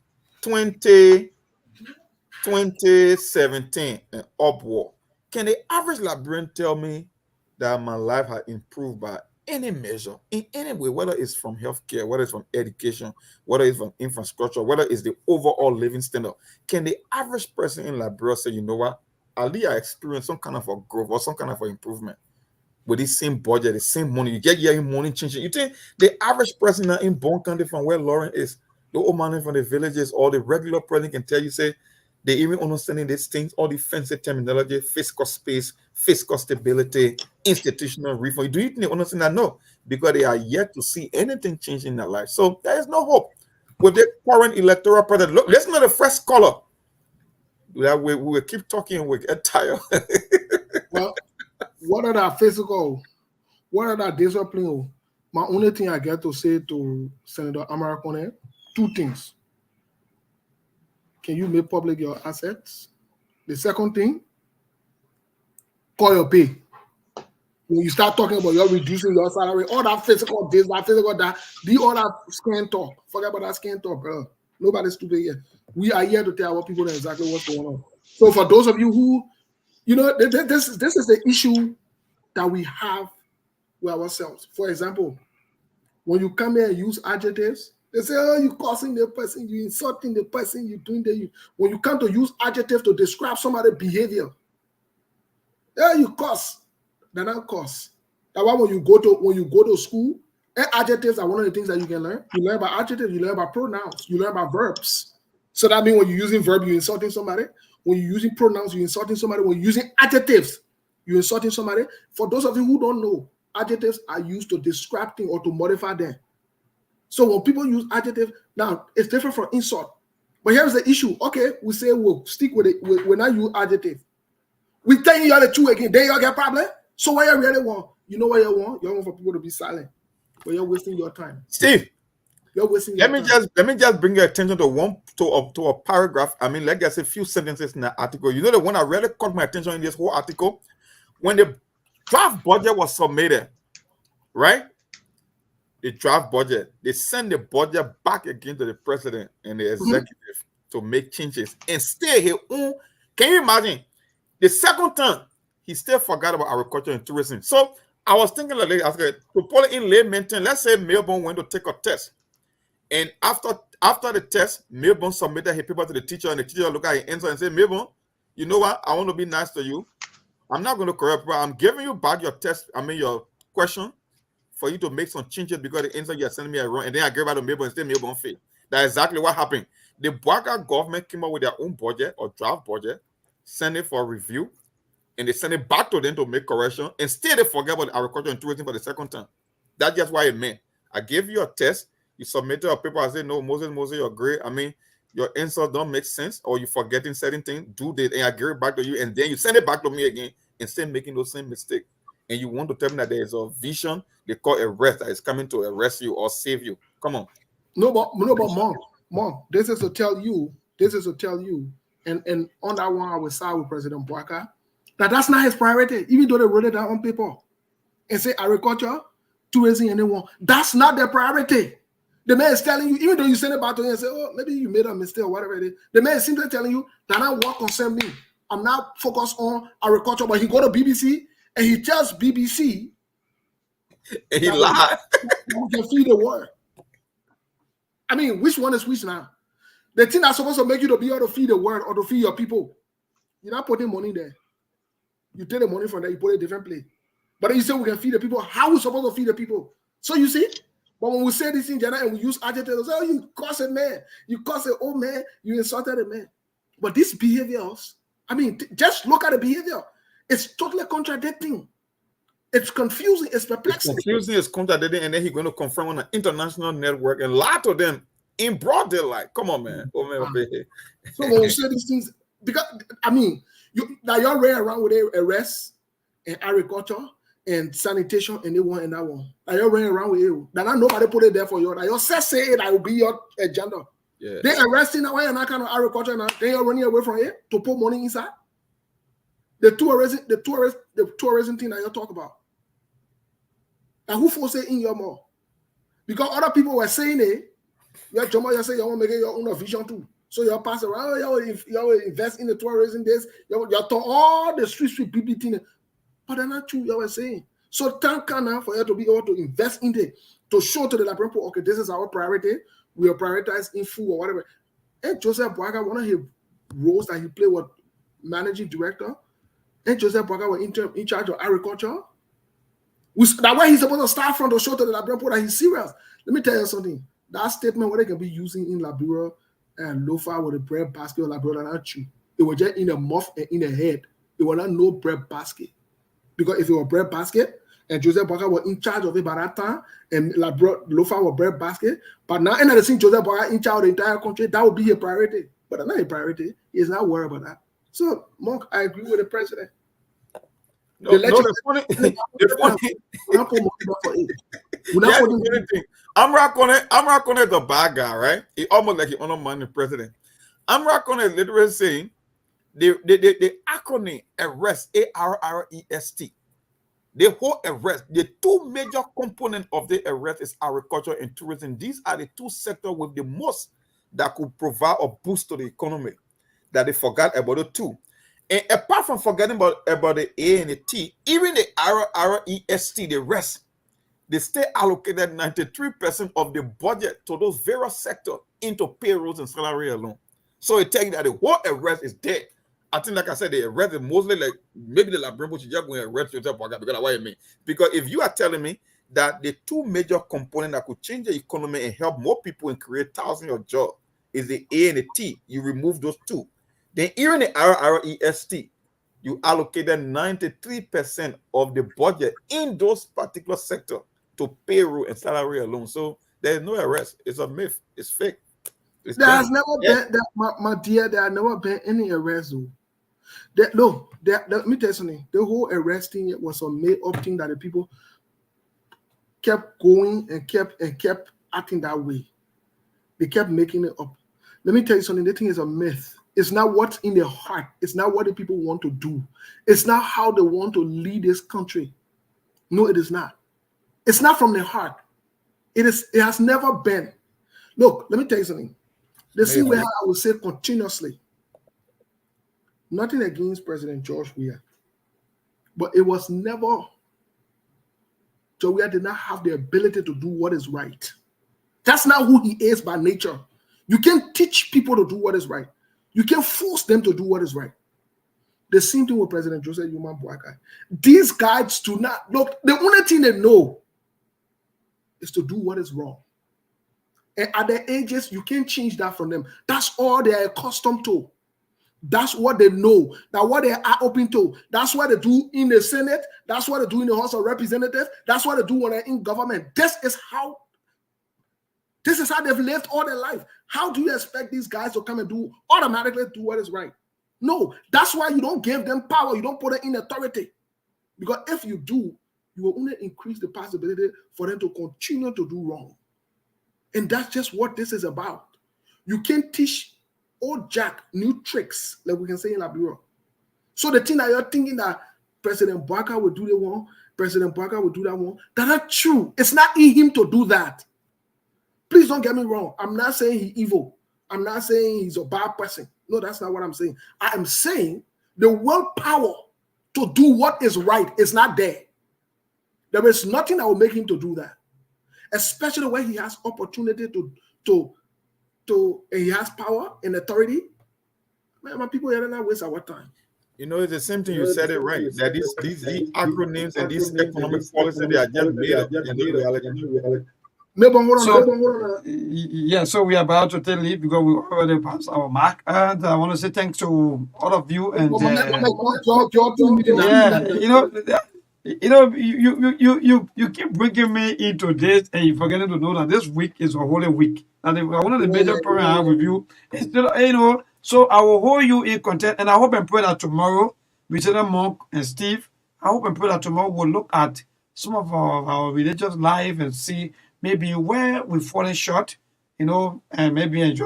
2017 and upward, can the average Liberian tell me that my life has improved by any measure, in any way, whether it's from healthcare, whether it's from education, whether it's from infrastructure, whether it's the overall living standard? Can the average person in Liberia say, you know what, at least I experienced some kind of a growth or some kind of an improvement with the same budget, the same money? You get your money changing. You think the average person in Bon County from where Lauren is, the old man from the villages, or the regular person can tell you, say, they even understanding these things, all the fancy terminology, fiscal space, fiscal stability, institutional reform. Do you think they understand that? No, because they are yet to see anything change in their life. So there is no hope with the current electoral president. Look, let's not a fresh color. We will keep talking and we get tired. Well, what are that physical? What are that discipline? My only thing I get to say to Senator Amarakone, 2 things. Can you make public your assets? The second thing, call your pay. When you start talking about you're reducing your salary, all that physical this, that physical that, all that scan talk. Forget about that scan talk, bro. Nobody's stupid here. We are here to tell our people exactly what's going on. So for those of you who, this is the issue that we have with ourselves. For example, when you come here and use adjectives, they say, oh, you're cursing the person, you're insulting the person, you're doing that. When you come to use adjectives to describe somebody's behavior, yeah, you curse. They're not curse. That's why when you go to school, adjectives are one of the things that you can learn. You learn about adjectives, you learn about pronouns, you learn about verbs. So that means when you're using verb, you're insulting somebody. When you're using pronouns, you're insulting somebody. When you're using adjectives, you're insulting somebody. For those of you who don't know, adjectives are used to describe things or to modify them. So when people use adjectives, now it's different from insult. But here's the issue. Okay, we say we'll stick with it. We're not use adjective. We tell you the 2 again. Then you get problem. So what you really want? You know what you want? You want for people to be silent. But you're wasting your time. Steve, you're wasting your time. Let me just bring your attention to a paragraph. I mean, a few sentences in the article. You know the one that really caught my attention in this whole article? When the draft budget was submitted, right? The draft budget. They send the budget back again to the president and the executive to make changes and stay here. Can you imagine? The second time, he still forgot about agriculture and tourism. So I was thinking like this, to put it in layman terms, let's say Melbourne went to take a test. And after the test, Melbourne submitted his paper to the teacher, and the teacher looked at his answer and said, Melbourne, you know what? I want to be nice to you. I'm not going to correct, but I'm giving you back your test, your question for you to make some changes because the answer you're sending me are wrong. And then I gave back to Melbourne and said Melbourne failed. That's exactly what happened. The Boakai government came up with their own budget or draft budget, sent it for review, and they send it back to them to make correction. And still they forget about agriculture and tourism for the second time. That's just what it meant. I gave you a test. You submitted a paper. I said, no, Moses, you're great. Your answers don't make sense, or you're forgetting certain things. Do this, and I give it back to you, and then you send it back to me again and still making those same mistakes. And you want to tell me that there is a vision they call arrest that is coming to arrest you or save you. Come on. No, but Mom, this is to tell you, and on that one I will side with President Boakai, that's not his priority, even though they wrote it down on paper and say agriculture, tourism, anyone. That's not their priority. The man is telling you, even though you send it back to him and say, oh, maybe you made a mistake or whatever it is, the man is simply telling you that not what concern me. I'm not focused on agriculture, but he go to BBC and he tells BBC and he lied. We can feed the world. Which one is which now? The thing that's supposed to make you to be able to feed the world or to feed your people, you're not putting money there. You take the money from there, you put it in a different place. But then you say we can feed the people. How are we supposed to feed the people? So you see, but when we say this in general and we use adjectives, oh, you curse a man, you curse an old man, you insulted a man. But these behaviors, just look at the behavior. It's totally contradicting. It's confusing. It's perplexing. It's confusing. It's contradicting, and then he's going to confirm on an international network and lie to them in broad daylight. Come on, man. Oh man. So when we say these things, because you're running around with arrests and agriculture and sanitation and that one and that one. You're running around with you. That nobody put it there for you. That you say it, that will be your agenda. Yeah. They arresting that way and that kind of agriculture now. Then you're running away from it to put money inside. The tourism thing that you're talking about. And who forced it in your mouth? Because other people were saying it. You're saying you want to make it your own vision too. So you're passing around, you invest in the tourism this, you're talking all the street people thing. But they're not true, you were saying. So thank God for you to be able to invest in it, to show to the Liberian people, okay, this is our priority. We are prioritized in food or whatever. And Joseph Boakai, one of his roles that he played was managing director. And Joseph Boakai was in charge of agriculture. That's why he's supposed to start from to show to the Liberian people that he's serious. Let me tell you something. That statement, what they can be using in Liberia and loafer with a bread basket or Liberia, not true. It was just in the mouth and in the head. It was not no bread basket. Because if it was bread basket, and Joseph Boakai was in charge of it by that time, and loafer was bread basket, but now another thing Joseph Boakai in charge of the entire country, that would be a priority. But that's not a priority. He's not worried about that. So, Monk, I agree with the president. I'm rocking it the bad guy, right? He almost like he undermined the president. I'm rocking it literally saying the acronym arrest, ARREST. The whole arrest, the two major components of the arrest is agriculture and tourism. These are the two sectors with the most that could provide a boost to the economy that they forgot about the two. And apart from forgetting about the A and the T, even the RREST, the rest, they still allocated 93% of the budget to those various sectors into payrolls and salary alone. So it tells you that the whole arrest is dead. I think, like I said, the arrest is mostly like maybe the Liberian should just go and arrest yourself because that's what I mean. Because if you are telling me that the two major components that could change the economy and help more people and create thousands of jobs is the A and the T, you remove those two. Then even the RREST, you allocated 93% of the budget in those particular sectors to payroll and salary alone. So there's no arrest. It's a myth. It's fake. There's never been, my dear, there has never been any arrest though. Let me tell you something. The whole arrest thing was a made-up thing that the people kept going and kept acting that way. They kept making it up. Let me tell you something. The thing is a myth. It's not what's in their heart. It's not what the people want to do. It's not how they want to lead this country. No, it is not. It's not from the heart. It has never been. Look, let me tell you something. The same way I will say continuously, nothing against President George Weah, but it was never, George Weah did not have the ability to do what is right. That's not who he is by nature. You can't teach people to do what is right. You can't force them to do what is right. The same thing with President Joseph Yuma Boakai. These guys do not, look, the only thing they know is to do what is wrong. And at their ages, you can't change that from them. That's all they are accustomed to. That's what they know. That's what they are open to. That's what they do in the Senate. That's what they do in the House of Representatives. That's what they do when they're in government. This is how they've lived all their life. How do you expect these guys to come and automatically do what is right? No, that's why you don't give them power. You don't put it in authority. Because if you do, you will only increase the possibility for them to continue to do wrong. And that's just what this is about. You can't teach old Jack new tricks, like we can say in Liberia. So the thing that you're thinking that President Boakai will do the one, President Boakai will do that one, that's not true. It's not in him to do that. Please don't get me wrong. I'm not saying he's evil. I'm not saying he's a bad person. No, that's not what I'm saying. I am saying the willpower to do what is right is not there. There is nothing that will make him to do that. Especially when he has opportunity to he has power and authority. Man, my people here not waste our time. You know, it's the same thing. You said it right. That these acronyms and these economic policies, they are just made up in reality. Yeah, so we are about to take leave because we already passed our mark. And I want to say thanks to all of you. And you keep bringing me into this, and you forgetting to know that this week is a holy week. And one of the major problems I have with you is so I will hold you in content, and I hope and pray that tomorrow, Lieutenant Monk and Steve, I hope and pray that tomorrow we'll look at some of our religious life and see maybe where we've fallen short, and maybe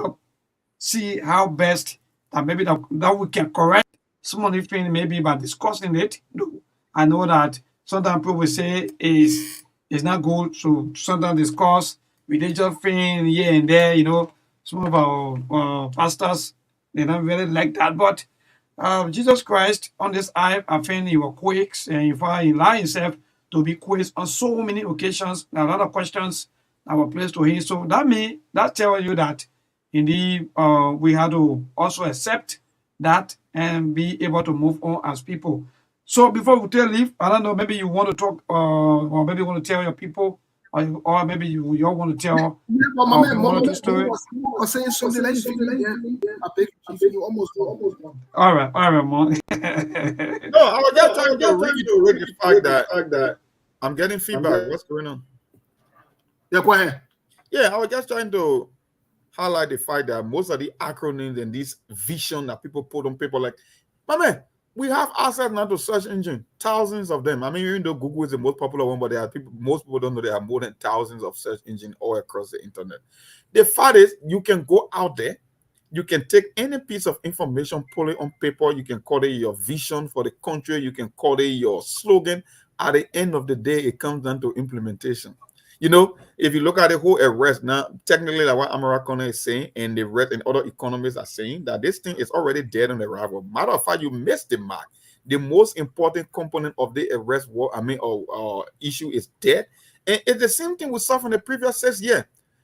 see how best that maybe that we can correct some of the things maybe by discussing it. I know that sometimes people will say is not good, so sometimes discuss religious thing here and there. Some of our pastors, they don't really like that, but Jesus Christ on this earth, I think he was quick, and he allowed himself to be quizzed on so many occasions. A lot of questions that were placed to him. So that tells you that indeed we had to also accept that and be able to move on as people. So before we take leave, I don't know, maybe you want to talk or maybe you want to tell your people, or maybe you all want to tell one or two stories. Saying something like All right, Mom. No, I was just trying to read the fact that I'm getting feedback. What's going on? Yeah, go ahead. Yeah, I was just trying to highlight the fact that most of the acronyms and this vision that people put on paper, like, my man, we have access now to search engine, thousands of them. I mean, even though Google is the most popular one, but most people don't know there are more than thousands of search engines all across the internet. The fact is, you can go out there, you can take any piece of information, pull it on paper, you can call it your vision for the country, you can call it your slogan. At the end of the day, it comes down to implementation. If you look at the whole arrest now, technically, like what Amarakona is saying, and the rest and other economists are saying, that this thing is already dead on the arrival. Matter of fact, you missed the mark. The most important component of the arrest issue is dead. And it's the same thing we saw from the previous 6 years.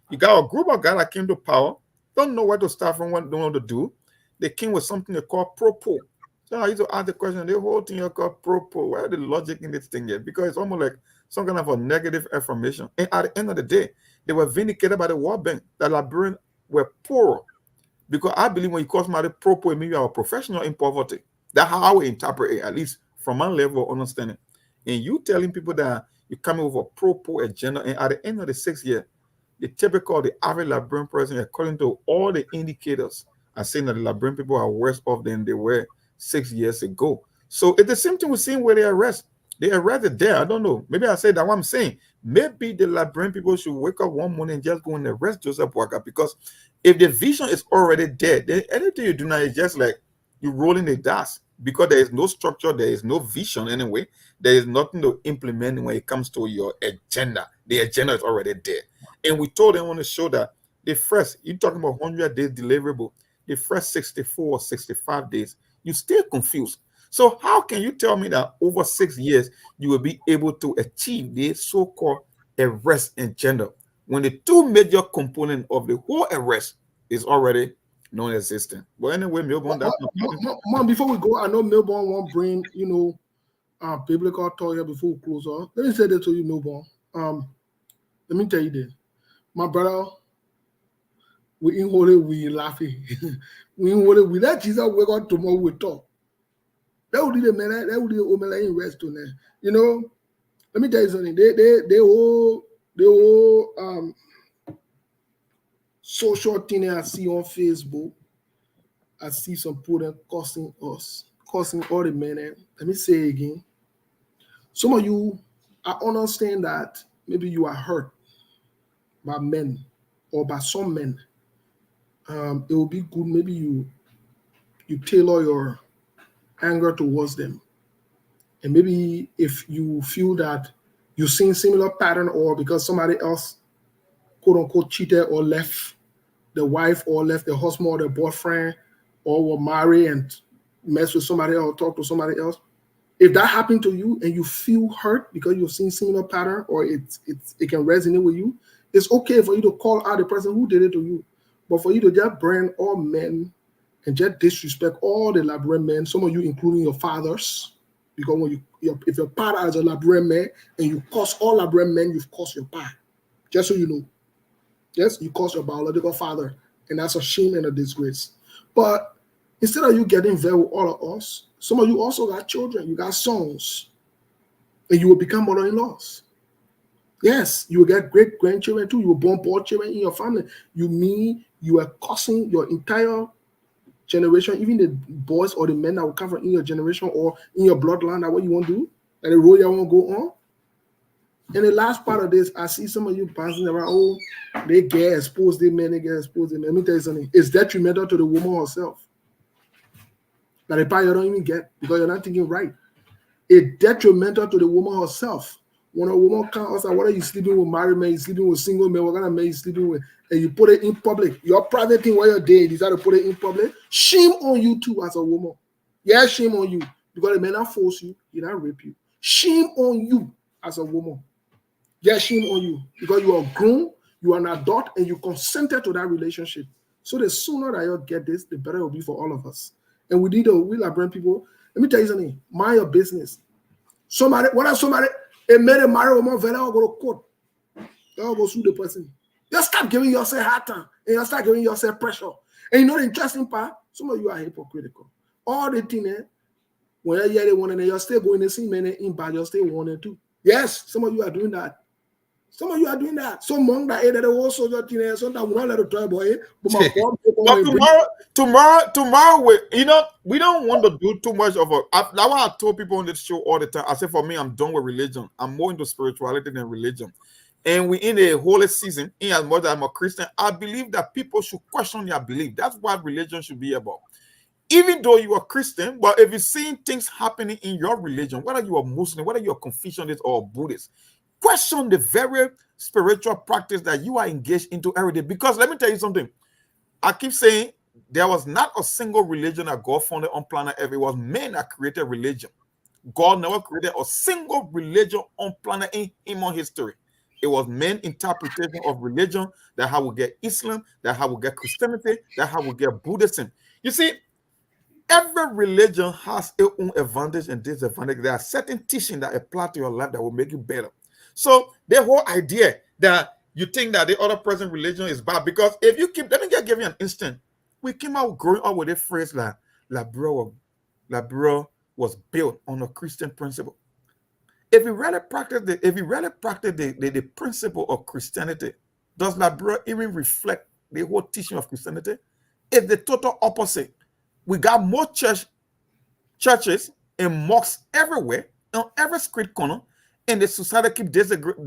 You got a group of guys that came to power, don't know where to start from, what they want to do. They came with something they call propo. So I used to ask the question, the whole thing you call propo, where the logic in this thing is? Because it's almost like some kind of a negative affirmation. And at the end of the day, they were vindicated by the World Bank that Liberians were poor. Because I believe when you call somebody propo, it means you are a professional in poverty. That's how I would interpret it, at least from my level of understanding. And you telling people that you're coming with a propo agenda, and at the end of the 6 years, the typical, the average Liberian person, according to all the indicators, are saying that the Liberian people are worse off than they were 6 years ago. So it's the same thing we're seeing where they arrest. They arrested there. I don't know. Maybe I said that what I'm saying. Maybe the Liberian people should wake up one morning and just go and arrest Joseph Boakai, because if the vision is already dead, then anything you do now is just like you rolling the dice. because there is no structure, there is no vision anyway, there is nothing to implement when it comes to your agenda. The agenda is already there. And we told them on the show that the first, you're talking about 100 days deliverable, the first 64 or 65 days, you still confused. So how can you tell me that over 6 years you will be able to achieve the so-called arrest agenda when the two major components of the whole arrest is already non-existent? But anyway, Milburn, that's not talking. Mom, before we go, I know Melbourne won't bring, biblical talk here before we close on. Let me say that to you, Melbourne. Let me tell you this. My brother, we ain't holy, we laughing. We ain't holy, we let Jesus wake up tomorrow, we talk. That would be the man, that would be the woman in rest on there. Let me tell you something. They all social thing I see on Facebook. I see some people cussing us, cussing all the men. Let me say again. Some of you, I understand that maybe you are hurt by men or by some men. It will be good. Maybe you tailor your anger towards them. And maybe if you feel that you've seen similar pattern, or because somebody else, quote unquote, cheated or left the wife or left the husband or the boyfriend or were married and mess with somebody else or talk to somebody else. If that happened to you and you feel hurt because you've seen similar pattern or it can resonate with you, it's okay for you to call out the person who did it to you. But for you to just brand all men and just disrespect all the Liberian men, some of you including your fathers, because when if your father is a Liberian man and you curse all Liberian men, you've cursed your father. Just so you know. Yes, you curse your biological father, and that's a shame and a disgrace. But instead of you getting very with all of us, some of you also got children, you got sons, and you will become mother-in-laws. Yes, you will get great-grandchildren too. You will born boy children in your family. You are cursing your entire generation, even the boys or the men that will come from in your generation or in your bloodline. That what you want to do, and the road you want to go on. And the last part of this, I see some of you bouncing around. Oh, they get exposed, they men, they get exposed. Let me tell you something. It's detrimental to the woman herself. That the part you don't even get because you're not thinking right. It's detrimental to the woman herself. When a woman comes outside, what are you sleeping with married men, you sleeping with single men, what kind of men you sleeping with, and you put it in public. Your private thing while you're there, you decide to put it in public. Shame on you too as a woman. Yeah, shame on you. Because the men not force you, he not rape you. Shame on you as a woman. Yeah, shame on you. Because you are grown, you are an adult, and you consented to that relationship. So the sooner that you get this, the better it will be for all of us. And we Liberian people, let me tell you something. Mind your business. Somebody, a man and marry woman, very all go to court. They'll go sue the person. You start giving yourself hard time, and you start giving yourself pressure. And you know the interesting part? Some of you are hypocritical. All the things, when you hear they want and you're still going to see men in bad, you're still wanting to. Yes, some of you are doing that. Some of you are doing that. Some among that they also just sometimes we don't let it try boy. But my But tomorrow, we don't want to do too much of a. That's why I told people on this show all the time. I said, for me, I'm done with religion. I'm more into spirituality than religion. And we in a holy season. In as much as I'm a Christian, I believe that people should question their belief. That's what religion should be about. Even though you are Christian, but if you're seeing things happening in your religion, whether you are Muslim, whether you're Confucianist or Buddhist, question the very spiritual practice that you are engaged into every day. Because let me tell you something. I keep saying there was not a single religion that God founded on planet Earth. It was men that created religion. God never created a single religion on planet in human history. It was men's interpretation of religion that how we get Islam, that how we get Christianity, that how we get Buddhism. You see, every religion has its own advantage and disadvantage. There are certain teachings that apply to your life that will make you better. So the whole idea that you think that the other person's religion is bad, because if you keep, let me just give you an instant. We came out growing up with a phrase like Liberia was built on a Christian principle. If you really practice the principle of Christianity, does Liberia even reflect the whole teaching of Christianity? It's the total opposite. We got more churches and mosques everywhere, on every street corner, and the society keeps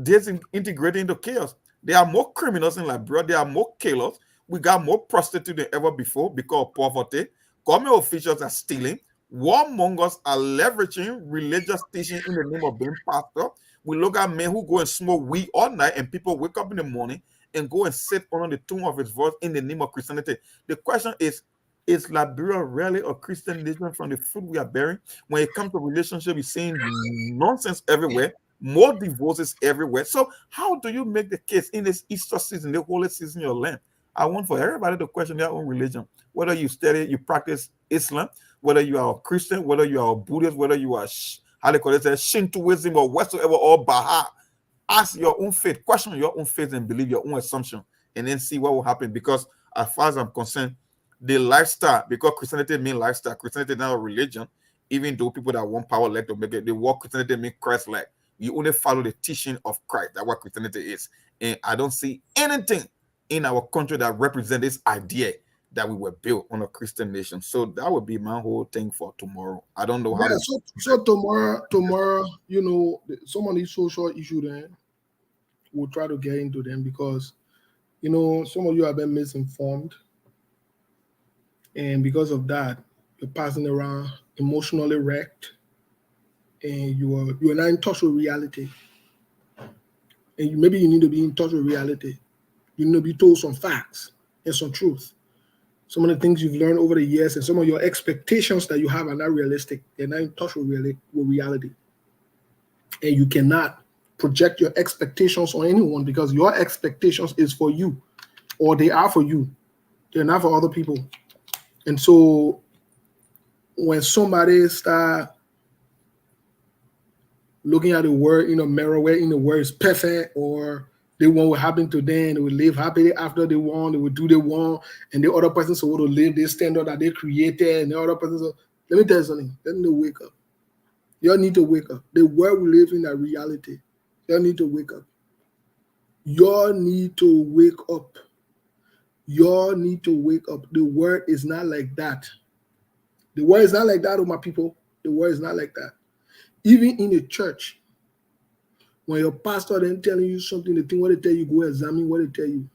disintegrating into chaos. There are more criminals in Liberia. There are more killers. We got more prostitutes than ever before because of poverty. Government officials are stealing. Warmongers are leveraging religious teaching in the name of being pastor. We look at men who go and smoke weed all night, and people wake up in the morning and go and sit under the tone of his voice in the name of Christianity. The question is Liberia really a Christian nation from the fruit we are bearing? When it comes to relationship, you're seeing nonsense everywhere, more divorces everywhere. So how do you make the case in this Easter season, the holy season of your land? I want for everybody to question their own religion. Whether you study, you practice Islam, whether you are a Christian, whether you are a Buddhist, whether you are how they call it, Shintoism or whatsoever, or Baha. Ask your own faith, question your own faith, and believe your own assumption, and then see what will happen. Because as far as I'm concerned, the lifestyle, because Christianity means lifestyle, Christianity is not a religion. Even though people that want power like to make it, the word Christianity means Christ-like. You only follow the teaching of Christ. That's what Christianity is. And I don't see anything in our country that represents this idea that we were built on a Christian nation. So that would be my whole thing for tomorrow. I don't know how. Yeah, so tomorrow, you know, some of these social issues, then we'll try to get into them because, you know, some of you have been misinformed, and because of that, you're passing around emotionally wrecked, and you're not in touch with reality. And maybe you need to be in touch with reality. You need to be told some facts and some truth. Some of the things you've learned over the years and some of your expectations that you have are not realistic. They're not in touch with reality. And you cannot project your expectations on anyone because your expectations is for you, or they are for you. They're not for other people. And so when somebody start looking at the word in a mirror where in the word is perfect, or they want what happened to them, they will live happily after they want, they will do they want, and the other person supposed to live this standard that they created, and the other person, let me tell you something, let them wake up. You need to wake up. The world we live in that reality. You need to wake up. You need to wake up. You need to wake up. The world is not like that. The world is not like that, oh my people. The world is not like that. Even in a church, when your pastor then telling you something, the thing what they tell you, go examine what they tell you.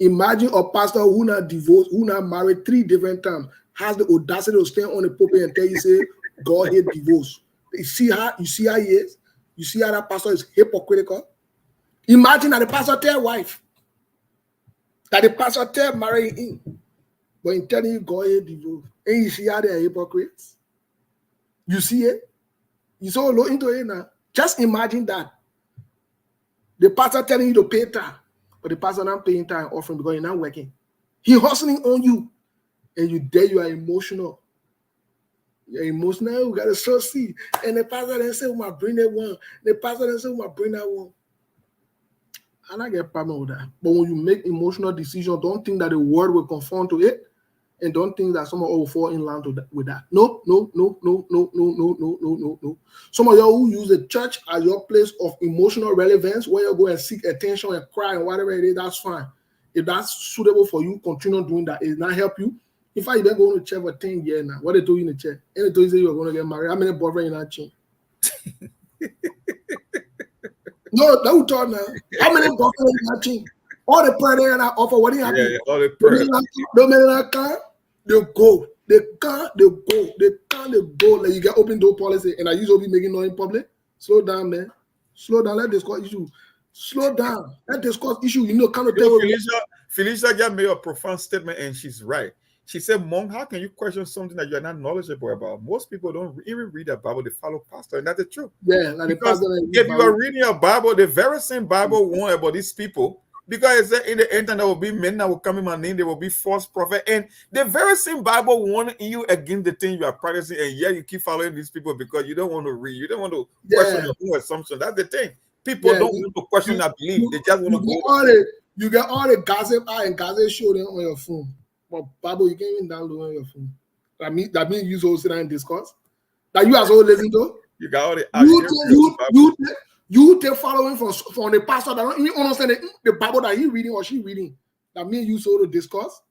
Imagine a pastor who not divorced, who not married 3 different times, has the audacity to stand on the pulpit and tell you, say, God hate divorce. You see how he is? You see how that pastor is hypocritical? Imagine that the pastor tell wife, that the pastor tell marrying him, but in telling you God hate divorce. And you see how they are hypocrites? You see it? You so low into it now. Just imagine that. The pastor telling you to pay tithe, but the pastor not paying tithe and offering because you're not working. He hustling on you, and you are emotional. You're emotional, you got to sow seed. And the pastor then say, "I bring that one." The pastor then say, "I bring that one." I don't get a problem with that. But when you make emotional decisions, don't think that the word will conform to it. And don't think that someone will fall in line with that. No. Some of y'all who use the church as your place of emotional relevance, where you go and seek attention and cry and whatever it is, that's fine. If that's suitable for you, continue doing that. It not help you. In fact, you've been going to church for 10 years now. What they told you in the church? And they told you you're going to get married. How many boyfriends you not change? No, don't talk now. How many boyfriends you not change? All the prayer they not offer, what do you have? Yeah, all the prayer. Don't make that car. They go. They can't, they go. They can't, they go. Like you get open door policy, and I usually be making noise in public. Slow down, man. Slow down. Let discuss issue. Slow down. Let discuss issue. You know, kind of tell Felicia just made a profound statement, and she's right. She said, "Monk, how can you question something that you're not knowledgeable about? Most people don't even read the Bible; they follow pastor, and that's the truth. Yeah, like because if you are reading your Bible, the very same Bible warn about these people." Because in the end, there will be men that will come in my name, there will be false prophet. And the very same Bible warning you against the thing you are practicing, and yet you keep following these people because you don't want to read, you don't want to question your own assumption. That's the thing. People don't want to question their belief, they just want to go. You get all the gossip and gossip show them on your phone. But Bible, you can't even download on your phone. That means you so sit down and discuss. That you are so listen to. You got all the You take following from the pastor that don't even understand the Bible that he reading or she reading. That me and you so to discuss.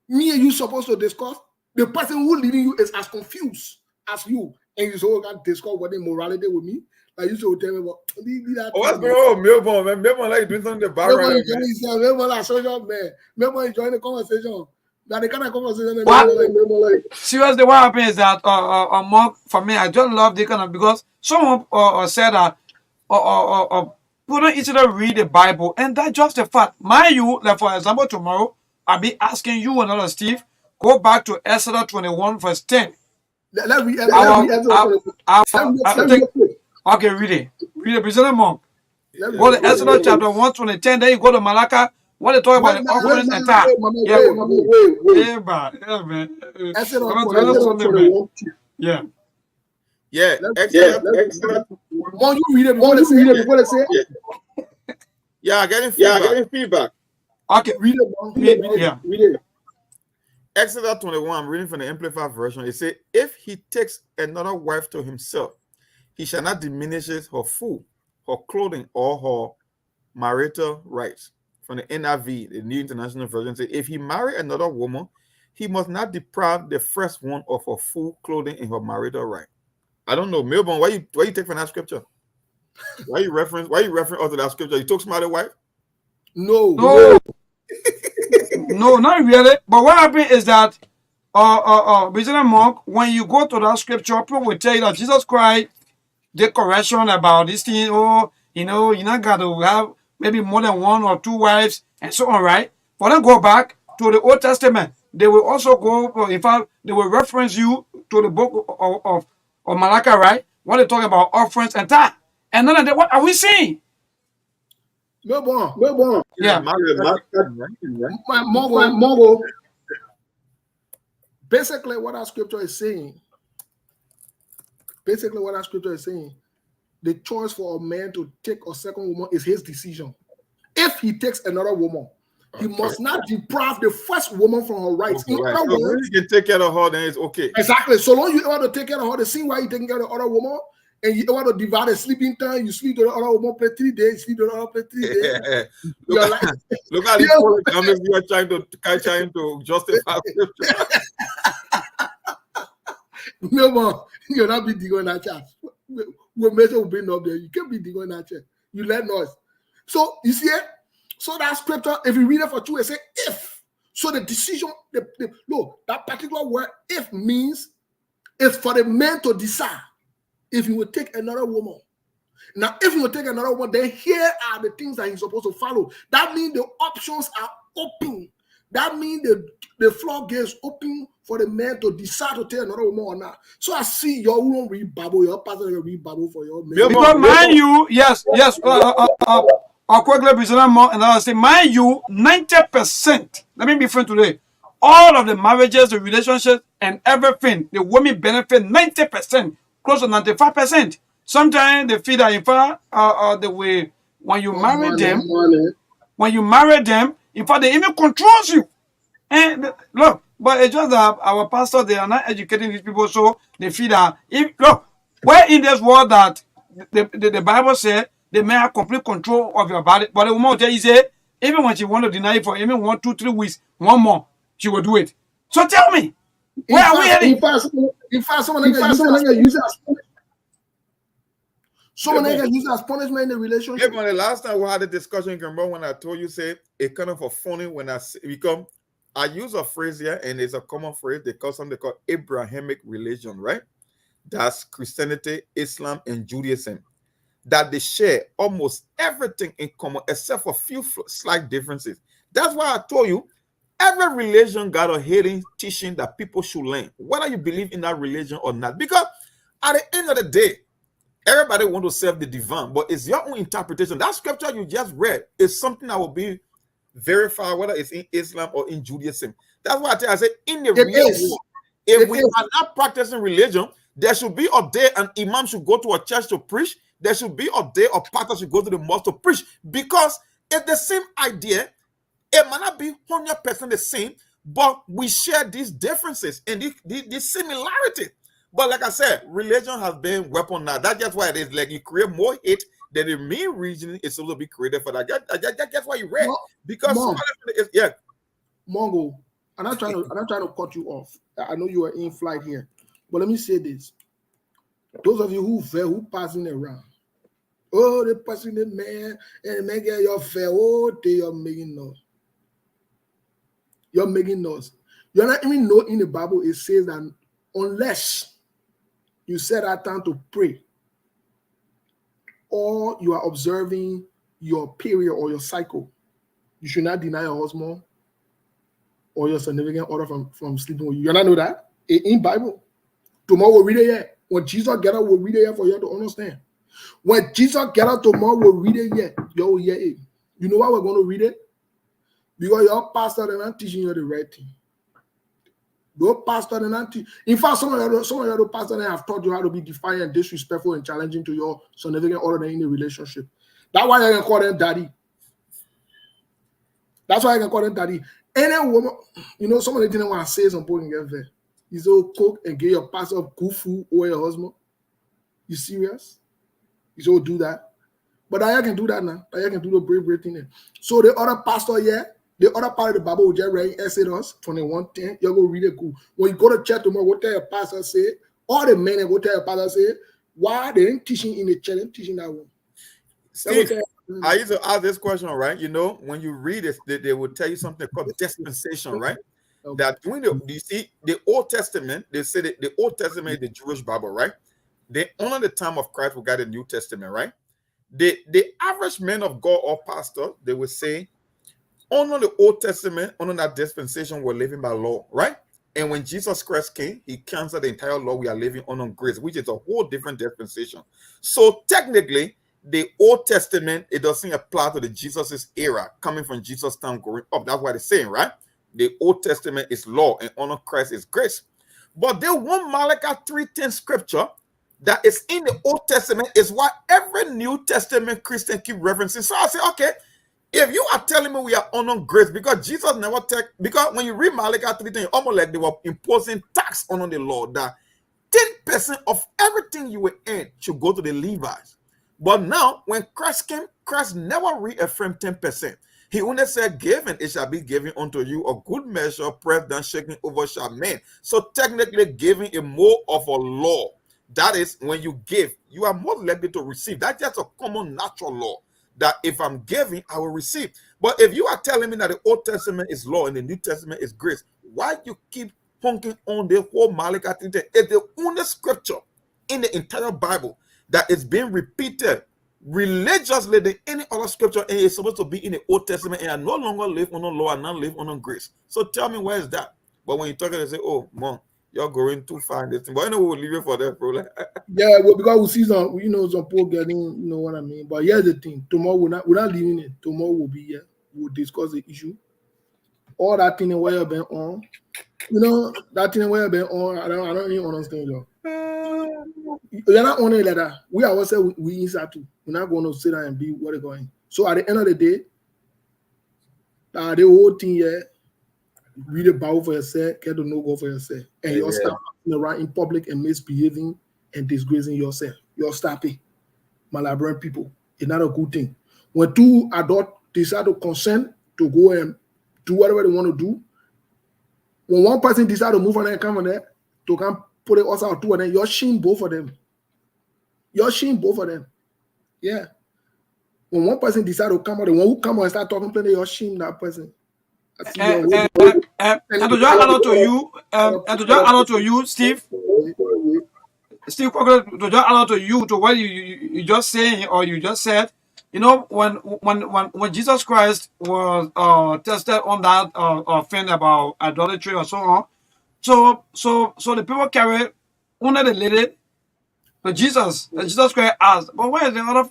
Me and you supposed to discuss. The person who leading you is as confused as you. And you so can discuss what the morality with me. Like you so tell me about that. What's going on, Melbourne? Man, Melbourne like doing something in the background. Melbourne like social man. Melbourne enjoying the conversation. That the kind of conversation What? Seriously, what happened is that Mark, for me, I just love the kind of, because someone said that putting each other read the Bible, and that's just a fact. Mind you, like for example, tomorrow I'll be asking you and other Steve, go back to Exodus 21 verse 10. Let me Okay, read it. Read it, President Monk. Go to Exodus chapter 1, 10, then you go to Malacca. What they talk about the offerings and tithe. Yeah. Yeah. Won't you read it before they say? Yeah, getting feedback. Okay, Read it. Read it. Exodus 21, I'm reading from the Amplified version. It says, if he takes another wife to himself, he shall not diminish her food, her clothing, or her marital rights. From the NIV, the New International Version, says, if he marry another woman, he must not deprive the first one of her food, clothing, and her marital right. I don't know, Melbourne, why you take from that scripture? Why you reference us to that scripture? You took somebody's wife? No, not really. But what happened is that President Monk, when you go to that scripture, people will tell you that Jesus Christ did correction about this thing. Oh, you're not got to have maybe more than one or two wives and so on, right? But then go back to the Old Testament. They will also go, in fact, they will reference you to the book of Malachi, right? When they talk about offerings and tithe. And then what are we seeing? No. Yeah. Mongo. Basically, what our scripture is saying, the choice for a man to take a second woman is his decision. If he takes another woman, he must not deprive the first woman from her rights. Okay, right. So when you can take care of her, then it's okay. Exactly. So long you want to take care of her, the same way you taking care of the other woman, and you want to divide the sleeping time, you sleep to the other woman play 3 days, sleep to the other play 3 days. Look at the comments you are trying to justify. No man, you're not be digging that chat. We'll measure will bring up there. You can't be digging that chat. You let noise. So you see it? So that scripture, if you read it for two, it say if. So the decision, that particular word if means it's for the man to decide if he will take another woman. Now, if he will take another woman, then here are the things that he's supposed to follow. That means the options are open. That means the floodgates open for the man to decide to take another woman or not. So I see your own read Bible, your pastor will read Bible for your man. Because mind you, yes. I'll quickly present more, and I'll say, mind you, 90%. Let me be frank today. All of the marriages, the relationships, and everything, the women benefit 90%, close to 95%. Sometimes they feel that in fact, the way when you marry them, in fact, they even controls you. And look, but it's just that our pastors, they are not educating these people, so they feel that we're in this world that the Bible said they may have complete control of your body, but the woman will tell you, say, even when she want to deny it for even 1, 2, 3 weeks, one more, she will do it. So tell me, where are we heading? In fact, someone can use it as punishment in the relationship. Yeah, the last time we had a discussion, you can remember when I told you, say, it kind of a funny when I use a phrase here, and it's a common phrase. They call something called Abrahamic religion, right? That's Christianity, Islam, and Judaism. That they share almost everything in common, except for a few slight differences. That's why I told you, every religion got a hidden teaching that people should learn, whether you believe in that religion or not. Because at the end of the day, everybody wants to serve the divine, but it's your own interpretation. That scripture you just read is something that will be verified, whether it's in Islam or in Judaism. That's why I say, in the real world, if we are not practicing religion, there should be a day an imam should go to a church to preach. There should be a day a pastor should go to the mosque to preach, because it's the same idea. It might not be 100% the same, but we share these differences and this similarity. But like I said, religion has been weaponized. That's just why it is. Like, you create more hate than the main reason is supposed to be created for that. That's why you read. Because Mongo, I'm not trying to cut you off. I know you are in flight here, but let me say this. Those of you who passing around, oh, they passing the man, and the man get your fair, oh, they are making noise. You're making noise. You not even know in the Bible it says that unless you set that time to pray, or you are observing your period or your cycle, you should not deny your husband or your significant other from sleeping with you. You not know that? In Bible. Tomorrow we'll read it here. When Jesus get out, we'll read it here for you to understand. When Jesus get out tomorrow, we'll read it here. You will hear it. You know why we're going to read it? Because your pastor they're not teaching you the right thing. Your pastor they're not teaching. In fact, some of your pastors have taught you how to be defiant, disrespectful, and challenging to your significant other in the relationship. That's why I can call them daddy. That's why I can call them daddy. Any woman, you know, some of the things I want to say some point get there. You so cook and get your pastor good food or your husband. You serious? You so do that. But I can do that now. I can do the brave thing there. So the other pastor here, the other part of the Bible will just write Exodus 21:10. You're going to read it cool. When you go to church tomorrow, what tell your pastor say? All the men go tell your pastor say, why they ain't teaching in the church, they teaching that one. Steve, I used to ask this question, right? You know, when you read it, they will tell you something called dispensation, right? Okay. That when you see the Old Testament, they say that the Old Testament is the Jewish Bible, right? They honor the time of Christ, we got the New Testament, right? The average man of God or pastor, they will say, honor the Old Testament, honor that dispensation, we're living by law, right? And when Jesus Christ came, he canceled the entire law we are living on grace, which is a whole different dispensation. So technically, the Old Testament, it doesn't apply to the Jesus' era, coming from Jesus' time going up. That's what it's saying, right? The Old Testament is law and honor Christ is grace. But the one Malachi 3:10 scripture that is in the Old Testament is what every New Testament Christian keep referencing. So I say, okay, if you are telling me we are honoring grace, because Jesus never because when you read Malachi 3:10, almost like they were imposing tax on the law that 10% of everything you will earn should go to the Levites. But now, when Christ came, Christ never reaffirmed 10%. He only said, give and it shall be given unto you, a good measure, pressed down, shaking over shall men. So technically, giving is more of a law. That is, when you give, you are more likely to receive. That's just a common natural law, that if I'm giving, I will receive. But if you are telling me that the Old Testament is law and the New Testament is grace, why you keep honking on the whole Malachi 3:10? It's the only scripture in the entire Bible that is being repeated religiously than any other scripture, and it's supposed to be in the Old Testament, and I no longer live on the law and not live on grace. So tell me, where is that? But when you talk, they say, oh, mom, you're going too far in this thing. But anyway, we'll leave it for that, bro. Like, yeah, well, because we see some, some poor getting, you know what I mean. But here's the thing: tomorrow we're not leaving it. Tomorrow we'll be here. We'll discuss the issue. All that thing where you've been on, that thing where you've been on. I don't even understand, though. You're not on it like that. We ourselves, we inside too. We're not going to sit down and be what they're going. So at the end of the day, the whole thing here, read about for yourself, get to know God for yourself, and you'll stop around in public and misbehaving and disgracing yourself. You'll stop it. My Liberian people, it's not a good thing. When two adults decide to consent to go and do whatever they want to do, when one person decide to move on and come on there to come put it also out two of them, you're shame both of them. You're shame both of them. Yeah. When one person decide to come out, the one who come out and start talking, you're shame that person. And to just add on to you, Steve. Steve, to just add on to you to what you just saying or you just said. When Jesus Christ was tested on that thing about idolatry or so on, so the people carry under the lady to Jesus. Jesus Christ asked, but where is the other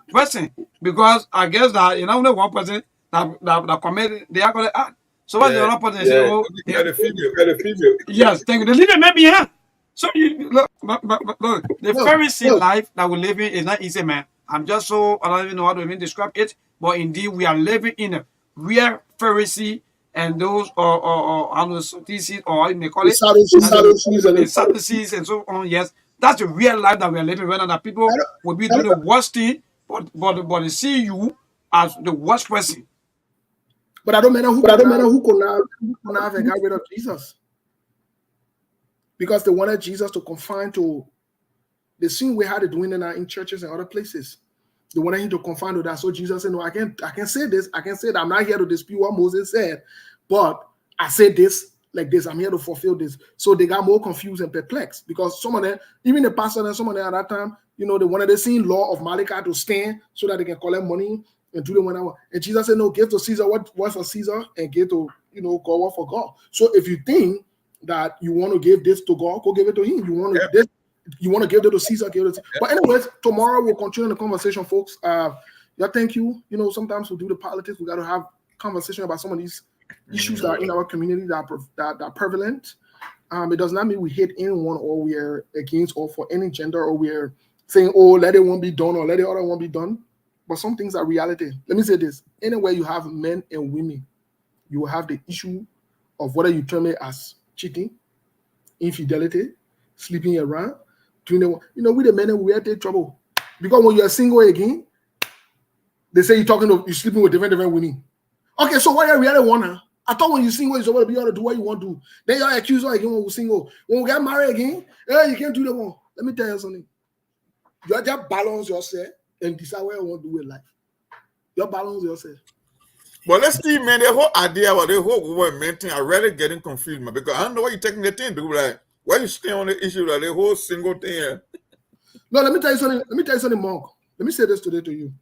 person? Because I guess that only one person that committed the actual act. So what's the other person? Say, oh, the female. Yes, thank you. The leader may be here. So you look, but the Pharisee life that we live in is not easy, man. I don't even know how to even describe it, but indeed we are living in a real Pharisee and those Sadducees, or how you may call it, the Sadducees and so on. Yes, that's the real life that we are living right now. That people will be doing the worst thing, but they see you as the worst person. But I don't matter who could not have got rid of Jesus, because they wanted Jesus to confine to the sin we had it doing in churches and other places. They wanted him to confine to that. So Jesus said, no, I can say this. I can say that. I'm not here to dispute what Moses said, but I say this like this. I'm here to fulfill this. So they got more confused and perplexed because some of them, even the pastor and some of them at that time, they wanted the same law of Malachi to stand so that they can collect money and do the whatever. And Jesus said, no, give to Caesar what's for Caesar and give to, God what for God. So if you think that you want to give this to God, go give it to him. You want to this, you want to give it to Caesar, give it to But anyways, tomorrow we'll continue the conversation, folks. Thank you. Sometimes we do the politics. We got to have conversation about some of these issues that are in our community that are prevalent. It does not mean we hate anyone or we are against or for any gender or we're saying, oh, let it one be done or let the other one be done. But some things are reality. Let me say this. Anywhere you have men and women, you will have the issue of whether you term it as cheating, infidelity, sleeping around, doing the with the men and we are in trouble. Because when you're single again, they say you're sleeping with different women. Okay, so what are really one? I thought when you're single, you're supposed to be able to do what you want to do. Then you're accused of again when we're single. When we get married again, you can't do that one. Let me tell you something. You just balance yourself and decide what you want to do with life. You balance yourself. But let's see, man, the whole idea about the whole woman thing, I'm really getting confused, man, because I don't know why you're taking the thing. People like, why you stay on the issue like the whole single thing here? No, let me tell you something, Monk. Let me say this today to you.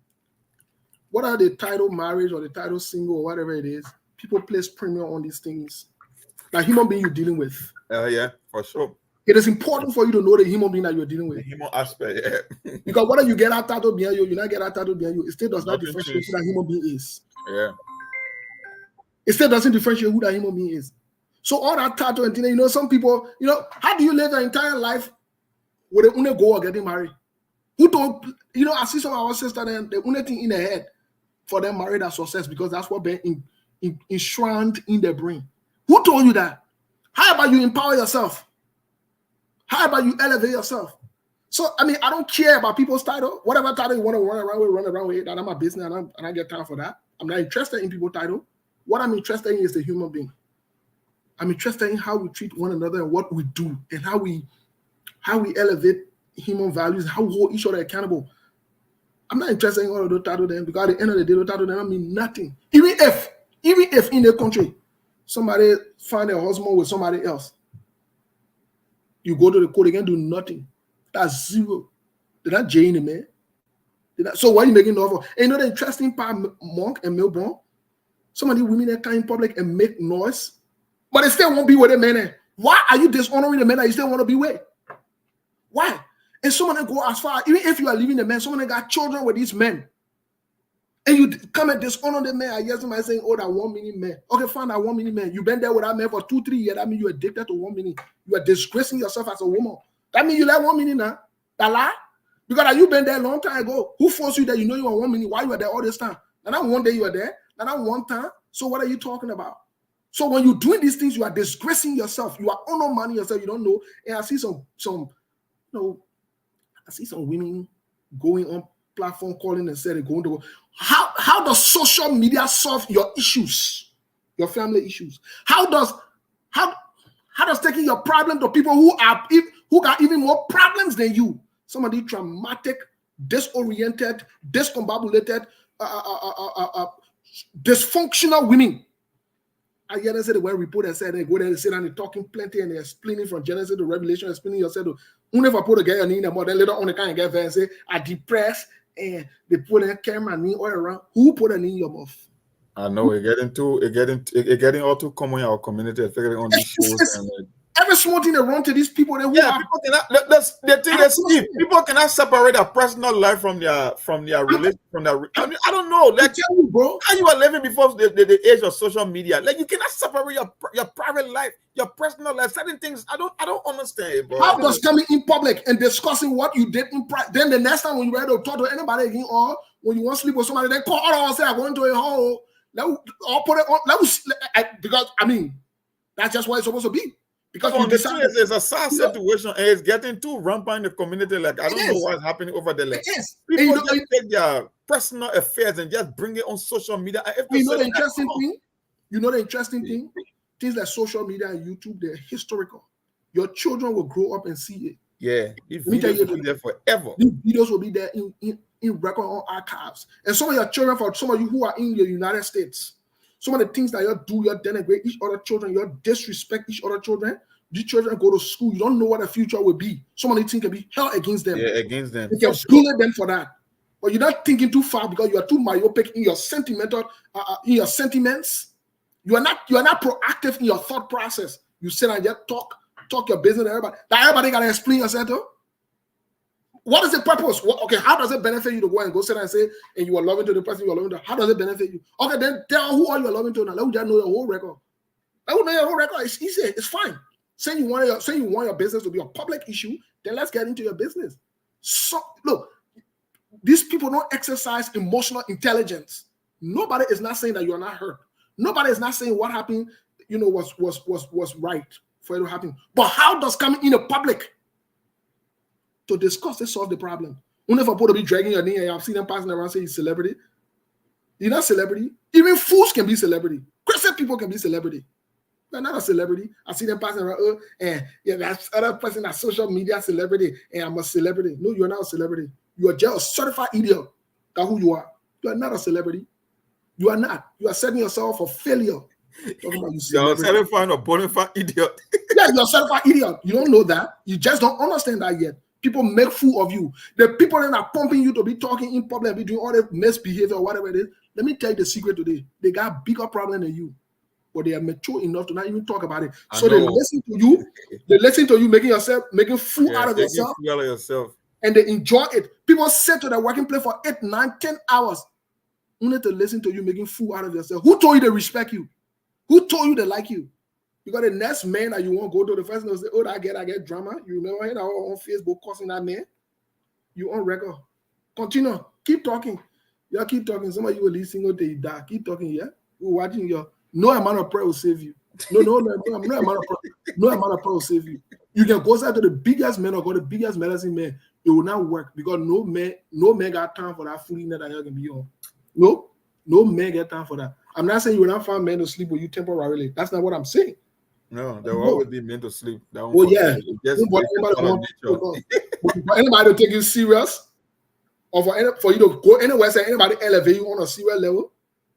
What are the title marriage or the title single or whatever it is? People place premium on these things. Like human being you're dealing with. Yeah, for sure. It is important for you to know the human being that you're dealing with. The human aspect, yeah. Because whether you get that title behind you, you not get that title behind you, it still does not Nothing differentiate who that human being is. Yeah. It still doesn't differentiate who that human being is. So all that title and thing, some people, how do you live your entire life with a goal of getting married? Who told, I see some of our sisters, the only thing in their head for them married as success because that's what been enshrined in their brain. Who told you that? How about you empower yourself? How about you elevate yourself? So, I don't care about people's title. Whatever title you want to run around with. That's not my business. I don't get time for that. I'm not interested in people's title. What I'm interested in is the human being. I'm interested in how we treat one another and what we do and how we elevate human values, how we hold each other accountable. I'm not interested in all of those titles then because at the end of the day, those titles don't mean nothing. Even if in the country somebody find a husband with somebody else, you go to the court again, do nothing. That's zero. They're not jailing the man. So why are you making the offer? And the interesting part, Monk and Melbourne, some of the women that come in public and make noise, but they still won't be with the men. Why are you dishonoring the men that you still want to be with? Why? And some of them go as far, even if you are leaving the men, some of them got children with these men. And you come and dishonor the man. I hear somebody saying, oh, that 1 million men. Okay, fine, that 1 million men. You've been there with that man for 2-3 years. That means you're addicted to 1 million. You are disgracing yourself as a woman. That means you like 1 million now. That lie? Because you've been there a long time ago. Who forced you that you are 1 million? Why you were there all this time? Now that one day you were there. Now that one time. So what are you talking about? So when you're doing these things, you are disgracing yourself. You are undermining yourself. You don't know. And I see I see some women going on platform calling and saying they're going to go. How does social media solve your issues, your family issues? How does taking your problem to people who got even more problems than you? Some of these traumatic, disoriented, discombobulated, dysfunctional women. I hear them say the one report that said they go there and sit down and talking plenty and they're explaining from Genesis to Revelation, explaining yourself to who never put a guy in the more. Then later on they can't get there and say, I depressed and they put a camera knee all around. Who put a knee in your mouth? I know it's getting all too common in our community, especially on these shows. Every small thing they run to these people. People cannot separate their personal life from their relation. I don't know. Like, tell you, bro, how you are living before the age of social media. Like, you cannot separate your private life, your personal life. Certain things I don't understand it, bro. How does coming in public and discussing what you did in private, then the next time when you ready to talk to anybody again, or when you want to sleep with somebody, then call all and say I'm going to a hole. I'll put it on. Because that's just what it's supposed to be. Because it's a sad situation and it's getting too rampant in the community. Like, I don't know what's happening over there. Like, people just take their personal affairs and just bring it on social media. You know the interesting thing? Things like social media and YouTube, they're historical. Your children will grow up and see it. Yeah, these videos will be there forever. These videos will be there in record on archives. And some of your children, for some of you who are in the United States, Some of the things that you do, you denigrate each other children, you disrespect each other children. These children go to school, you don't know what the future will be. Some of the things can be held against them. Yeah, against them. You can bully them for that. But you're not thinking too far because you are too myopic in your sentimental, in your sentiments. You are not proactive in your thought process. You sit and just talk your business to everybody. That everybody gotta explain yourself to. What is the purpose? Okay, how does it benefit you to go and go sit and say, and you are loving to the person you are loving to? How does it benefit you? Okay, then tell who are you loving to now. Let me just know your whole record. Let me know your whole record. It's easy. It's fine. Say you want your business to be a public issue, then let's get into your business. So look, these people don't exercise emotional intelligence. Nobody is not saying that you are not hurt. Nobody is not saying what happened, was right for it to happen. But how does coming in the public to discuss and solve the problem? You never put to be dragging your name and I've seen them passing around saying he's celebrity. You're not celebrity. Even fools can be celebrity. Christian people can be celebrity. You're not a celebrity. I see them passing around, and yeah, that's other person that's social media celebrity, and I'm a celebrity. No, you're not a celebrity. You are just a certified idiot. That's who you are. You are not a celebrity. You are not. You are setting yourself for failure. Talking about you're a certified or bona fide idiot. Yeah, you're a certified idiot. You don't know that. You just don't understand that yet. People make fool of you. The people that are pumping you to be talking in public, be doing all the misbehavior or whatever it is. Let me tell you the secret today. They got a bigger problem than you. But they are mature enough to not even talk about it. So they listen to you. They listen to you making fool out of yourself. And they enjoy it. People sit to their working place for 8, 9, 10 hours. Only to listen to you making fool out of yourself. Who told you they respect you? Who told you they like you? Because the next man that you want to go to, the first one will say, oh, I get drama. You remember him on Facebook cussing that man? You on record. Continue. Keep talking. Y'all keep talking. Some of you will listen to you die. Keep talking, yeah? We're watching your no amount of prayer will save you. No amount of prayer will save you. You can go out to the biggest man or go to the biggest medicine man. It will not work because no man got time for that foolishness that you can be on. No man got time for that. I'm not saying you will not find men to sleep with you temporarily. That's not what I'm saying. No, there will always be men to sleep. Well, yeah. Anybody to take you serious, or for you to go anywhere, say anybody elevate you on a serious level,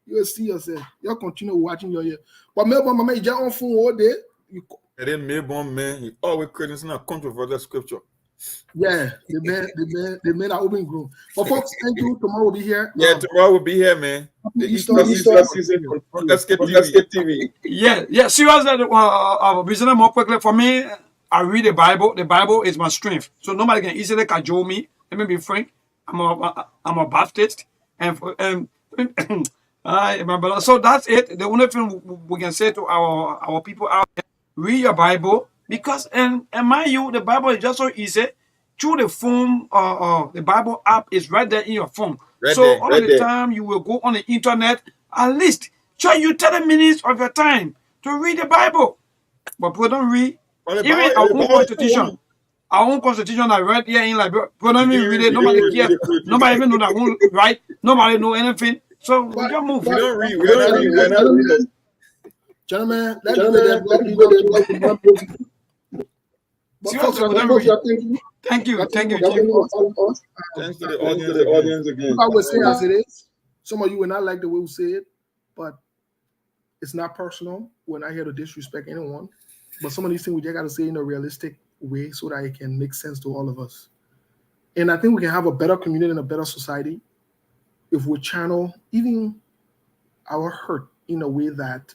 you will see yourself. You'll continue watching your ear. But Melbourne, you just on phone all day. And then Melbourne man, he always creating a controversial scripture. Yeah, the men are open grown. But folks, thank you. Tomorrow we'll be here. Yeah, tomorrow we'll be here, man. The Easter season on TV. Yeah. Seriously, reason more quickly for me. I read the Bible. The Bible is my strength, so nobody can easily cajole me. Let me be frank. I'm a Baptist, and my brother. So that's it. The only thing we can say to our people out there: read your Bible. Because and mind you, the Bible is just so easy. Through the phone, the Bible app is right there in your phone. All the time you will go on the internet, at least try you 30 minutes of your time to read the Bible. But people don't read. Even our own constitution. Our own constitution I read here in Liberia. People don't even read it. Nobody cares. Nobody even know that one right. Nobody know anything. So we just move. We don't read. We don't read. Gentlemen, let Thank you. Thanks to the audience again. I will say as it is. Some of you will not like the way we say it, but it's not personal. We're not here to disrespect anyone. But some of these things we just got to say in a realistic way so that it can make sense to all of us. And I think we can have a better community and a better society if we channel even our hurt in a way that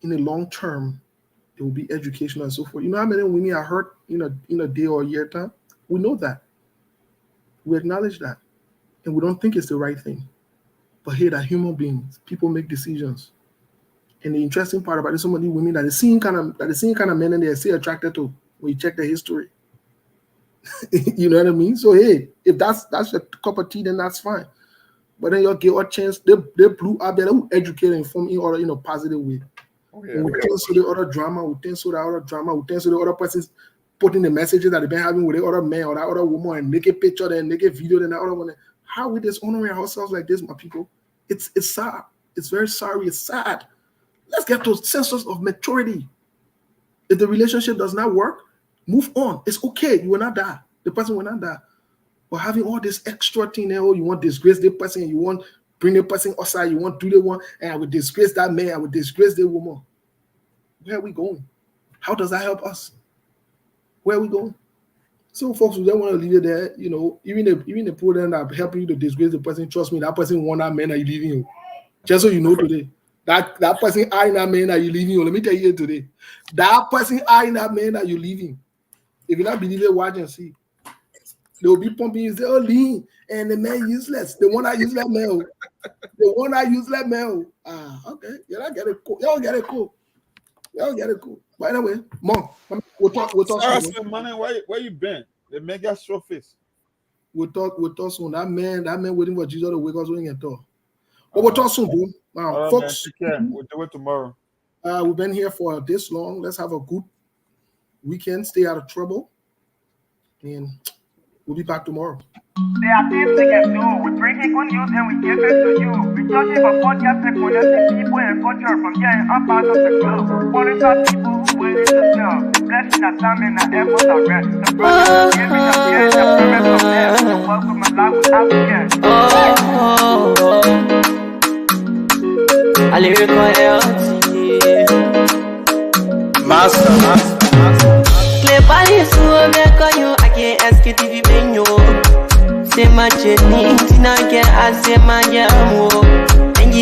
in the long term, it will be educational and so forth. You know how many women are hurt in a day or a year time? We know that. We acknowledge that. And we don't think it's the right thing. But hey, that human beings, people make decisions. And the interesting part about it, some of these women that the same kind of men and they are still attracted to when you check their history. You know what I mean? So hey, if that's your cup of tea, then that's fine. But then you'll give a chance, they blew up there, they will educate and inform in a positive way. Okay. We tend to the other drama, we tend to the other drama, we tend to the other persons putting the messages that they've been having with the other man or that other woman and make a picture, then make a video, then that other one. How we dishonoring ourselves like this, my people? It's sad. It's very sorry. It's sad. Let's get to a sense of maturity. If the relationship does not work, move on. It's okay. You will not die. The person will not die. But having all this extra thing there, oh, you want to disgrace the person, you want bring the person outside, you want to do the one, and I will disgrace that man, I will disgrace the woman. Where are we going? How does that help us? Where are we going? So folks who don't want to leave it there, you know, even the people that are helping you to disgrace the person, trust me, that person want that man that you leaving you. Just so you know today. That person eyeing that man that you leaving you. Let me tell you today. That person eyeing that man that you leaving. If you not believe it, watch and see. They will be pumping you, say, oh, lean, and the man useless. The one that useless man. The one that useless man. Ah, okay. You don't get it cool. You don't get it cool. You don't get it cool. By the way, Mom, we'll talk soon. Man, where you been? The mega show face. We'll talk soon. That man waiting for Jesus to wake us when he can talk. But we'll talk soon, bro. Folks, we'll do it tomorrow. We've been here for this long. Let's have a good weekend. Stay out of trouble. And we'll be back tomorrow. There are things we can do. We bring in good news and we give it to you. We judge it for podcast technology, people and culture from here and up out of the globe. Monitor people who willing to serve. The blessing that time and the efforts are rest. The brothers giving up the end, the premise of death. So welcome and life without fear. I lyrical Master. Play Paris, who make you, I can't ask you TV menu. Say my journey, Tina get I say my jam.